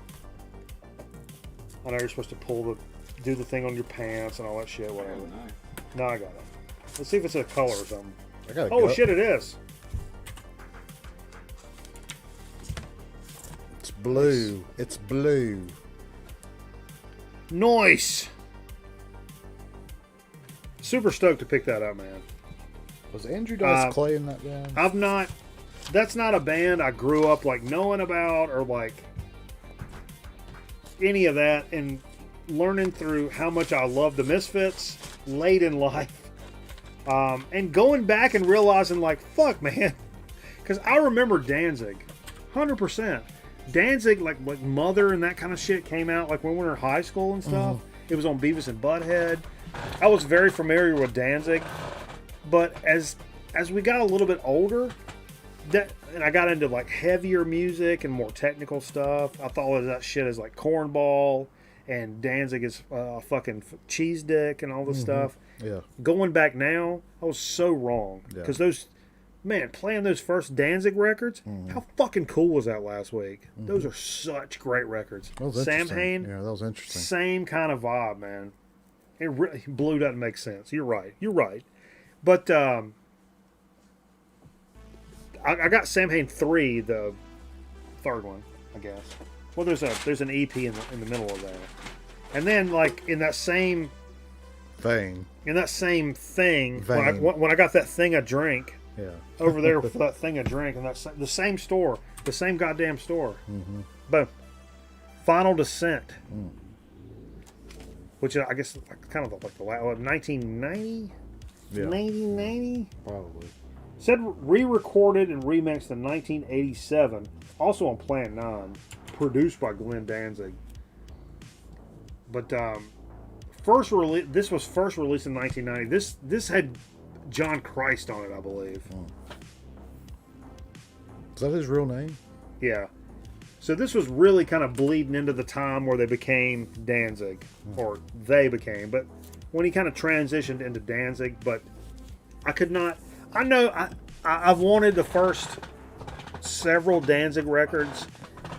[SPEAKER 3] I know you're supposed to do the thing on your pants and all that shit, whatever.
[SPEAKER 5] Oh, nice.
[SPEAKER 3] No, I got it. Let's see if it's a color or something.
[SPEAKER 2] I got
[SPEAKER 3] Oh shit, it is.
[SPEAKER 2] It's blue. It's blue.
[SPEAKER 3] Nice. Super stoked to pick that up, man.
[SPEAKER 2] Was Andrew Dice Clay in that band?
[SPEAKER 3] I've not. That's not a band I grew up like knowing about or like any of that, and learning through how much I love the Misfits late in life, and going back and realizing like, fuck, man, because I remember Danzig, 100%. Danzig, like Mother and that kind of shit came out like when we were in high school and stuff. It was on Beavis and Butthead. I was very familiar with Danzig, but as we got a little bit older, and I got into like heavier music and more technical stuff, I thought of that shit as like Cornball and Danzig is fucking cheese dick and all this stuff.
[SPEAKER 2] Yeah.
[SPEAKER 3] Going back now, I was so wrong because those, man, playing those first Danzig records, how fucking cool was that last week? Those are such great records.
[SPEAKER 2] That was
[SPEAKER 3] Sam
[SPEAKER 2] interesting.
[SPEAKER 3] Hain,
[SPEAKER 2] Yeah, that was interesting.
[SPEAKER 3] same kind of vibe, man. It really, Blue doesn't make sense. You're right. But I got Sam Hain 3, the third one, I guess. Well, there's an EP in the middle of that, and then like in that same
[SPEAKER 2] Thing.
[SPEAKER 3] thing,
[SPEAKER 2] Vein.
[SPEAKER 3] when I got that thing of drink
[SPEAKER 2] Yeah.
[SPEAKER 3] over there for that thing of drink, and the same store, the same goddamn store. But Final Descent, which I guess kind of like the 1990,
[SPEAKER 2] Yeah.
[SPEAKER 3] 1990.
[SPEAKER 2] Probably.
[SPEAKER 3] Said re-recorded and remixed in 1987, also on Plan 9, produced by Glenn Danzig. But this was first released in 1990. This had John Christ on it, I believe.
[SPEAKER 2] Is that his real name?
[SPEAKER 3] Yeah. So this was really kind of bleeding into the time where they became Danzig, or they became. But when he kind of transitioned into Danzig, but I could not. I know I've wanted the first several Danzig records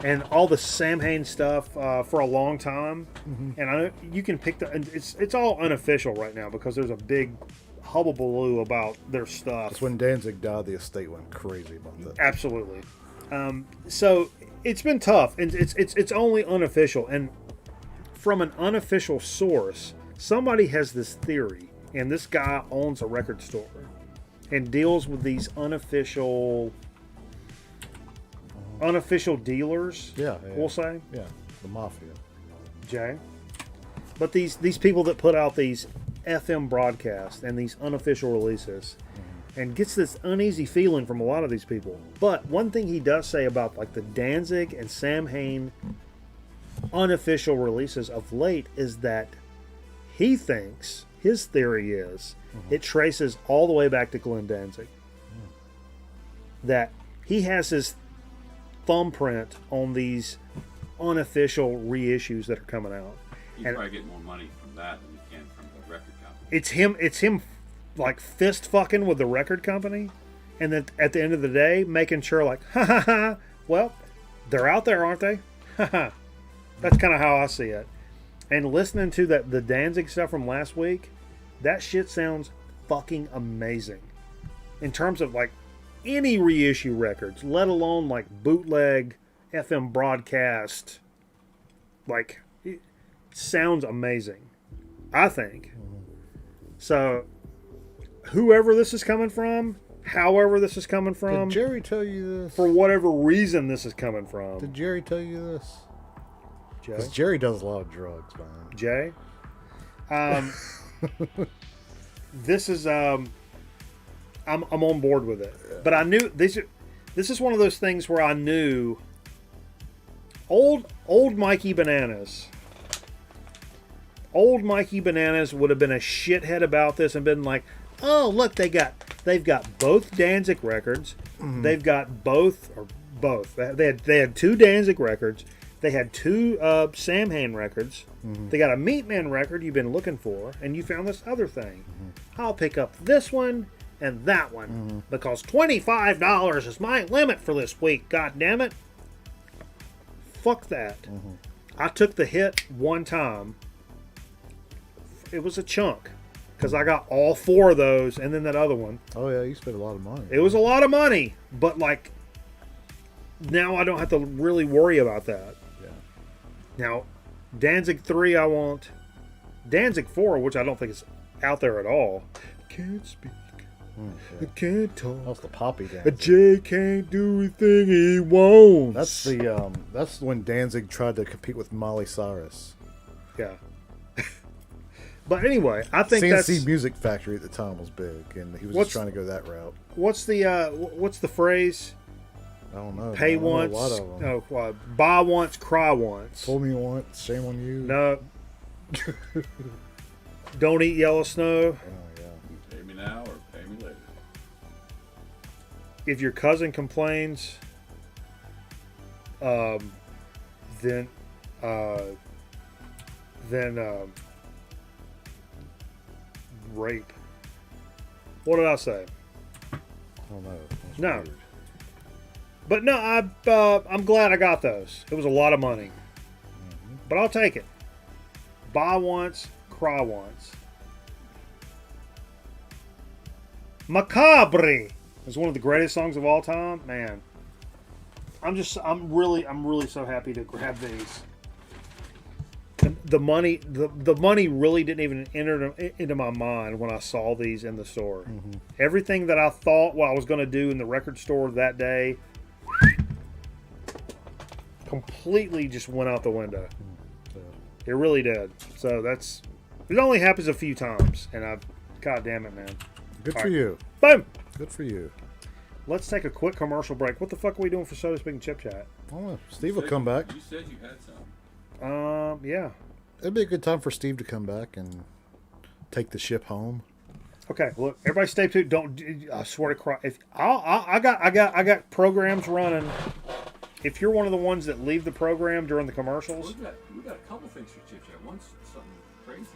[SPEAKER 3] and all the Sam Hain stuff for a long time, and I know you can pick it's all unofficial right now because there's a big hubbubaloo about their stuff.
[SPEAKER 2] That's when Danzig died, the estate went crazy about that.
[SPEAKER 3] Absolutely. So it's been tough, and it's only unofficial. And from an unofficial source, somebody has this theory, and this guy owns a record store and deals with these unofficial dealers.
[SPEAKER 2] Yeah.
[SPEAKER 3] We'll say.
[SPEAKER 2] Yeah, the mafia.
[SPEAKER 3] Jay. But these people that put out these FM broadcasts and these unofficial releases, and gets this uneasy feeling from a lot of these people. But one thing he does say about like the Danzig and Sam Hain unofficial releases of late is that he thinks, his theory is, it traces all the way back to Glenn Danzig. That he has his thumbprint on these unofficial reissues that are coming out.
[SPEAKER 5] You probably get more money from that than you can from the record company.
[SPEAKER 3] It's him like fist fucking with the record company, and then at the end of the day making sure like, ha ha ha, well, they're out there, aren't they? Ha ha. That's kind of how I see it. And listening to the Danzig stuff from last week, that shit sounds fucking amazing. In terms of like any reissue records, let alone like bootleg FM broadcast, like it sounds amazing, I think. So whoever this is coming from, however this is coming from,
[SPEAKER 2] Did Jerry tell you this?
[SPEAKER 3] for whatever reason this is coming from,
[SPEAKER 2] Did Jerry tell you this?
[SPEAKER 3] Jay.
[SPEAKER 2] Because Jerry does a lot of drugs, man.
[SPEAKER 3] Jay, this is I'm on board with it, but I knew this is one of those things where I knew old Mikey Bananas would have been a shithead about this and been like, oh look, they've got both Danzig records, they've got both. They had two Danzig records. They had two Sam Hain records. They got a Meatman record you've been looking for, and you found this other thing. I'll pick up this one and that one because $25 is my limit for this week. God damn it! Fuck that. I took the hit one time. It was a chunk because I got all four of those, and then that other one.
[SPEAKER 2] Oh yeah, you spent a lot of money.
[SPEAKER 3] It was a lot of money, but like now I don't have to really worry about that.
[SPEAKER 2] Yeah.
[SPEAKER 3] Now, Danzig 3 I want. Danzig 4, which I don't think is out there at all. Can't speak. I can't talk.
[SPEAKER 2] That's the Poppy
[SPEAKER 3] A
[SPEAKER 2] Danzig.
[SPEAKER 3] J can't do anything he wants.
[SPEAKER 2] That's when Danzig tried to compete with Miley Cyrus.
[SPEAKER 3] Yeah. But anyway, I think
[SPEAKER 2] CNC Music Factory at the time was big, and he was just trying to go that route.
[SPEAKER 3] what's the phrase?
[SPEAKER 2] I don't know.
[SPEAKER 3] Pay
[SPEAKER 2] man. I know
[SPEAKER 3] once,
[SPEAKER 2] a lot of them.
[SPEAKER 3] buy once, cry once.
[SPEAKER 2] Fool me once, shame on you.
[SPEAKER 3] No. Don't eat yellow snow.
[SPEAKER 2] Oh yeah.
[SPEAKER 5] Pay me now or pay me later.
[SPEAKER 3] If your cousin complains, then rape. What did I say?
[SPEAKER 2] I don't know. That's
[SPEAKER 3] No.
[SPEAKER 2] weird.
[SPEAKER 3] But no, I'm glad I got those. It was a lot of money, but I'll take it. Buy once, cry once. Macabre is one of the greatest songs of all time. Man, I'm really so happy to grab these. The money really didn't even enter into my mind when I saw these in the store. Everything that I thought what I was going to do in the record store that day completely just went out the window. It really did. So it only happens a few times, and God damn it, man.
[SPEAKER 2] Good
[SPEAKER 3] All
[SPEAKER 2] for
[SPEAKER 3] right.
[SPEAKER 2] you.
[SPEAKER 3] Boom.
[SPEAKER 2] Good for you.
[SPEAKER 3] Let's take a quick commercial break. What the fuck are we doing for Soda Speak and Chip Chat?
[SPEAKER 2] Oh, Steve will come back.
[SPEAKER 5] You said you had some.
[SPEAKER 3] Yeah.
[SPEAKER 2] It'd be a good time for Steve to come back and take the ship home.
[SPEAKER 3] Okay, look, everybody stay tuned. Don't, I swear to Christ, if I got programs running. If you're one of the ones that leave the program during the commercials,
[SPEAKER 5] We got a couple things for Chip Chat. One's something crazy.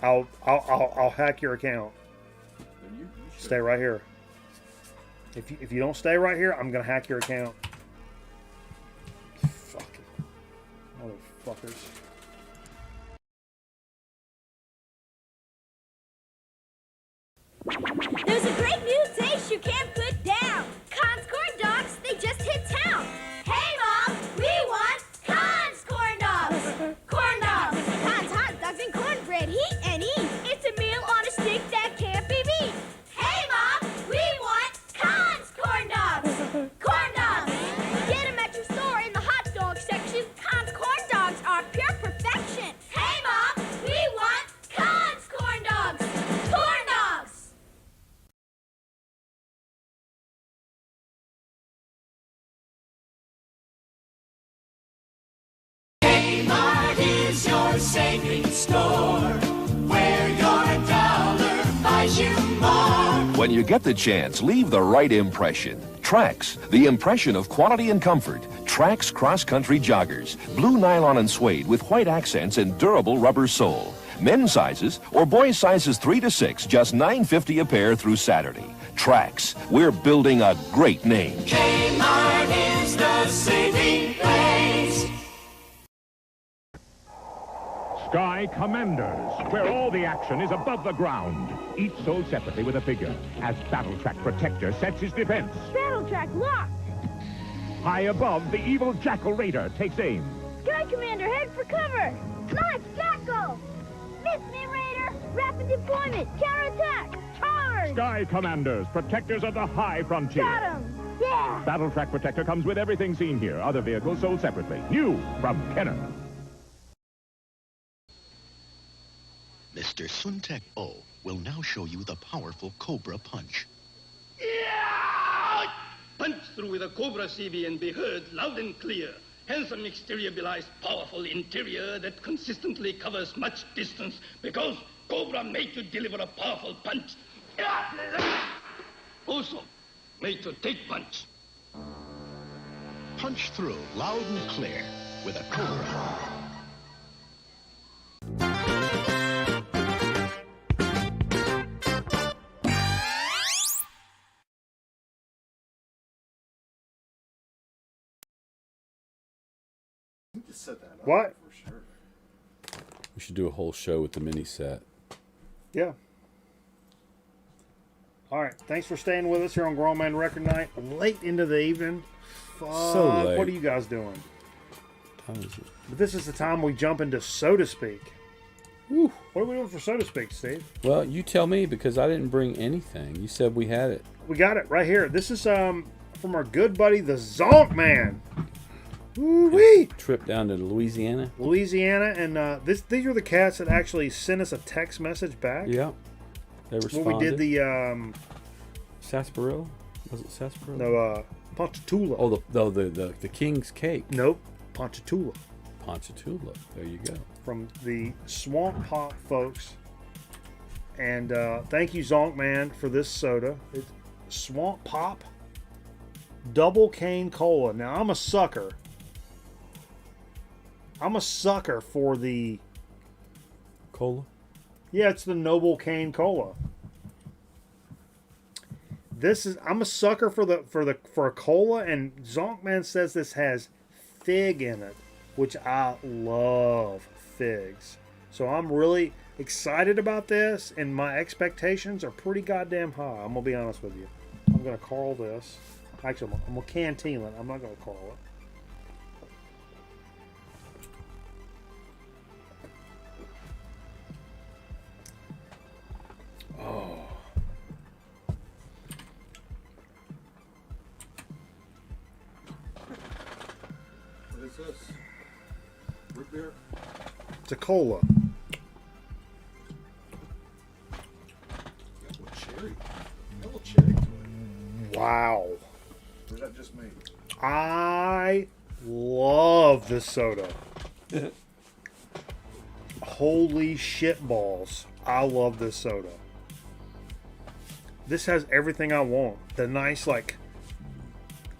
[SPEAKER 3] I'll hack your account.
[SPEAKER 5] Then you should.
[SPEAKER 3] Stay right here. If you don't stay right here, I'm gonna hack your account. Fucking motherfuckers.
[SPEAKER 8] There's a great new taste you can't put down. Conn's corn dogs, they just hit town. Hey, Mom, we want Conn's corn dogs. Corn dogs.
[SPEAKER 9] When you get the chance, leave the right impression. Trax, the impression of quality and comfort. Trax cross-country joggers. Blue nylon and suede with white accents and durable rubber sole. Men's sizes or boys sizes 3 to 6, just $9.50 a pair through Saturday. Trax, we're building a great name.
[SPEAKER 10] Kmart is the saving place.
[SPEAKER 11] Sky Commanders, where all the action is above the ground. Each sold separately with a figure, as Battle Track Protector sets his defense.
[SPEAKER 8] Battle track locked.
[SPEAKER 11] High above, the evil Jackal Raider takes aim.
[SPEAKER 8] Sky Commander, head for cover. Nice, Jackal. Miss me, Raider. Rapid deployment. Counterattack. Charge.
[SPEAKER 11] Sky Commanders, protectors of the high frontier.
[SPEAKER 8] Got him. Yeah.
[SPEAKER 11] Battle Track Protector comes with everything seen here. Other vehicles sold separately. New from Kenner.
[SPEAKER 12] Mr. Suntek O will now show you the powerful Cobra Punch.
[SPEAKER 13] Yeah! Punch through with a Cobra CB and be heard loud and clear. Handsome exterior belies powerful interior that consistently covers much distance because Cobra made to deliver a powerful punch. Also, made to take punch.
[SPEAKER 12] Punch through loud and clear with a Cobra.
[SPEAKER 3] What?
[SPEAKER 6] We should do a whole show with the mini set.
[SPEAKER 3] Yeah. All right. Thanks for staying with us here on Grown Man Record Night. Late into the evening.
[SPEAKER 6] So late.
[SPEAKER 3] What are you guys doing?
[SPEAKER 6] How is it?
[SPEAKER 3] But this is the time we jump into So to Speak. Woo. What are we doing for So to Speak, Steve?
[SPEAKER 6] Well, you tell me because I didn't bring anything. You said we had it.
[SPEAKER 3] We got it right here. This is from our good buddy, the Zonk Man. Woo-wee.
[SPEAKER 6] Trip down to Louisiana.
[SPEAKER 3] And these are the cats that actually sent us a text message back.
[SPEAKER 6] Yeah. They responded.
[SPEAKER 3] When we did the
[SPEAKER 6] sarsaparilla? Was it sarsaparilla?
[SPEAKER 3] No, Ponchatoula.
[SPEAKER 6] Oh, the King's Cake.
[SPEAKER 3] Nope. Ponchatoula.
[SPEAKER 6] Ponchatoula. There you go.
[SPEAKER 3] From the Swamp Pop folks. And thank you, Zonk Man, for this soda. It's Swamp Pop Double Cane Cola. Now, I'm a sucker for the
[SPEAKER 6] cola.
[SPEAKER 3] Yeah, it's the Noble Cane Cola. I'm a sucker for a cola, and Zonkman says this has fig in it, which I love figs. So I'm really excited about this, and my expectations are pretty goddamn high. I'm gonna be honest with you. I'm gonna call this. Actually, I'm gonna canteen it. I'm not gonna call it. Oh.
[SPEAKER 2] What is this? Root beer?
[SPEAKER 3] It's a cola.
[SPEAKER 2] Yellow cherry to it.
[SPEAKER 3] Wow.
[SPEAKER 2] Or is that just me?
[SPEAKER 3] I love this soda. Holy shit balls. I love this soda. This has everything I want. The nice, like,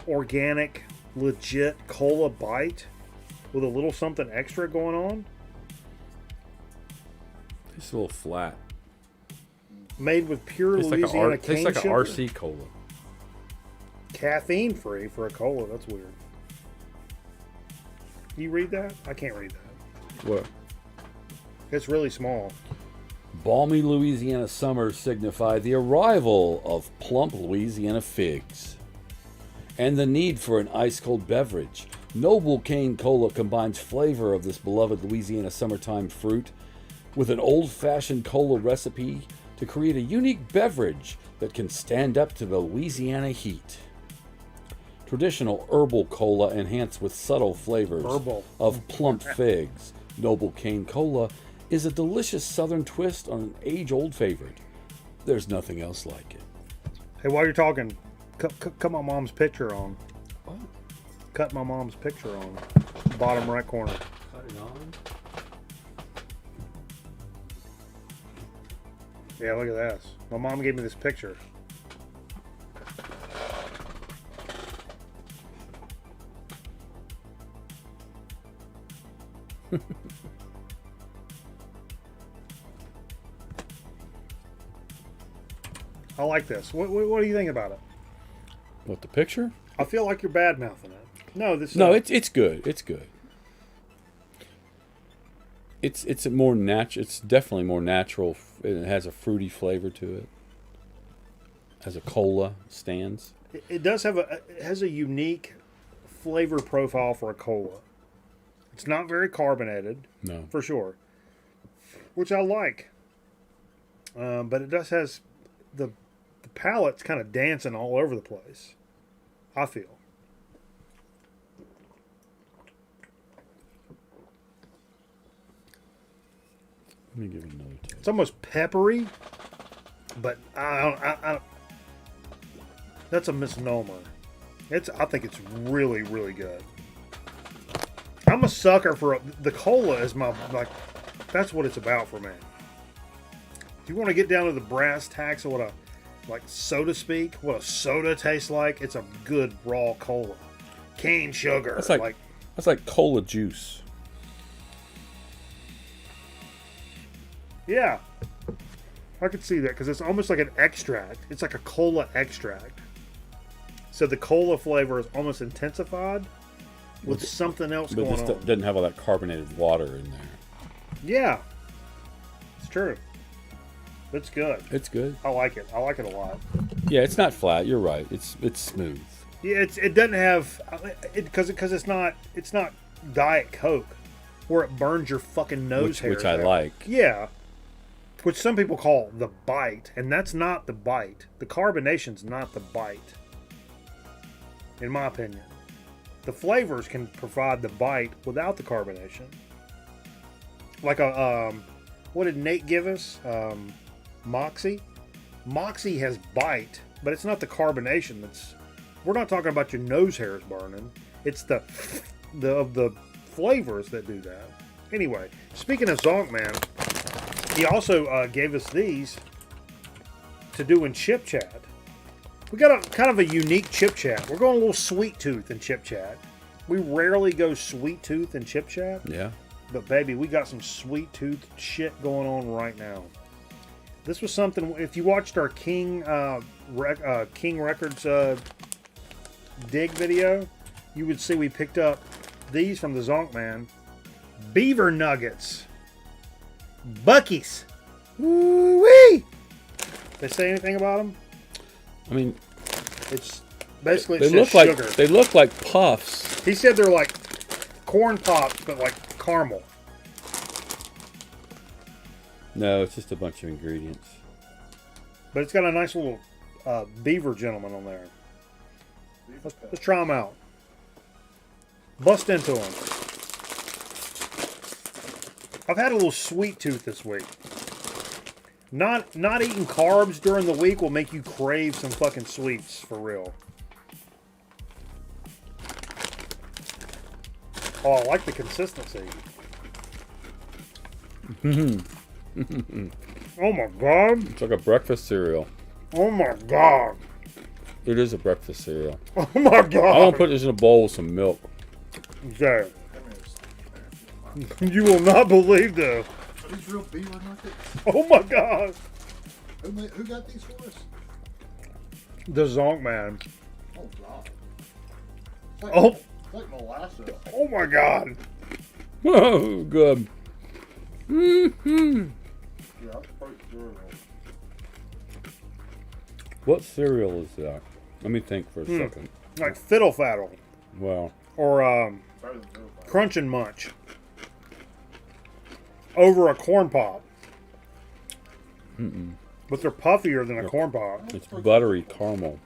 [SPEAKER 3] organic, legit cola bite with a little something extra going on.
[SPEAKER 6] It's a little flat.
[SPEAKER 3] Made with pure Louisiana cane
[SPEAKER 6] tastes like
[SPEAKER 3] sugar.
[SPEAKER 6] an RC cola.
[SPEAKER 3] Caffeine free for a cola. That's weird. Can you read that? I can't read that.
[SPEAKER 6] What?
[SPEAKER 3] It's really small.
[SPEAKER 6] Balmy Louisiana summers signify the arrival of plump Louisiana figs and the need for an ice-cold beverage. Noble Cane Cola combines flavor of this beloved Louisiana summertime fruit with an old-fashioned cola recipe to create a unique beverage that can stand up to the Louisiana heat. Traditional herbal cola enhanced with subtle flavors of plump figs. Noble Cane Cola is a delicious southern twist on an age-old favorite. There's nothing else like it.
[SPEAKER 3] Hey, while you're talking, cut my mom's picture on. What? Cut my mom's picture on. Bottom right corner.
[SPEAKER 6] Cut it on?
[SPEAKER 3] Yeah, look at this. My mom gave me this picture. I like this. What do you think about it?
[SPEAKER 6] What, the picture?
[SPEAKER 3] I feel like you're bad mouthing it. No, this.
[SPEAKER 6] No, it's good. It's good. It's a more natural. It's definitely more natural. It has a fruity flavor to it. As a cola stands.
[SPEAKER 3] It does have it has a unique flavor profile for a cola. It's not very carbonated.
[SPEAKER 6] No,
[SPEAKER 3] for sure. Which I like. But it does has the palate's kind of dancing all over the place. I feel.
[SPEAKER 6] Let me give it another taste.
[SPEAKER 3] It's almost peppery, but I don't. That's a misnomer. I think it's really, really good. I'm a sucker for the cola. Is my that's what it's about for me. If you want to get down to the brass tacks of what so to speak, what a soda tastes like, it's a good raw cola, cane sugar.
[SPEAKER 6] That's like cola juice.
[SPEAKER 3] Yeah, I could see that because it's almost like an extract. It's like a cola extract. So the cola flavor is almost intensified with something else going on.
[SPEAKER 6] But doesn't have all that carbonated water in there.
[SPEAKER 3] Yeah, it's true. It's good.
[SPEAKER 6] It's good.
[SPEAKER 3] I like it. I like it a lot.
[SPEAKER 6] Yeah, it's not flat. You're right. It's smooth.
[SPEAKER 3] Yeah, it doesn't have because it's not Diet Coke where it burns your fucking nose hairs.
[SPEAKER 6] Which I like.
[SPEAKER 3] Yeah. Which some people call the bite, and that's not the bite. The carbonation's not the bite, in my opinion. The flavors can provide the bite without the carbonation. Like what did Nate give us? Moxie. Moxie has bite, but it's not the carbonation. We're not talking about your nose hairs burning. It's the flavors that do that. Anyway, speaking of Zonkman, he also gave us these to do in Chip Chat. We got a kind of a unique Chip Chat. We're going a little sweet tooth in Chip Chat. We rarely go sweet tooth in Chip Chat.
[SPEAKER 6] Yeah.
[SPEAKER 3] But baby, we got some sweet tooth shit going on right now. This was something. If you watched our King Records dig video, you would see we picked up these from the Zonkman. Beaver Nuggets. Buckies. Woo-wee! They say anything about them?
[SPEAKER 6] I mean,
[SPEAKER 3] it's basically
[SPEAKER 6] they look like
[SPEAKER 3] sugar.
[SPEAKER 6] They look like puffs.
[SPEAKER 3] He said they're like corn pops, but like caramel.
[SPEAKER 6] No, it's just a bunch of ingredients.
[SPEAKER 3] But it's got a nice little beaver gentleman on there. Let's try them out. Bust into them. I've had a little sweet tooth this week. Not eating carbs during the week will make you crave some fucking sweets, for real. Oh, I like the consistency. Oh my god.
[SPEAKER 6] It's like a breakfast cereal.
[SPEAKER 3] Oh my god.
[SPEAKER 6] It is a breakfast cereal.
[SPEAKER 3] Oh my god.
[SPEAKER 6] I want to put this in a bowl with some milk.
[SPEAKER 3] Okay. You will not believe this.
[SPEAKER 2] These real Beaver Nuggets?
[SPEAKER 3] Oh my god.
[SPEAKER 2] Who got these for us?
[SPEAKER 3] The Zonkman.
[SPEAKER 2] Oh god.
[SPEAKER 3] It's
[SPEAKER 2] like molasses.
[SPEAKER 3] Oh my god.
[SPEAKER 6] Oh, good. Mm-hmm.
[SPEAKER 2] Yeah, that's pretty cereal.
[SPEAKER 6] What cereal is that? Let me think for a second.
[SPEAKER 3] Like Fiddle Faddle.
[SPEAKER 6] Wow.
[SPEAKER 3] Or Crunch and Munch. Over a corn pop. But they're puffier than a corn pop.
[SPEAKER 6] It's buttery caramel.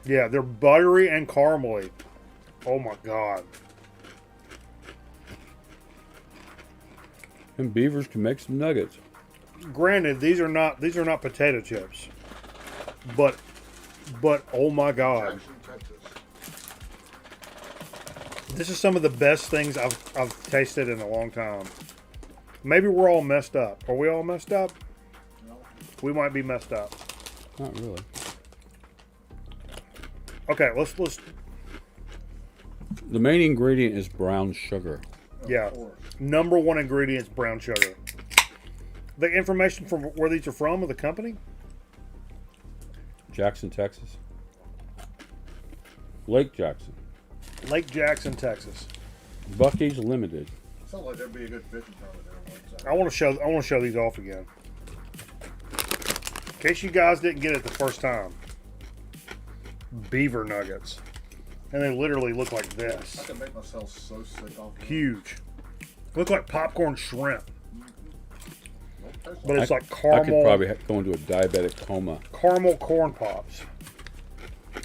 [SPEAKER 3] Yeah, they're buttery and caramely. Oh my god.
[SPEAKER 6] And beavers can make some nuggets.
[SPEAKER 3] Granted, these are not potato chips. But oh my god. This is some of the best things I've tasted in a long time. Maybe we're all messed up. Are we all messed up? We might be messed up.
[SPEAKER 6] Not really.
[SPEAKER 3] Okay, let's.
[SPEAKER 6] The main ingredient is brown sugar.
[SPEAKER 3] Yeah. Number one ingredient is brown sugar. The information from where these are from of the company?
[SPEAKER 6] Jackson, Texas. Lake Jackson.
[SPEAKER 3] Lake Jackson, Texas.
[SPEAKER 6] Bucky's Limited.
[SPEAKER 2] Sounds like there'd be a good fishing tournament there one time.
[SPEAKER 3] I want to show these off again. In case you guys didn't get it the first time. Beaver Nuggets. And they literally look like this.
[SPEAKER 2] I can make myself so sick off.
[SPEAKER 3] Huge. Look like popcorn shrimp. But it's like
[SPEAKER 6] I
[SPEAKER 3] caramel.
[SPEAKER 6] could probably go into a diabetic coma.
[SPEAKER 3] Caramel corn pops.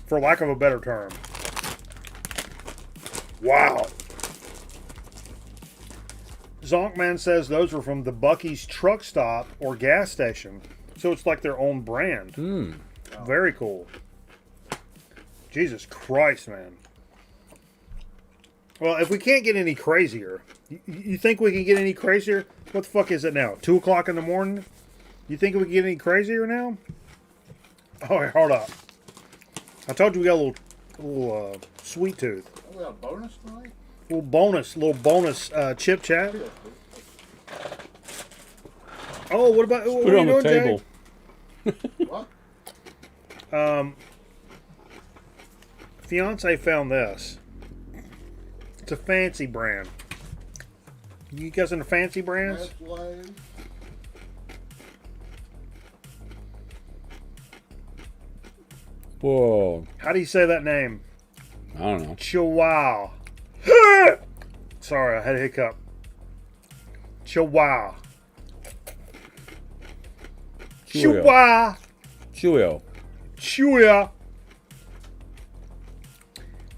[SPEAKER 3] For lack of a better term. Wow. Zonkman says those are from the Bucky's truck stop or gas station. So it's like their own brand. Very cool. Jesus Christ, man. Well, if we can't get any crazier, you think we can get any crazier? What the fuck is it now? 2 o'clock in the morning? You think we can get any crazier now? Oh, wait, hold up. I told you we got a little sweet tooth.
[SPEAKER 2] Oh, we got a bonus tonight?
[SPEAKER 3] Little bonus chip chat. Oh, what about what
[SPEAKER 6] Put it on
[SPEAKER 3] are
[SPEAKER 6] the
[SPEAKER 3] you
[SPEAKER 6] table.
[SPEAKER 3] Jay?
[SPEAKER 2] What?
[SPEAKER 3] Fiance found this. It's a fancy brand. You guys into fancy brands?
[SPEAKER 6] Whoa.
[SPEAKER 3] How do you say that name?
[SPEAKER 6] I don't know.
[SPEAKER 3] Chihuahua. Sorry, I had a hiccup. Chihuahua. Chihuahua.
[SPEAKER 6] Cheerio.
[SPEAKER 3] Chewy.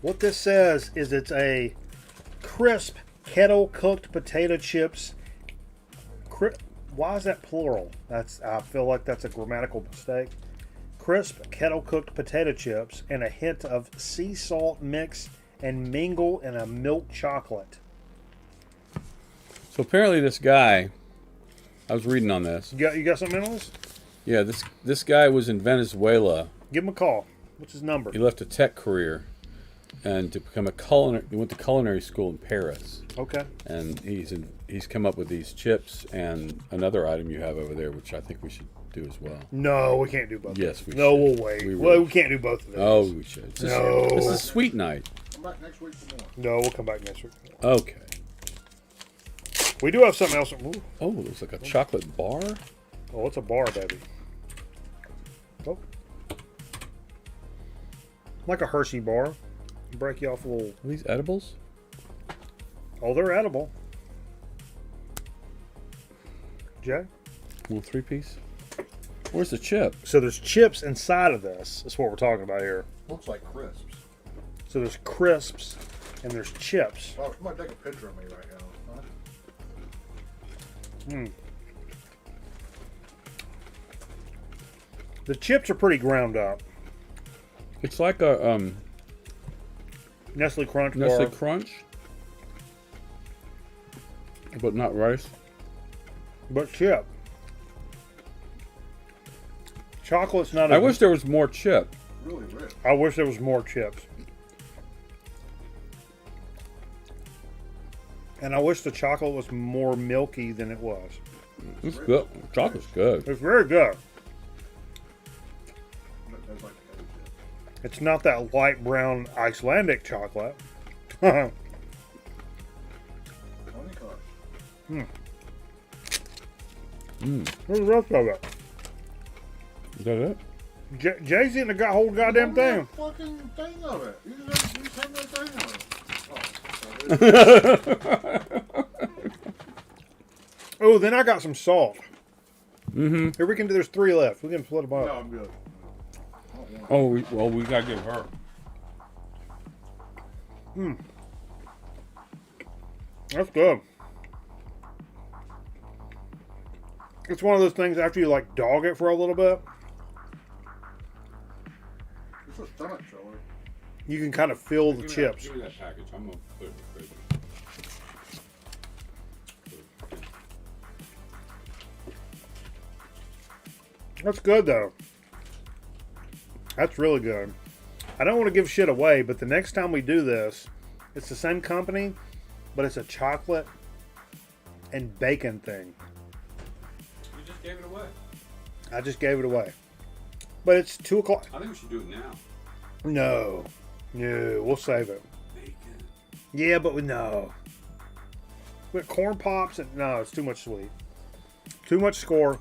[SPEAKER 3] What this says is it's a crisp kettle cooked potato chips. Why is that plural? I feel like that's a grammatical mistake. Crisp kettle cooked potato chips and a hint of sea salt mix and mingle in a milk chocolate.
[SPEAKER 6] So apparently this guy, I was reading on this.
[SPEAKER 3] You got something on this?
[SPEAKER 6] Yeah, this guy was in Venezuela.
[SPEAKER 3] Give him a call. What's his number?
[SPEAKER 6] He left a tech career and to become he went to culinary school in Paris.
[SPEAKER 3] Okay.
[SPEAKER 6] And he's come up with these chips and another item you have over there, which I think we should do as well.
[SPEAKER 3] No, we can't do both.
[SPEAKER 6] Yes, we
[SPEAKER 3] No,
[SPEAKER 6] should.
[SPEAKER 3] we'll wait.
[SPEAKER 6] We
[SPEAKER 3] We can't do both of those.
[SPEAKER 6] Oh, we should.
[SPEAKER 3] No.
[SPEAKER 6] This is sweet night.
[SPEAKER 2] Come back next week for more.
[SPEAKER 3] No, we'll come back next week.
[SPEAKER 6] Okay.
[SPEAKER 3] We do have something else. Ooh.
[SPEAKER 6] Oh, there's like a chocolate bar.
[SPEAKER 3] Oh, it's a bar, baby. Oh. Like a Hershey bar. Break you off a little.
[SPEAKER 6] Are these edibles?
[SPEAKER 3] Oh, they're edible. Jay?
[SPEAKER 6] Little 3-piece. Where's the chip?
[SPEAKER 3] So there's chips inside of this. That's what we're talking about here.
[SPEAKER 2] Looks like crisps.
[SPEAKER 3] So there's crisps and there's chips.
[SPEAKER 2] Oh, you might take a picture of me right now. Huh?
[SPEAKER 3] The chips are pretty ground up.
[SPEAKER 6] It's like a
[SPEAKER 3] Nestle Crunch
[SPEAKER 6] Nestle
[SPEAKER 3] bar.
[SPEAKER 6] Crunch, but not rice.
[SPEAKER 3] But chip. Chocolate's not.
[SPEAKER 6] I wish there was more chip.
[SPEAKER 2] Really rich.
[SPEAKER 3] I wish there was more chips. And I wish the chocolate was more milky than it was.
[SPEAKER 6] It's good. Chocolate's good.
[SPEAKER 3] It's very good.
[SPEAKER 2] That's like the other chip.
[SPEAKER 3] It's not that light brown Icelandic chocolate.
[SPEAKER 2] Honey Kush.
[SPEAKER 3] Where's the rest of it?
[SPEAKER 6] Is that it?
[SPEAKER 3] Jay's eating the whole goddamn thing.
[SPEAKER 2] Fucking thing of it. You just have that thing of it.
[SPEAKER 3] Oh, then I got some salt.
[SPEAKER 6] Mm-hmm.
[SPEAKER 3] Here we can do. There's 3 left. We can split them up.
[SPEAKER 2] No, I'm good.
[SPEAKER 6] Oh, we gotta give her.
[SPEAKER 3] That's good. It's one of those things after you like dog it for a little bit,
[SPEAKER 2] It's a stomach chiller.
[SPEAKER 3] you can kind of feel the chips.
[SPEAKER 6] Give me that package. I'm gonna put it in the fridge.
[SPEAKER 3] That's good though. That's really good. I don't want to give shit away, but the next time we do this, it's the same company, but it's a chocolate and bacon thing.
[SPEAKER 5] You just gave it away.
[SPEAKER 3] I just gave it away. But it's 2 o'clock.
[SPEAKER 5] I think we should do it now.
[SPEAKER 3] No. No, we'll save it.
[SPEAKER 5] Bacon.
[SPEAKER 3] Yeah, but no. With corn pops, and no, it's too much sweet. Too much score.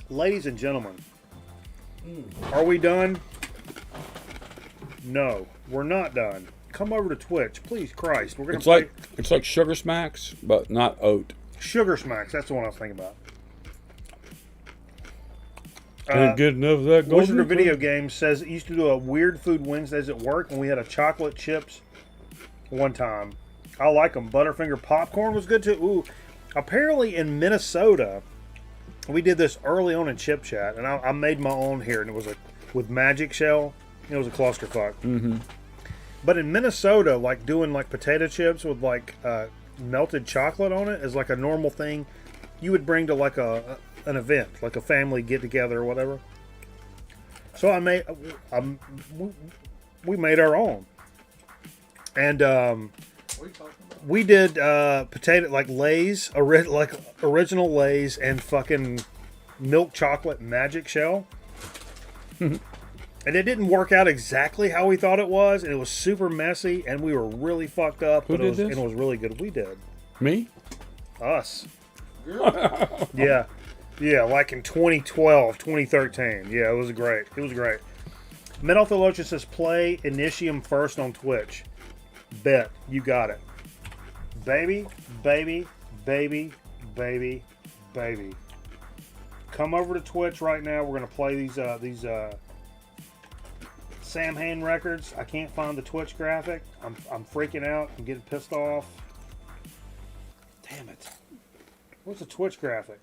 [SPEAKER 3] Ladies and gentlemen, are we done? No, we're not done. Come over to Twitch, please, Christ. We're gonna
[SPEAKER 6] It's like Sugar Smacks, but not oat.
[SPEAKER 3] Sugar Smacks. That's the one I was thinking about.
[SPEAKER 6] Can't get enough of that.
[SPEAKER 3] Wizard of Video Games says it used to do a Weird Food Wednesdays at work, and we had a chocolate chips one time. I like them. Butterfinger popcorn was good too. Ooh, apparently in Minnesota, we did this early on in Chip Chat, and I made my own here, and it was with Magic Shell. It was a clusterfuck.
[SPEAKER 6] Mm-hmm.
[SPEAKER 3] But in Minnesota, like doing like potato chips with like melted chocolate on it is like a normal thing you would bring to like an event, like a family get together or whatever. So we made our own, and we did potato like Lay's, like original Lay's, and fucking milk chocolate Magic Shell. And it didn't work out exactly how we thought it was, and it was super messy, and we were really fucked up.
[SPEAKER 6] Who did this?
[SPEAKER 3] And it was really good. We did.
[SPEAKER 6] Me?
[SPEAKER 3] Us. Yeah. Yeah, like in 2012, 2013. Yeah, it was great. It was great. Metal Theologian says, play Initium first on Twitch. Bet. You got it. Baby, baby, baby, baby, baby. Come over to Twitch right now. We're going to play these Sam Hain records. I can't find the Twitch graphic. I'm freaking out. I'm getting pissed off. Damn it. What's the Twitch graphic?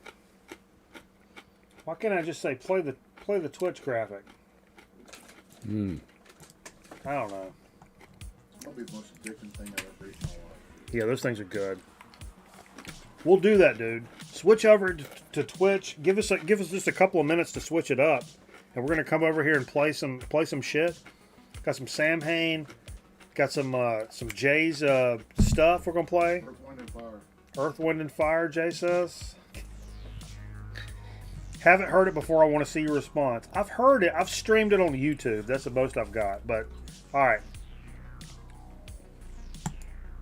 [SPEAKER 3] Why can't I just say play the Twitch graphic? I don't know.
[SPEAKER 2] Probably the most addicting thing I've ever eaten in my life.
[SPEAKER 3] Yeah, those things are good. We'll do that, dude. Switch over to Twitch. Give us just a couple of minutes to switch it up, and we're gonna come over here and play some shit. Got some Sam Hain. Got some Jay's stuff we're gonna play.
[SPEAKER 2] Earth, Wind, and Fire.
[SPEAKER 3] Earth, Wind, and Fire, Jay says. Haven't heard it before. I want to see your response. I've heard it. I've streamed it on YouTube. That's the most I've got. But, all right.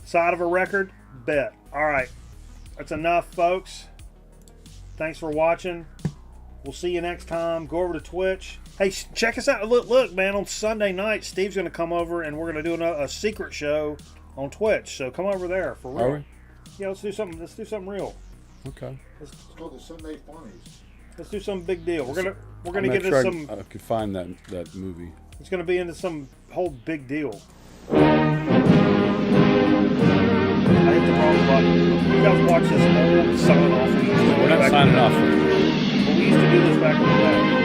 [SPEAKER 3] Side of a record? Bet. All right. That's enough, folks. Thanks for watching. We'll see you next time. Go over to Twitch. Hey, check us out. Look, man. On Sunday night, Steve's going to come over, and we're going to do a secret show on Twitch. So come over there for real.
[SPEAKER 6] Are we?
[SPEAKER 3] Yeah, let's do something. Let's do something real.
[SPEAKER 6] Okay.
[SPEAKER 2] It's called the Sunday Funnies.
[SPEAKER 3] Let's do some big deal. We're gonna
[SPEAKER 6] I'm
[SPEAKER 3] get into some.
[SPEAKER 6] I could find that movie.
[SPEAKER 3] It's gonna be into some whole big deal. I hit the wrong button. You guys watch this old sign off.
[SPEAKER 6] We're not signing off.
[SPEAKER 3] But we used to do this back in the day.